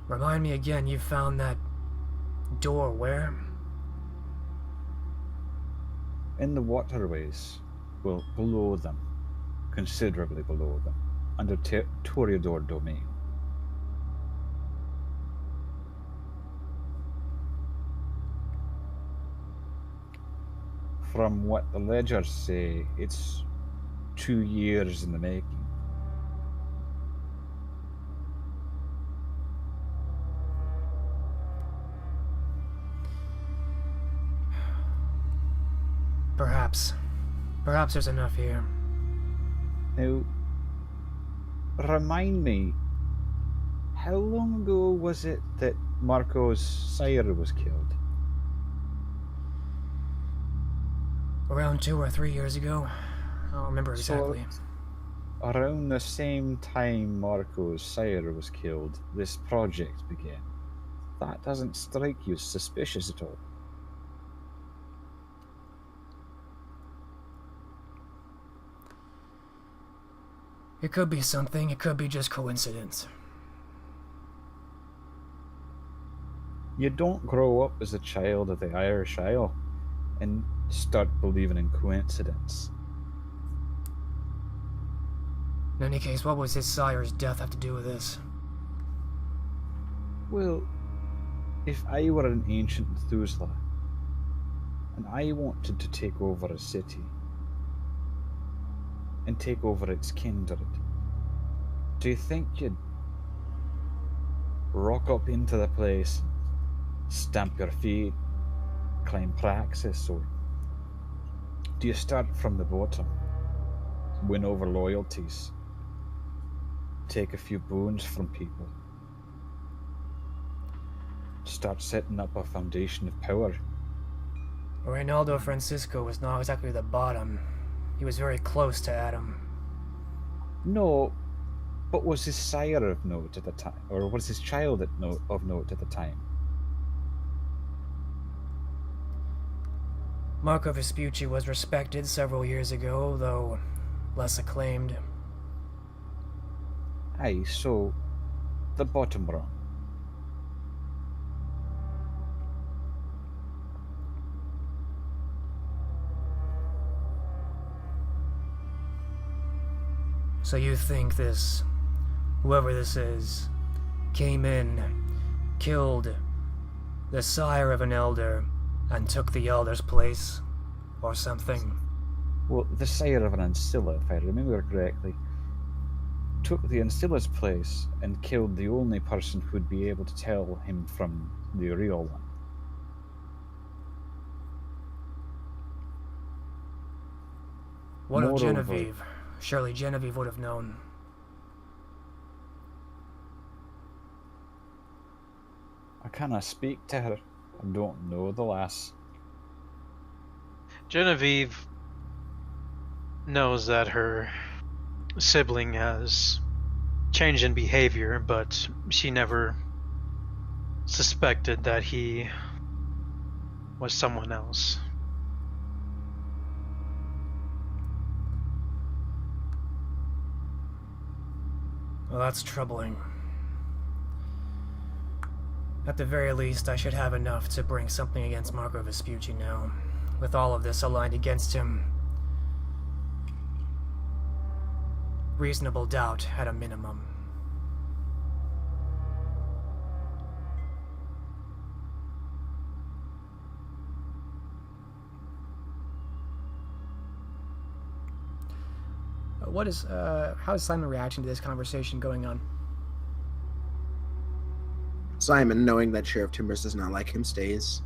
Remind me again, you found that door where? In the waterways, well, below them, considerably below them, under Toreador domain. From what the ledgers say, it's 2 years in the making. Perhaps there's enough here. Now, remind me, how long ago was it that Marco's sire was killed? Around 2 or 3 years ago. I don't remember exactly. So, around the same time Marco's sire was killed, this project began. That doesn't strike you as suspicious at all. It could be something, it could be just coincidence. You don't grow up as a child of the Irish Isle and start believing in coincidence. In any case, what was his sire's death have to do with this? Well, if I were an ancient Methuselah and I wanted to take over a city and take over its kindred, do you think you'd rock up into the place, stamp your feet, claim praxis, or do you start from the bottom, win over loyalties, take a few boons from people, start setting up a foundation of power? Reynaldo Francisco was not exactly the bottom. He was very close to Adam. No, but was his sire of note at the time, or was his child of note at the time? Marco Vespucci was respected several years ago, though less acclaimed. Aye, so the bottom rung. So you think whoever this is came in, killed the sire of an elder, and took the elder's place, or something. Well, the sire of an Ancilla, if I remember correctly, took the Ancilla's place and killed the only person who would be able to tell him from the real one. What of Moreover- Genevieve? Surely Genevieve would have known. I cannot speak to her. I don't know the lass. Genevieve knows that her sibling has changed in behavior, but she never suspected that he was someone else. Well, that's troubling. At the very least, I should have enough to bring something against Marco Vespucci now. With all of this aligned against him. Reasonable doubt at a minimum. How is Simon reacting to this conversation going on? Simon, knowing that Sheriff Timbers does not like him, stays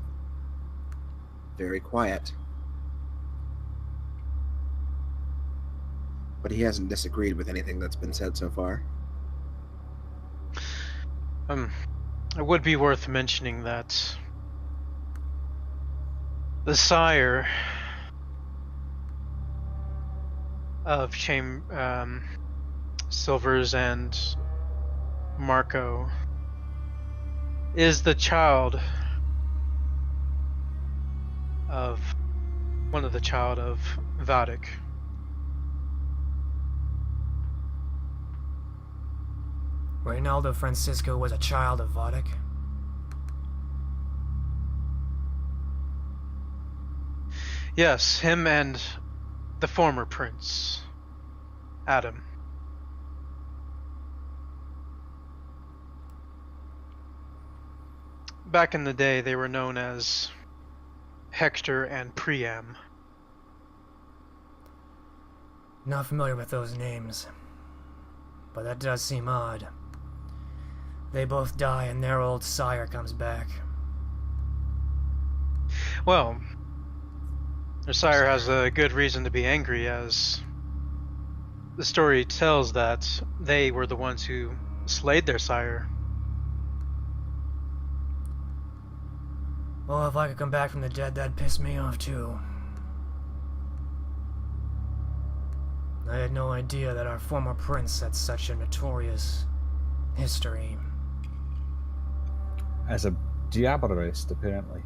very quiet. But he hasn't disagreed with anything that's been said so far. It would be worth mentioning that the sire of Silvers and Marco is the child of Vatic. Reynaldo Francisco was a child of Vatic. Yes, him and the former prince, Adam. Back in the day, they were known as Hector and Priam. Not familiar with those names. But that does seem odd. They both die and their old sire comes back. Well, their sire has a good reason to be angry, as the story tells that they were the ones who slayed their sire. Well, if I could come back from the dead, that'd piss me off too. I had no idea that our former prince had such a notorious history. As a diabolist, apparently.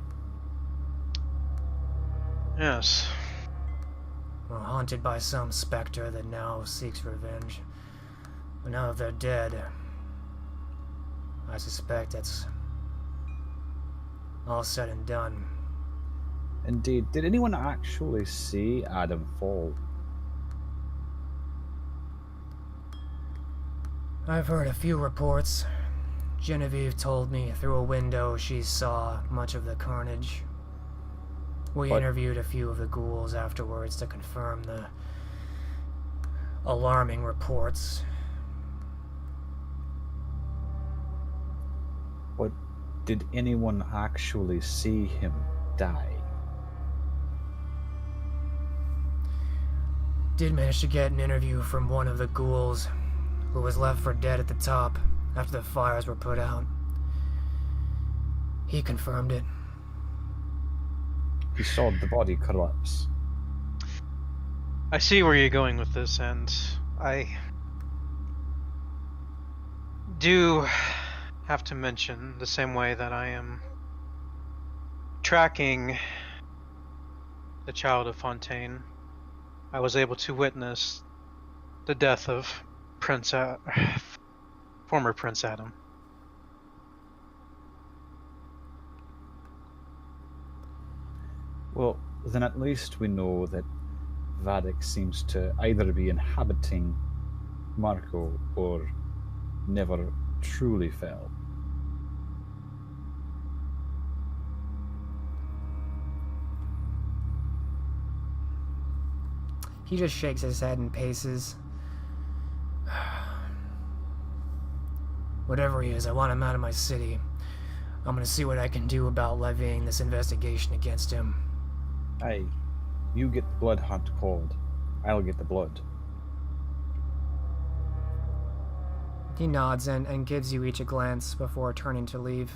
Yes. Well, haunted by some specter that now seeks revenge. But now that they're dead, I suspect it's all said and done. Indeed. Did anyone actually see Adam fall? I've heard a few reports. Genevieve told me through a window she saw much of the carnage. We What? interviewed a few of the ghouls afterwards to confirm the alarming reports. But did anyone actually see him die? Did manage to get an interview from one of the ghouls who was left for dead at the top after the fires were put out. He confirmed it. He saw the body collapse. I see where you're going with this, and I do have to mention the same way that I am tracking the child of Fontaine. I was able to witness the death of former Prince Adam. Well, then at least we know that Vadik seems to either be inhabiting Marco or never truly felt. He just shakes his head and paces. Whatever he is, I want him out of my city. I'm gonna see what I can do about levying this investigation against him. Aye, you get the blood hunt called. I'll get the blood. He nods and gives you each a glance before turning to leave.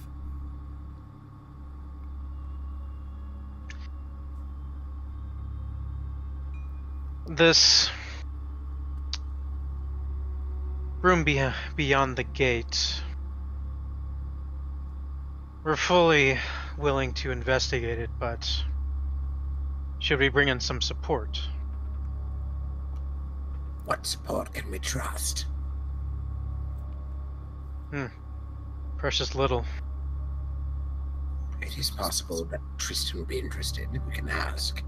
This room beyond the gate, we're fully willing to investigate it, but should we bring in some support? What support can we trust? Precious little. It is possible that Tristan would be interested. We can ask.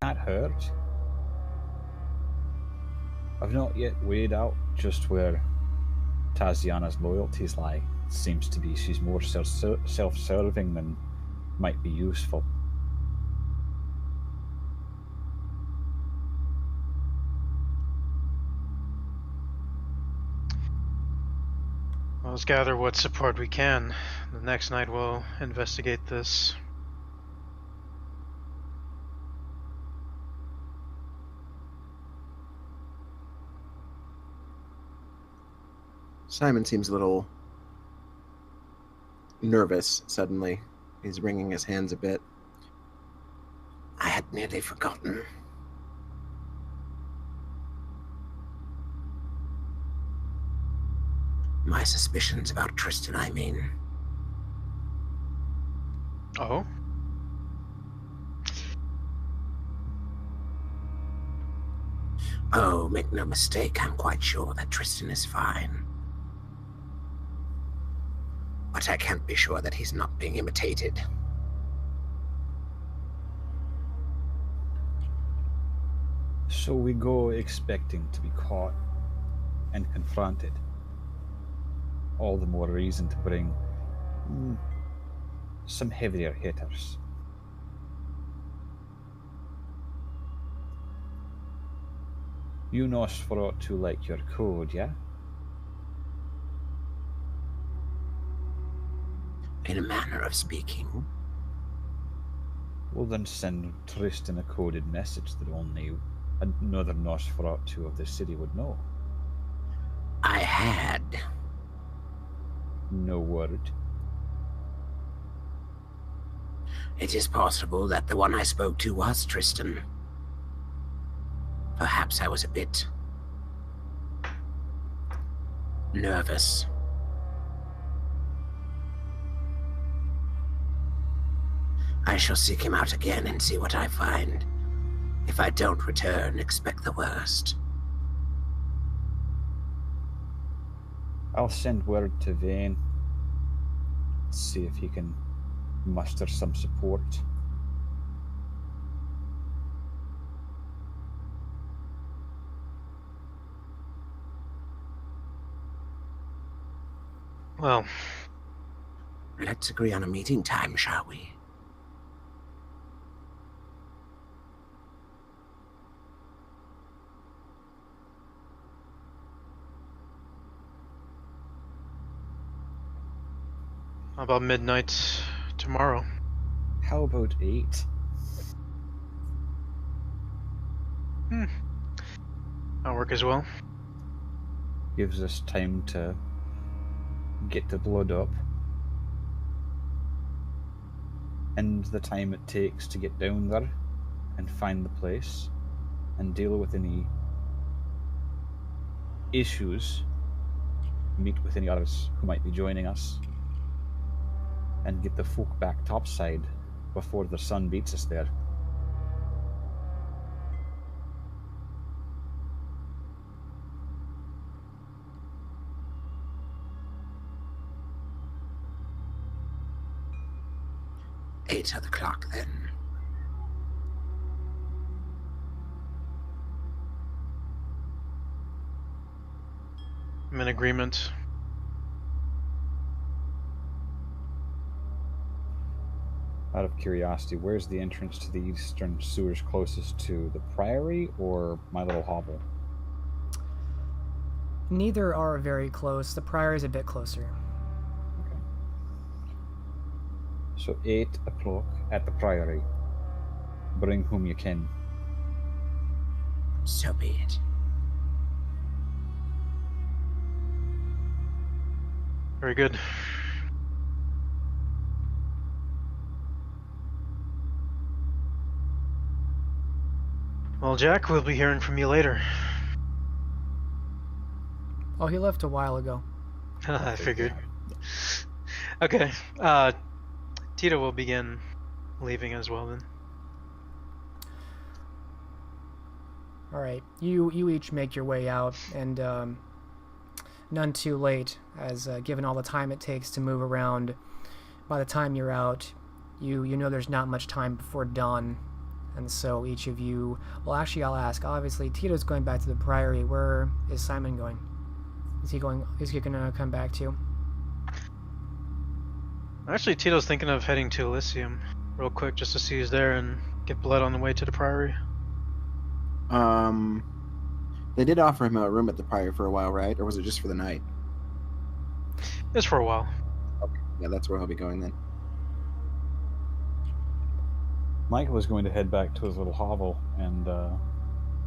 Can't hurt. I've not yet weighed out just where Taziana's loyalties lie. Seems to be she's more self-serving than might be useful. Well, let's gather what support we can. The next night we'll investigate this. Simon seems a little nervous suddenly. He's wringing his hands a bit. I had nearly forgotten. My suspicions about Tristan, I mean. Oh? Oh, make no mistake, I'm quite sure that Tristan is fine. But I can't be sure that he's not being imitated. So we go expecting to be caught and confronted. All the more reason to bring some heavier hitters. You Nosferatu like your code, yeah? In a manner of speaking. Well then send Tristan a coded message that only another Nosferatu of the city would know. I had. No word. It is possible that the one I spoke to was Tristan. Perhaps I was a bit nervous. I shall seek him out again and see what I find. If I don't return, expect the worst. I'll send word to Vane. See if he can muster some support. Well, Let's agree on a meeting time, shall we? how about midnight tomorrow? How about 8? That'll work as well. Gives us time to get the blood up. And the time it takes to get down there and find the place and deal with any issues, meet with any others who might be joining us, and get the folk back topside before the sun beats us there. Eight of the clock, then. I'm in agreement. Out of curiosity, where's the entrance to the eastern sewers closest to the Priory or my little hovel? Neither are very close. The Priory is a bit closer. Okay. So 8 o'clock at the Priory. Bring whom you can. So be it. Very good. Well, Jack, we'll be hearing from you later. Oh, he left a while ago. I figured. Okay. Tito will begin leaving as well then. Alright, you each make your way out, and none too late, as given all the time it takes to move around, by the time you're out, you know there's not much time before dawn. And so each of you... Well, actually, I'll ask. Obviously, Tito's going back to the Priory. Where is Simon going? Is he going to come back too? Actually, Tito's thinking of heading to Elysium real quick just to see who's there and get blood on the way to the Priory. They did offer him a room at the Priory for a while, right? Or was it just for the night? It's for a while. Okay. Yeah, that's where he'll be going then. Michael is going to head back to his little hovel and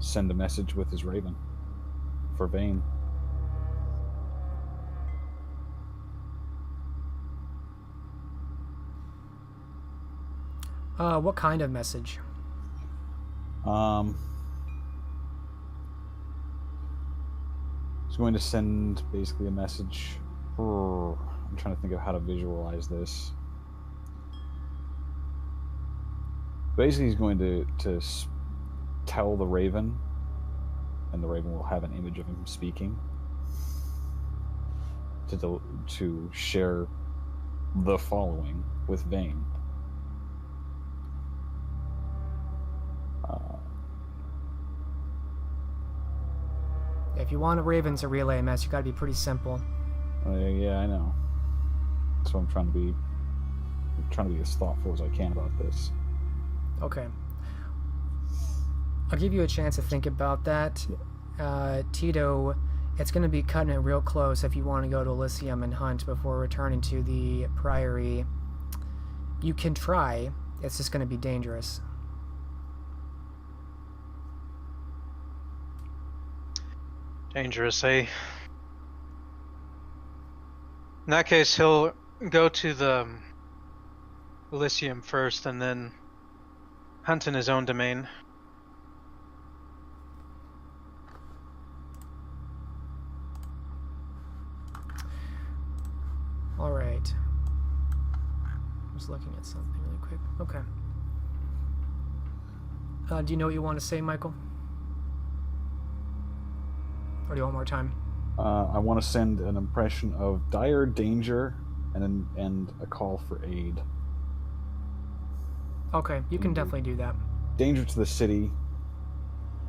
send a message with his raven for Vane. What kind of message? He's going to send basically a message. I'm trying to think of how to visualize this. Basically, he's going to tell the Raven, and the Raven will have an image of him speaking, to share the following with Vane. If you want a Raven to relay a mess, you gotta be pretty simple. Yeah, I know. So I'm trying to be as thoughtful as I can about this. Okay. I'll give you a chance to think about that. Tito, it's going to be cutting it real close if you want to go to Elysium and hunt before returning to the Priory. You can try, it's just going to be dangerous. Dangerous, eh? In that case, he'll go to the Elysium first and then hunt in his own domain. Alright. Just looking at something really quick. Okay. Do you know what you want to say, Michael? Or do you want more time? I want to send an impression of dire danger and a call for aid. Okay, you can definitely do that. Danger to the city,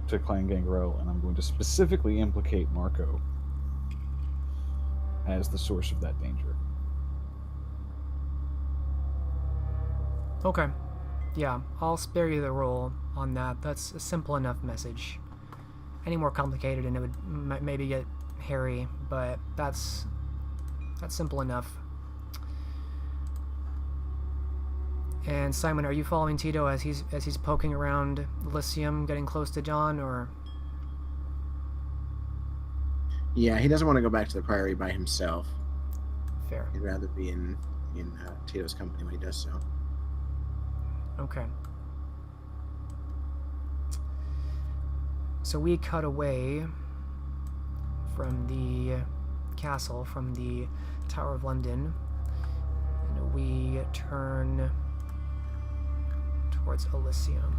to Clan Gangrel, and I'm going to specifically implicate Marco as the source of that danger. Okay. Yeah, I'll spare you the role on that. That's a simple enough message. Any more complicated and it would maybe get hairy, but that's simple enough. And Simon, are you following Tito as he's poking around Elysium, getting close to dawn, or? Yeah, he doesn't want to go back to the Priory by himself. Fair. He'd rather be in Tito's company when he does so. Okay. So we cut away from the castle, from the Tower of London, and we turn towards Elysium.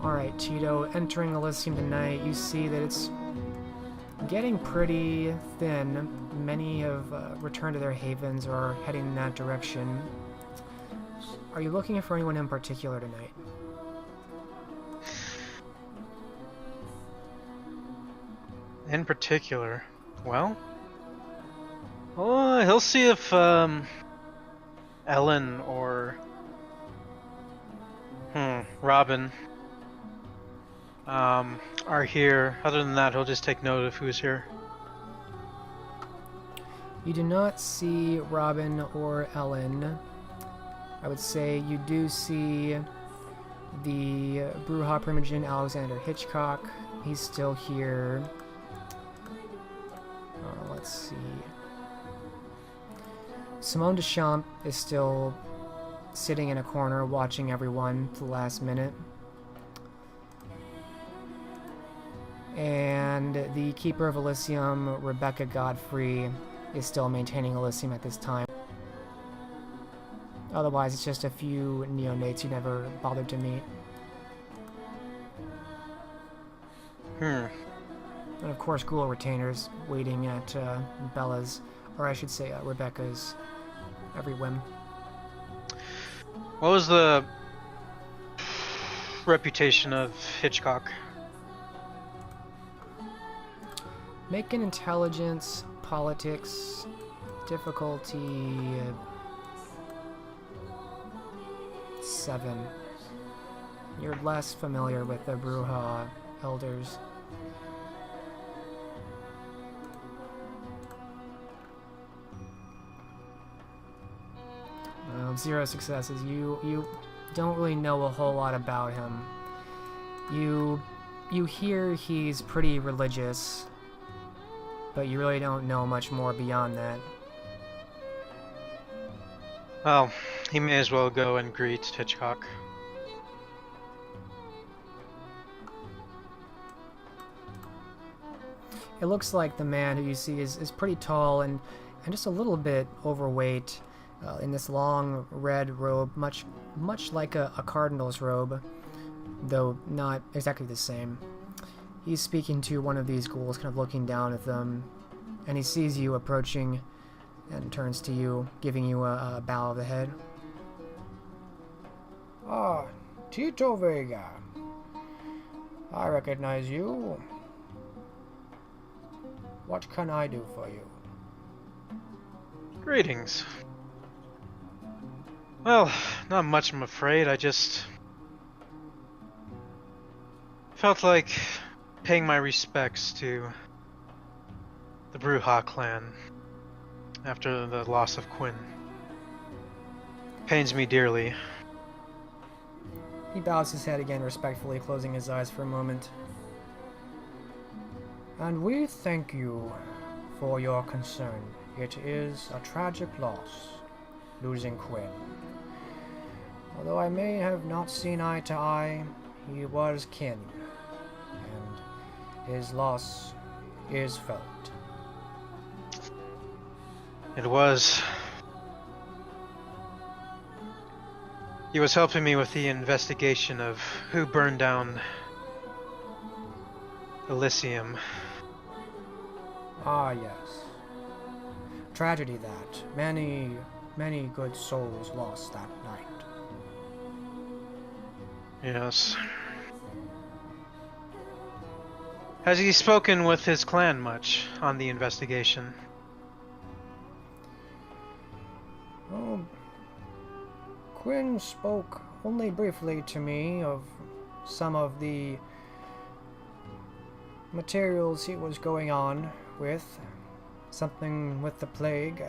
Alright, Tito, entering Elysium tonight, you see that it's getting pretty thin. Many have returned to their havens or are heading in that direction. Are you looking for anyone in particular tonight? In particular, well, he'll see if Ellen or Robin are here. Other than that, he'll just take note of who's here. You do not see Robin or Ellen. I would say you do see the Brujah Primogen Alexander Hitchcock. He's still here. Let's see. Simone Deschamps is still sitting in a corner watching everyone to the last minute. And the Keeper of Elysium, Rebecca Godfrey, is still maintaining Elysium at this time. Otherwise, it's just a few neonates you never bothered to meet. And of course, ghoul retainers waiting at Bella's, or I should say Rebecca's, every whim. What was the reputation of Hitchcock? Make an intelligence, politics, difficulty 7. You're less familiar with the Brujah elders. 0 successes. You don't really know a whole lot about him. You hear he's pretty religious, but you really don't know much more beyond that. Well, he may as well go and greet Hitchcock. It looks like the man who you see is pretty tall and just a little bit overweight, in this long red robe, much like a cardinal's robe, though not exactly the same. He's speaking to one of these ghouls, kind of looking down at them, and he sees you approaching and turns to you, giving you a bow of the head. Ah, Tito Vega. I recognize you. What can I do for you? Greetings. Well, not much, I'm afraid. I just felt like paying my respects to the Brujah clan after the loss of Quin. Pains me dearly. He bows his head again respectfully, closing his eyes for a moment. And we thank you for your concern. It is a tragic loss, losing Quin. Although I may have not seen eye to eye, he was kin, and his loss is felt. It was. He was helping me with the investigation of who burned down Elysium. Ah, yes. Tragedy that. Many good souls lost that night. Yes. Has he spoken with his clan much on the investigation? Oh, Quin spoke only briefly to me of some of the materials he was going on with. Something with the plague.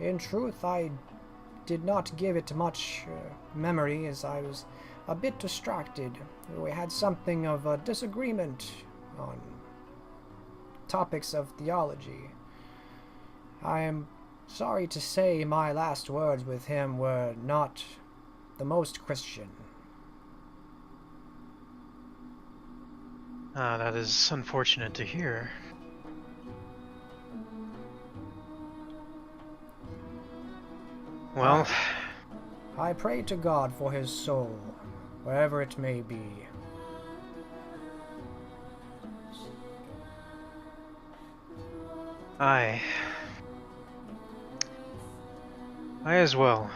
In truth, I did not give it much memory, as I was a bit distracted. We had something of a disagreement on topics of theology. I am sorry to say my last words with him were not the most Christian. Ah, that is unfortunate to hear. Well, I pray to God for his soul, wherever it may be. I as well.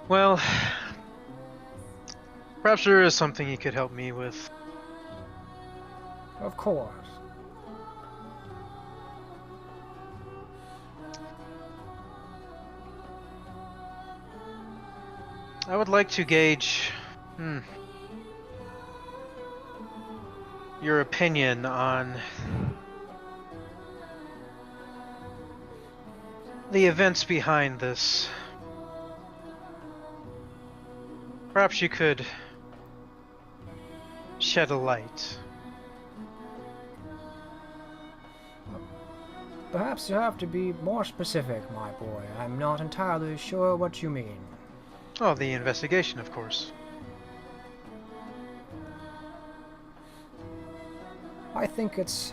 Well, perhaps there is something you could help me with. Of course. I would like to gauge your opinion on the events behind this. Perhaps you could shed a light. Perhaps you have to be more specific, my boy. I'm not entirely sure what you mean. Oh, the investigation, of course. I think it's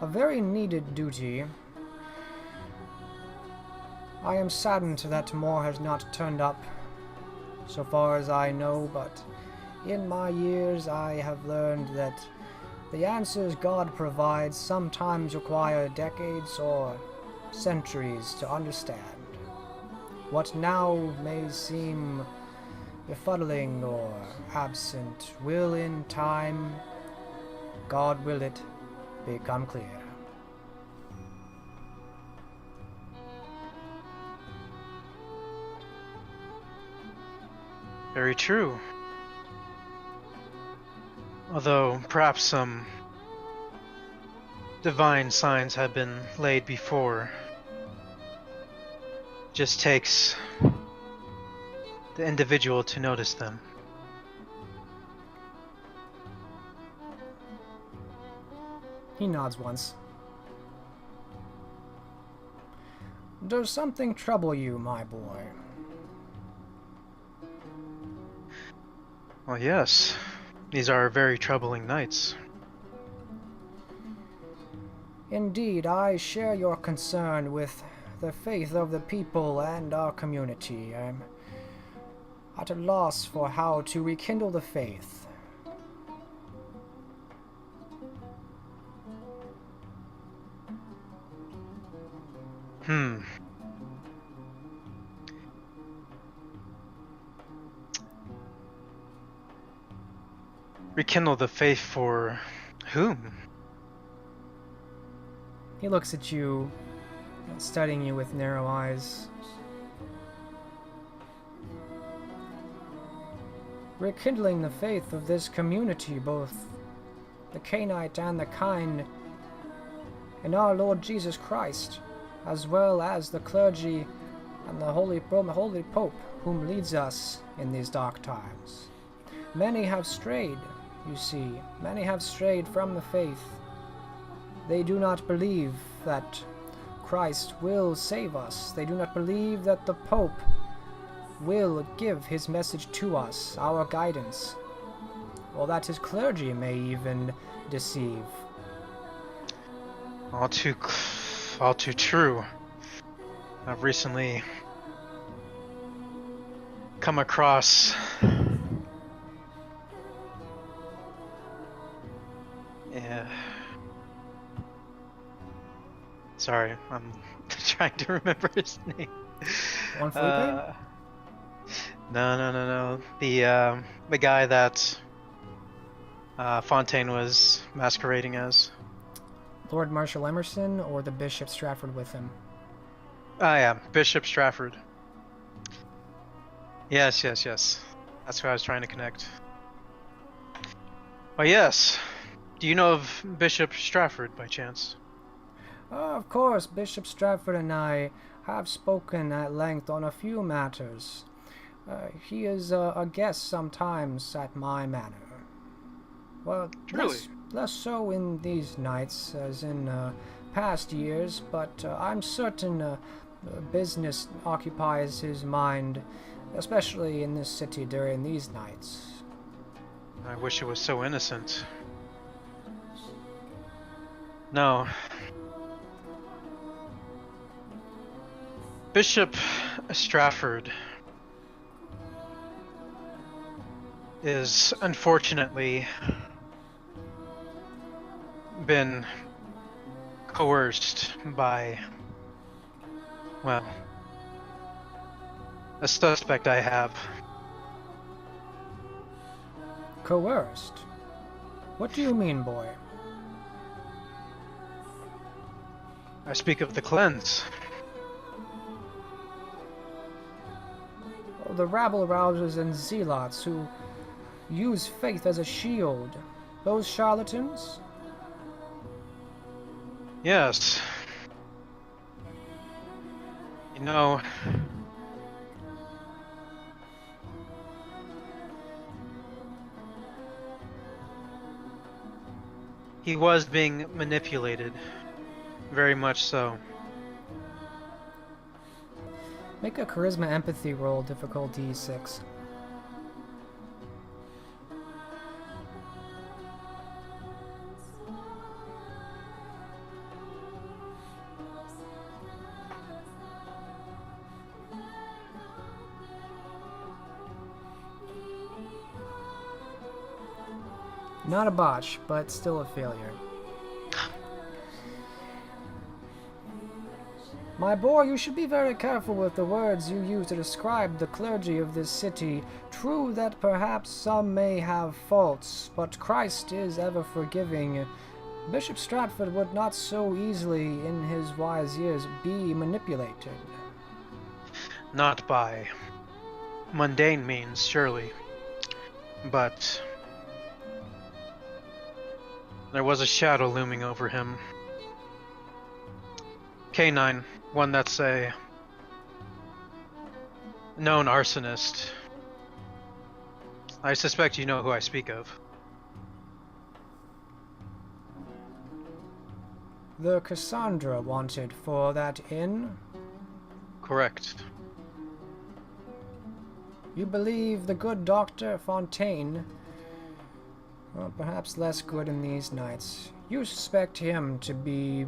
a very needed duty. I am saddened that more has not turned up, so far as I know, but in my years I have learned that the answers God provides sometimes require decades or centuries to understand. What now may seem befuddling or absent will in time, God will it, become clear. Very true. Although perhaps some divine signs have been laid before. Just takes the individual to notice them. He nods once. Does something trouble you, my boy? Well, yes. These are very troubling nights. Indeed, I share your concern with the faith of the people and our community. I'm at a loss for how to rekindle the faith. Rekindle the faith for whom? He looks at you, studying you with narrow eyes. Rekindling the faith of this community, both the Cainite and the Quin, in our Lord Jesus Christ, as well as the clergy and the Holy Pope, whom leads us in these dark times. Many have strayed, you see, many have strayed from the faith. They do not believe that Christ will save us. They do not believe that the Pope will give his message to us, our guidance, or that his clergy may even deceive. All too true. I've recently come across Sorry, I'm trying to remember his name. Juan Felipe? No. The guy that Fontaine was masquerading as. Lord Marshal Emerson or the Bishop Stratford with him? Yeah, Bishop Stratford. Yes. That's who I was trying to connect. Oh yes. Do you know of Bishop Stratford by chance? Of course, Bishop Stratford and I have spoken at length on a few matters. He is a guest sometimes at my manor. Well, really? Less so in these nights as in past years, but I'm certain business occupies his mind, especially in this city during these nights. I wish it was so innocent. No. Bishop Stratford is unfortunately been coerced by, well, a suspect I have. Coerced? What do you mean, boy? I speak of the cleanse. Oh, the rabble-rousers and zealots who use faith as a shield. Those charlatans? Yes. You know, he was being manipulated. Very much so. Make a charisma empathy roll, difficulty 6. Not a botch, but still a failure. My boy, you should be very careful with the words you use to describe the clergy of this city. True that perhaps some may have faults, but Christ is ever forgiving. Bishop Stratford would not so easily, in his wise years, be manipulated. Not by mundane means, surely. But there was a shadow looming over him. Canine, one that's a known arsonist. I suspect you know who I speak of. The Cassandra wanted for that inn? Correct. You believe the good Dr. Fontaine? Well, perhaps less good in these nights. You suspect him to be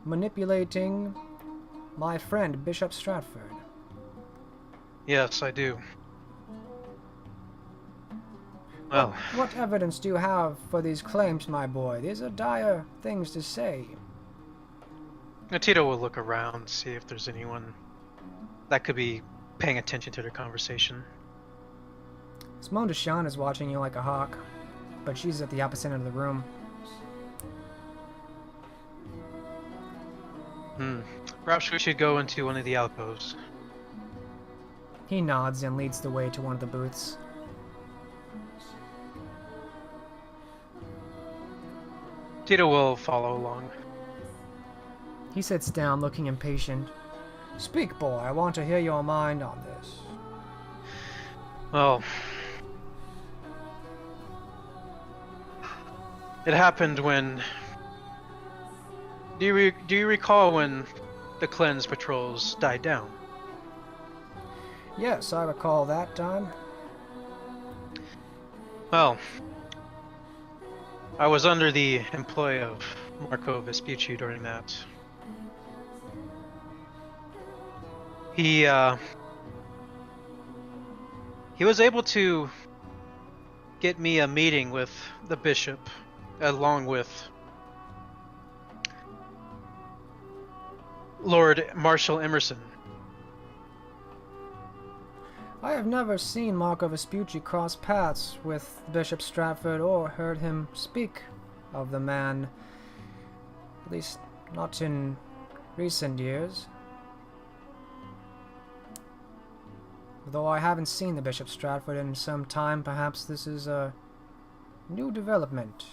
manipulating my friend Bishop Stratford. Yes, I do. Well, What evidence do you have for these claims, my boy? These are dire things to say. Tito will look around, see if there's anyone that could be paying attention to their conversation. Simone Deshawn is watching you like a hawk, but she's at the opposite end of the room. Perhaps we should go into one of the alcoves. He nods and leads the way to one of the booths. Tito will follow along. He sits down, looking impatient. Speak, boy. I want to hear your mind on this. Well, it happened when... Do you recall when the cleanse patrols died down? Yes, I recall that time. Well, I was under the employ of Marco Vespucci during that. He was able to get me a meeting with the bishop, along with Lord Marshal Emerson. I have never seen Marco Vespucci cross paths with Bishop Stratford or heard him speak of the man. At least, not in recent years. Though I haven't seen the Bishop Stratford in some time, perhaps this is a new development.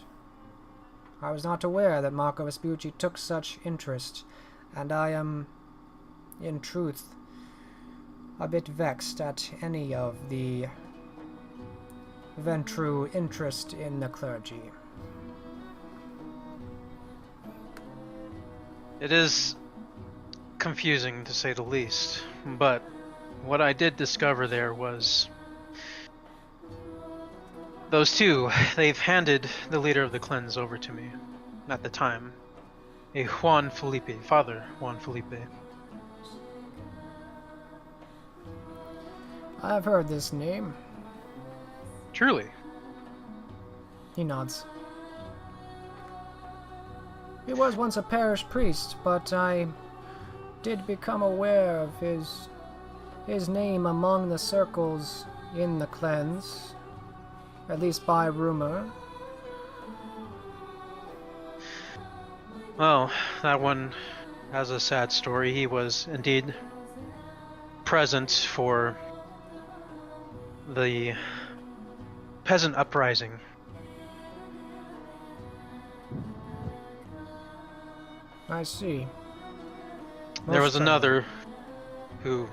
I was not aware that Marco Vespucci took such interest, and I am, in truth, a bit vexed at any of the Ventru interest in the clergy. It is confusing, to say the least, but what I did discover there was those two, they've handed the leader of the cleanse over to me at the time. A Juan Felipe, Father Juan Felipe. I have heard this name. Truly. He nods. He was once a parish priest, but I did become aware of his name among the circles in the cleanse, at least by rumor. Well, that one has a sad story. He was indeed present for the peasant uprising. I see. There was Most another who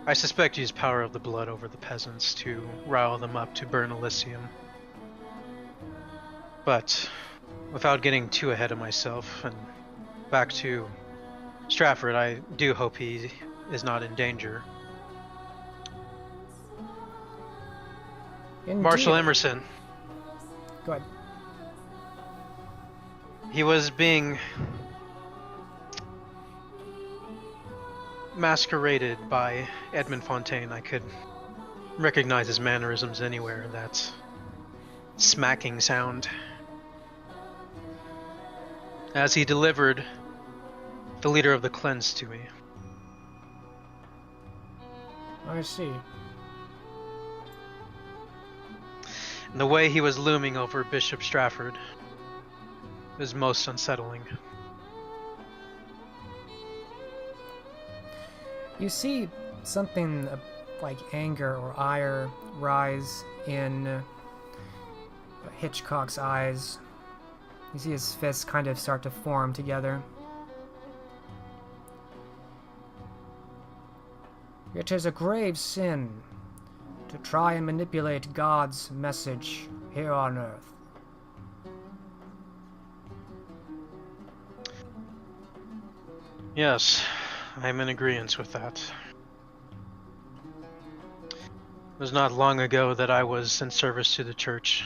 I suspect used power of the blood over the peasants to rile them up to burn Elysium. But without getting too ahead of myself and back to Stratford, I do hope he is not in danger. Indeed. Marshal Emerson, Go ahead. he was being masqueraded by Edmund Fontaine. I could recognize his mannerisms anywhere. That smacking sound as he delivered the leader of the cleanse to me. I see. And the way he was looming over Bishop Stratford was most unsettling. You see something like anger or ire rise in Hitchcock's eyes. You see his fists kind of start to form together. It is a grave sin to try and manipulate God's message here on earth. Yes, I'm in agreement with that. It was not long ago that I was in service to the church.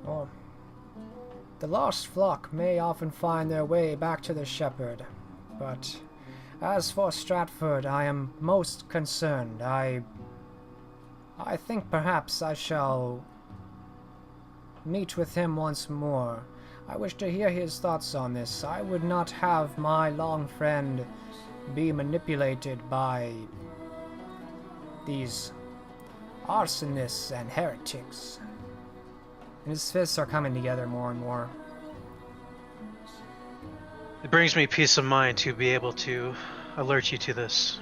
Oh. The lost flock may often find their way back to the shepherd, but as for Stratford, I am most concerned. I think perhaps I shall meet with him once more. I wish to hear his thoughts on this. I would not have my long friend be manipulated by these arsonists and heretics. And his fists are coming together more and more. It brings me peace of mind to be able to alert you to this.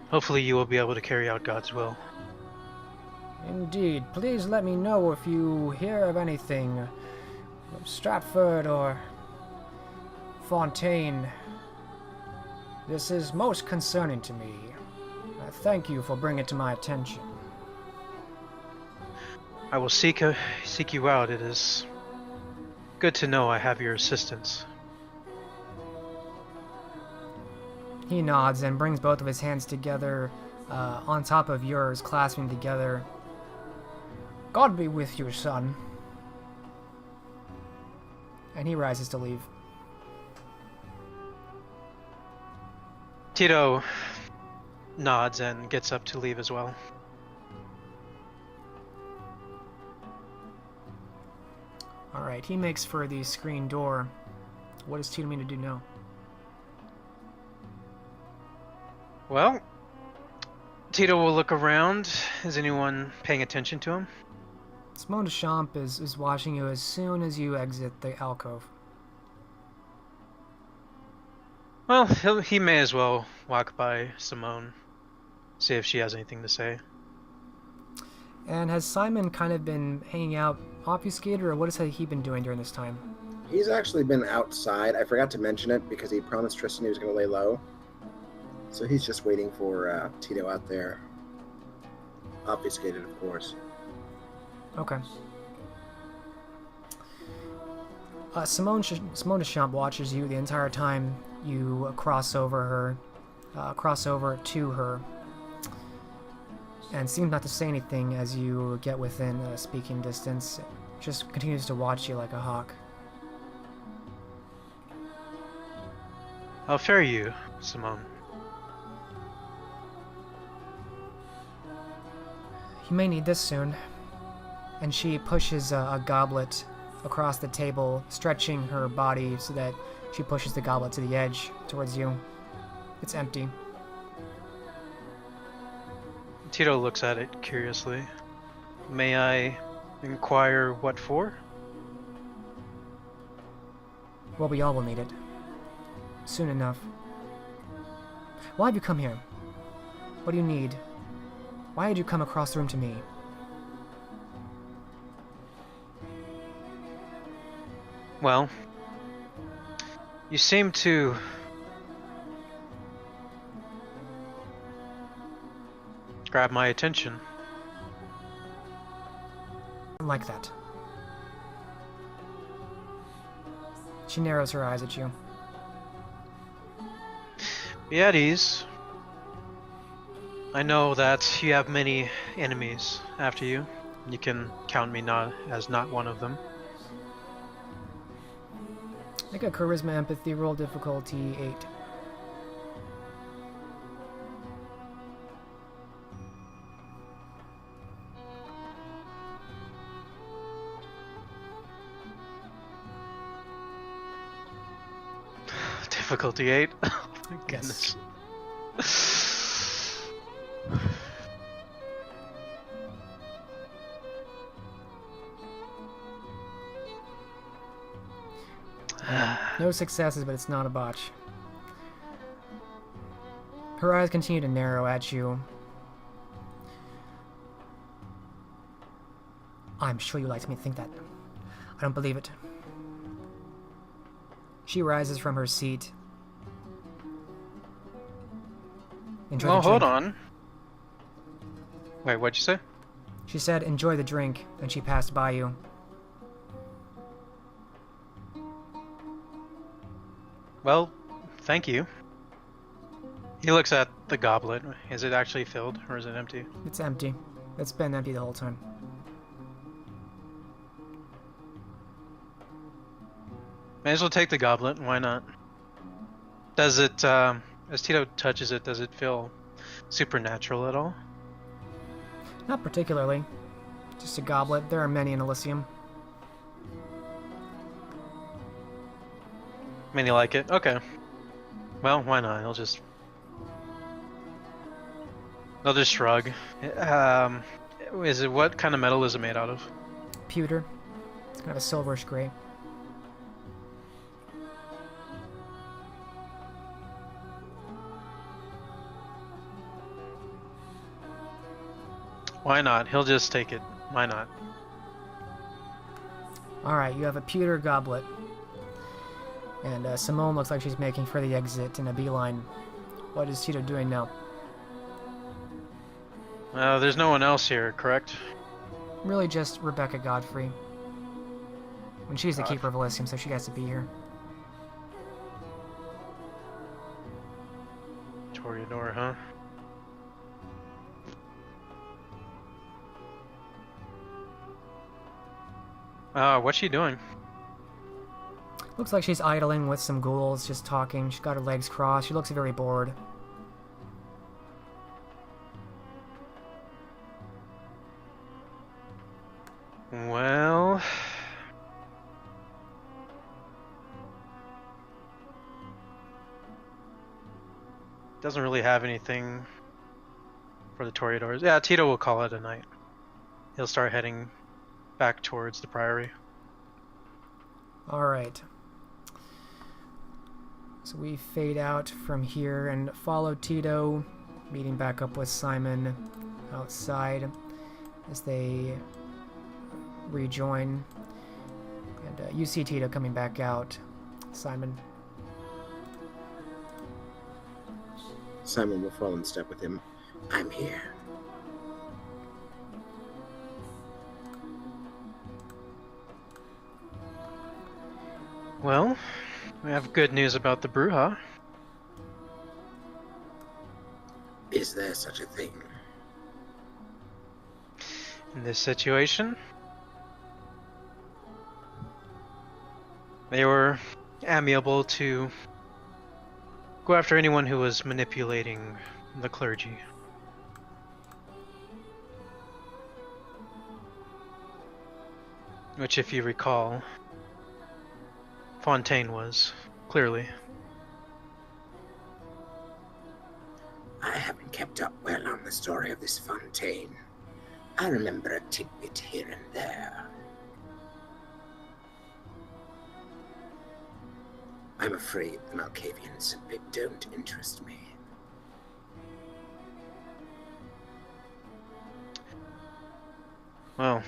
Hopefully you will be able to carry out God's will. Indeed. Please let me know if you hear of anything of Stratford or Fontaine. This is most concerning to me. I thank you for bringing it to my attention. I will seek you out. It is good to know I have your assistance. He nods and brings both of his hands together on top of yours, clasping together. God be with you, son. And he rises to leave. Tito nods and gets up to leave as well. Alright, he makes for the screen door. What does Tito mean to do now? Well, Tito will look around. Is anyone paying attention to him? Simone Deschamps is watching you as soon as you exit the alcove. Well, he may as well walk by Simone, see if she has anything to say. And has Simon kind of been hanging out obfuscated, or what has he been doing during this time? He's actually been outside. I forgot to mention it because he promised Tristan he was going to lay low. So he's just waiting for Tito out there. Obfuscated, of course. Okay. Simone Deschamps watches you the entire time you cross over to her, and seems not to say anything as you get within speaking distance. Just continues to watch you like a hawk. How fare you, Simone? You may need this soon. And she pushes a goblet across the table, stretching her body so that she pushes the goblet to the edge towards you. It's empty. Tito looks at it curiously. May I inquire what for? Well, we all will need it. Soon enough. Why have you come here? What do you need? Why did you come across the room to me? Well, you seem to grab my attention. Like that. She narrows her eyes at you. Be at ease. I know that you have many enemies after you. You can count me not one of them. Make a charisma empathy roll, difficulty 8. Difficulty 8? Oh my Yes. goodness. No successes, but it's not a botch. Her eyes continue to narrow at you. I'm sure you like me to think that. I don't believe it. She rises from her seat. Enjoy Well, the drink. hold on. Wait, what'd you say? She said, enjoy the drink, and she passed by you. Well, thank you. He looks at the goblet. Is it actually filled, or is it empty? It's empty. It's been empty the whole time. May as well take the goblet. Why not? Does it, as Tito touches it, does it feel supernatural at all? Not particularly. Just a goblet. There are many in Elysium. Many like it. Okay. Well, why not? He'll just shrug. Is it, what kind of metal is it made out of? Pewter. It's kind of a silverish gray. Why not? He'll just take it. Why not? Alright, you have a pewter goblet. And Simone looks like she's making for the exit in a beeline. What is Tito doing now? There's no one else here, correct? Really just Rebecca Godfrey. And she's the God. keeper of Elysium, so she has to be here. Toreador, huh? What's she doing? Looks like she's idling with some ghouls, just talking. She's got her legs crossed. She looks very bored. Well... doesn't really have anything for the Toreadors. Yeah, Tito will call it a night. He'll start heading back towards the Priory. Alright. So we fade out from here and follow Tito, meeting back up with Simon outside as they rejoin. And you see Tito coming back out. Simon. Simon will fall in step with him. I'm here. Well, we have good news about the Bruja. Is there such a thing? In this situation, they were amiable to go after anyone who was manipulating the clergy. Which, if you recall, Fontaine was, clearly. I haven't kept up well on the story of this Fontaine. I remember a tidbit here and there. I'm afraid the Malkavians simply don't interest me. Well,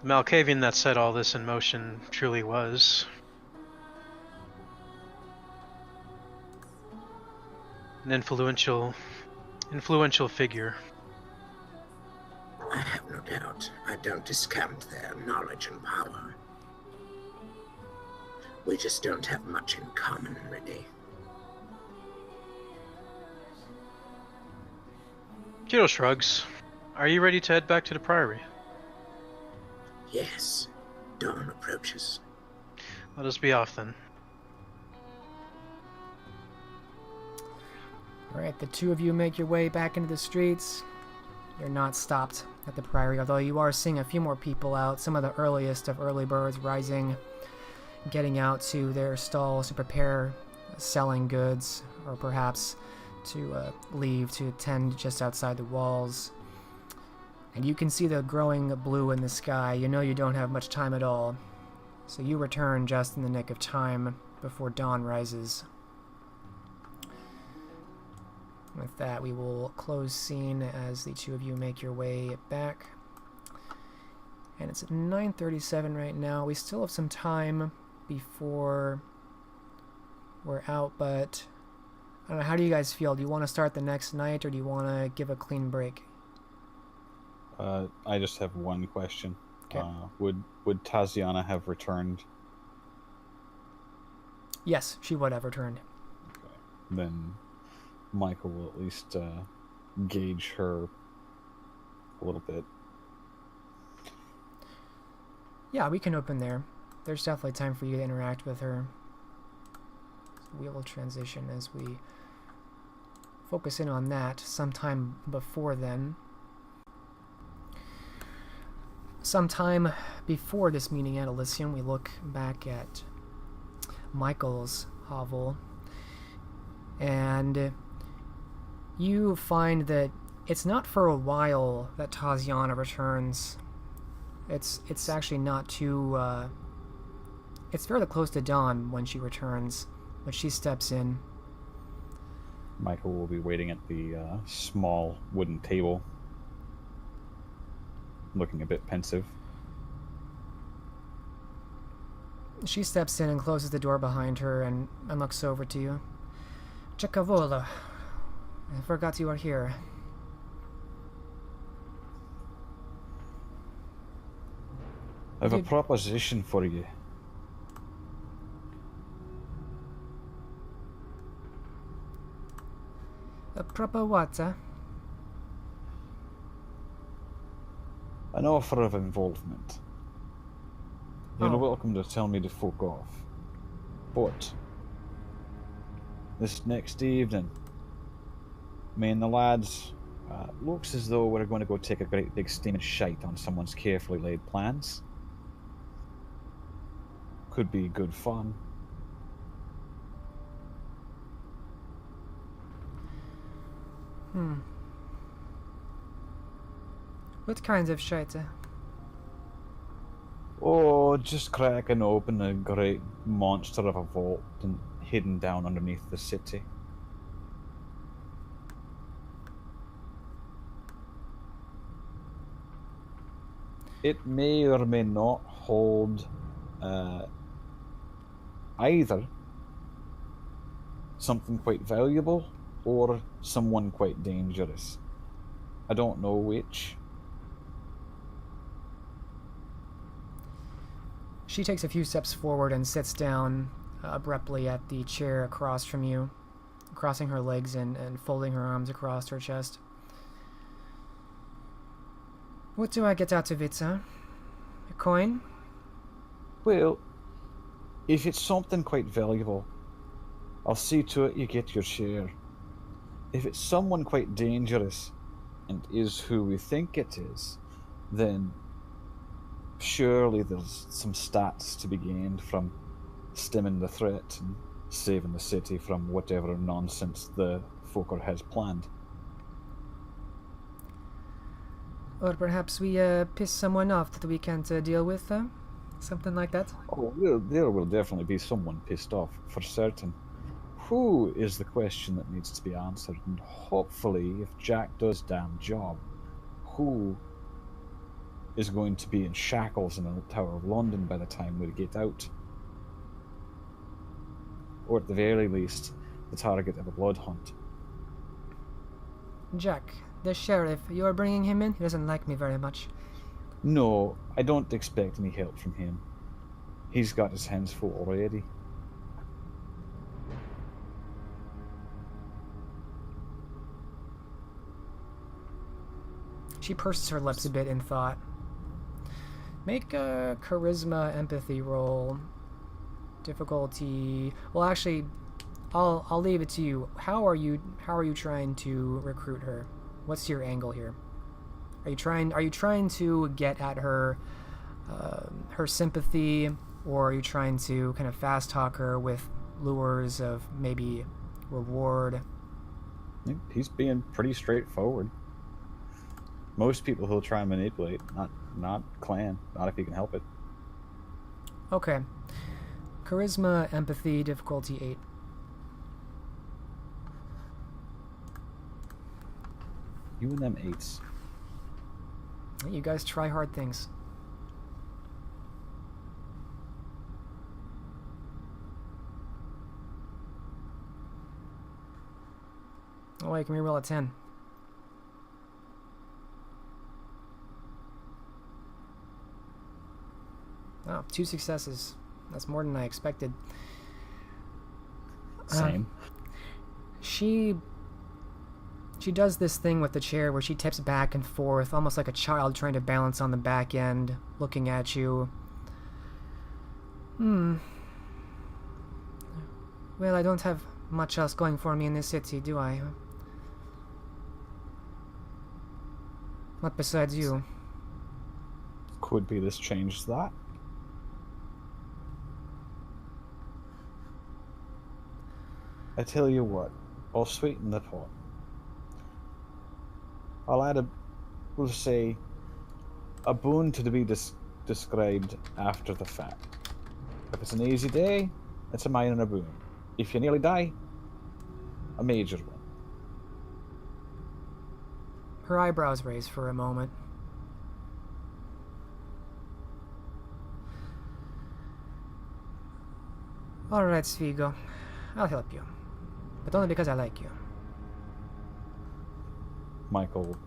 the Malkavian that set all this in motion truly was an influential figure. I have no doubt. I don't discount their knowledge and power. We just don't have much in common, really. Tito shrugs. Are you ready to head back to the Priory? Yes. Dawn approaches. Let us be off then. Alright, the two of you make your way back into the streets. You're not stopped at the Priory, although you are seeing a few more people out, some of the earliest of early birds rising, getting out to their stalls to prepare selling goods, or perhaps to leave to attend just outside the walls. And you can see the growing blue in the sky. You know you don't have much time at all, so you return just in the nick of time before dawn rises. With that, we will close scene as the two of you make your way back. And it's at 9:37 right now. We still have some time before we're out, but I don't know, how do you guys feel? Do you want to start the next night, or do you want to give a clean break? I just have one question. Okay. Would Taziana have returned? Yes, she would have returned. Okay. Then Michael will at least gauge her a little bit. Yeah, we can open there. There's definitely time for you to interact with her. So we will transition as we focus in on that sometime before then. Sometime before this meeting at Elysium, we look back at Michael's hovel, and you find that it's not for a while that Taziana returns. It's actually not too... it's fairly close to dawn when she returns, but she steps in. Michael will be waiting at the small wooden table, looking a bit pensive. She steps in and closes the door behind her and looks over to you. Cavolo, I forgot you are here. I have a proposition for you. A proper what, sir? An offer of involvement. You're Oh. welcome to tell me to fuck off. But this next evening, me and the lads, looks as though we're going to go take a great big steaming shite on someone's carefully laid plans. Could be good fun. What kinds of shite, sir? Oh, just cracking open a great monster of a vault and hidden down underneath the city. It may or may not hold either something quite valuable or someone quite dangerous. I don't know which. She takes a few steps forward and sits down abruptly at the chair across from you, crossing her legs and folding her arms across her chest. What do I get out of it, sir? A coin? Well, if it's something quite valuable, I'll see to it you get your share. If it's someone quite dangerous, and is who we think it is, then Surely there's some stats to be gained from stemming the threat and saving the city from whatever nonsense the Fokker has planned. Or perhaps we piss someone off that we can't deal with, something like that. Oh, there will definitely be someone pissed off, for certain. Who is the question that needs to be answered, and hopefully, if Jack does damn job, who is going to be in shackles in the Tower of London by the time we get out? Or at the very least, the target of a blood hunt. Jack, the sheriff, you're bringing him in? He doesn't like me very much. No, I don't expect any help from him. He's got his hands full already. She purses her lips a bit in thought. Make a charisma empathy roll. Difficulty. Well, actually, I'll leave it to you. How are you trying to recruit her? What's your angle here? Are you trying to get at her her sympathy, or are you trying to kind of fast talk her with lures of maybe reward? He's being pretty straightforward. Most people he'll try and manipulate, not Clan, not if he can help it. Okay. Charisma, empathy, difficulty 8. You and them 8s. You guys try hard things. Oh wait, can we roll a 10? Oh, 2 successes. That's more than I expected. Same. She does this thing with the chair where she tips back and forth, almost like a child trying to balance on the back end, looking at you. Well, I don't have much else going for me in this city, do I? What besides you? Could be this changes that. I tell you what, I'll sweeten the pot. I'll add we'll say, a boon to be described after the fact. If it's an easy day, it's a minor boon. If you nearly die, a major one. Her eyebrows raise for a moment. Alright, Svigo. I'll help you. But only because I like you. Michael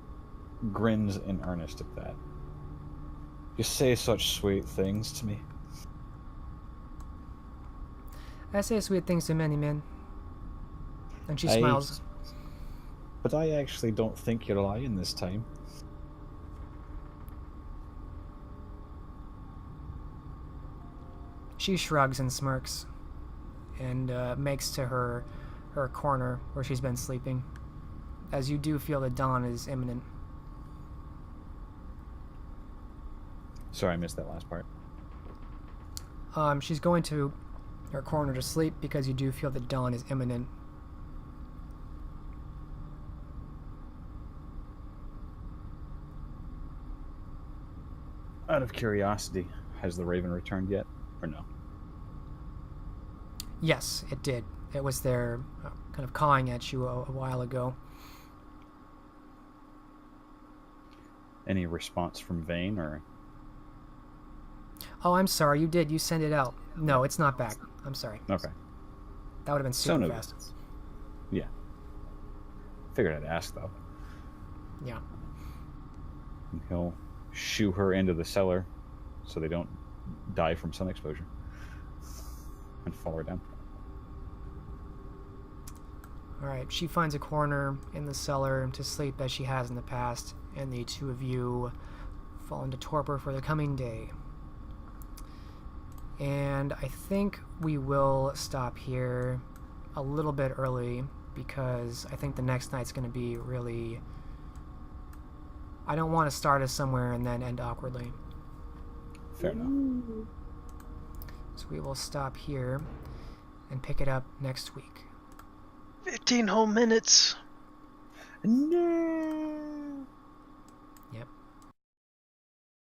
grins in earnest at that. You say such sweet things to me. I say sweet things to many men. And she smiles. But I actually don't think you're lying this time. She shrugs and smirks. And makes to her corner where she's been sleeping. As you do feel that dawn is imminent. Sorry, I missed that last part. She's going to her corner to sleep because you do feel that dawn is imminent. Out of curiosity, has the Raven returned yet, or no? Yes, it did. It was there, kind of cawing at you a while ago. Any response from Vane, or? Oh, I'm sorry, you did. You sent it out. No, it's not back. I'm sorry. Okay. That would have been super fast. Yeah. Figured I'd ask, though. Yeah. And he'll shoo her into the cellar so they don't die from sun exposure. And fall her down. Alright, she finds a corner in the cellar to sleep as she has in the past, and the two of you fall into torpor for the coming day. And I think we will stop here a little bit early, because I think the next night's going to be really... I don't want to start us somewhere and then end awkwardly. Fair enough. So we will stop here and pick it up next week. 15 whole minutes. No.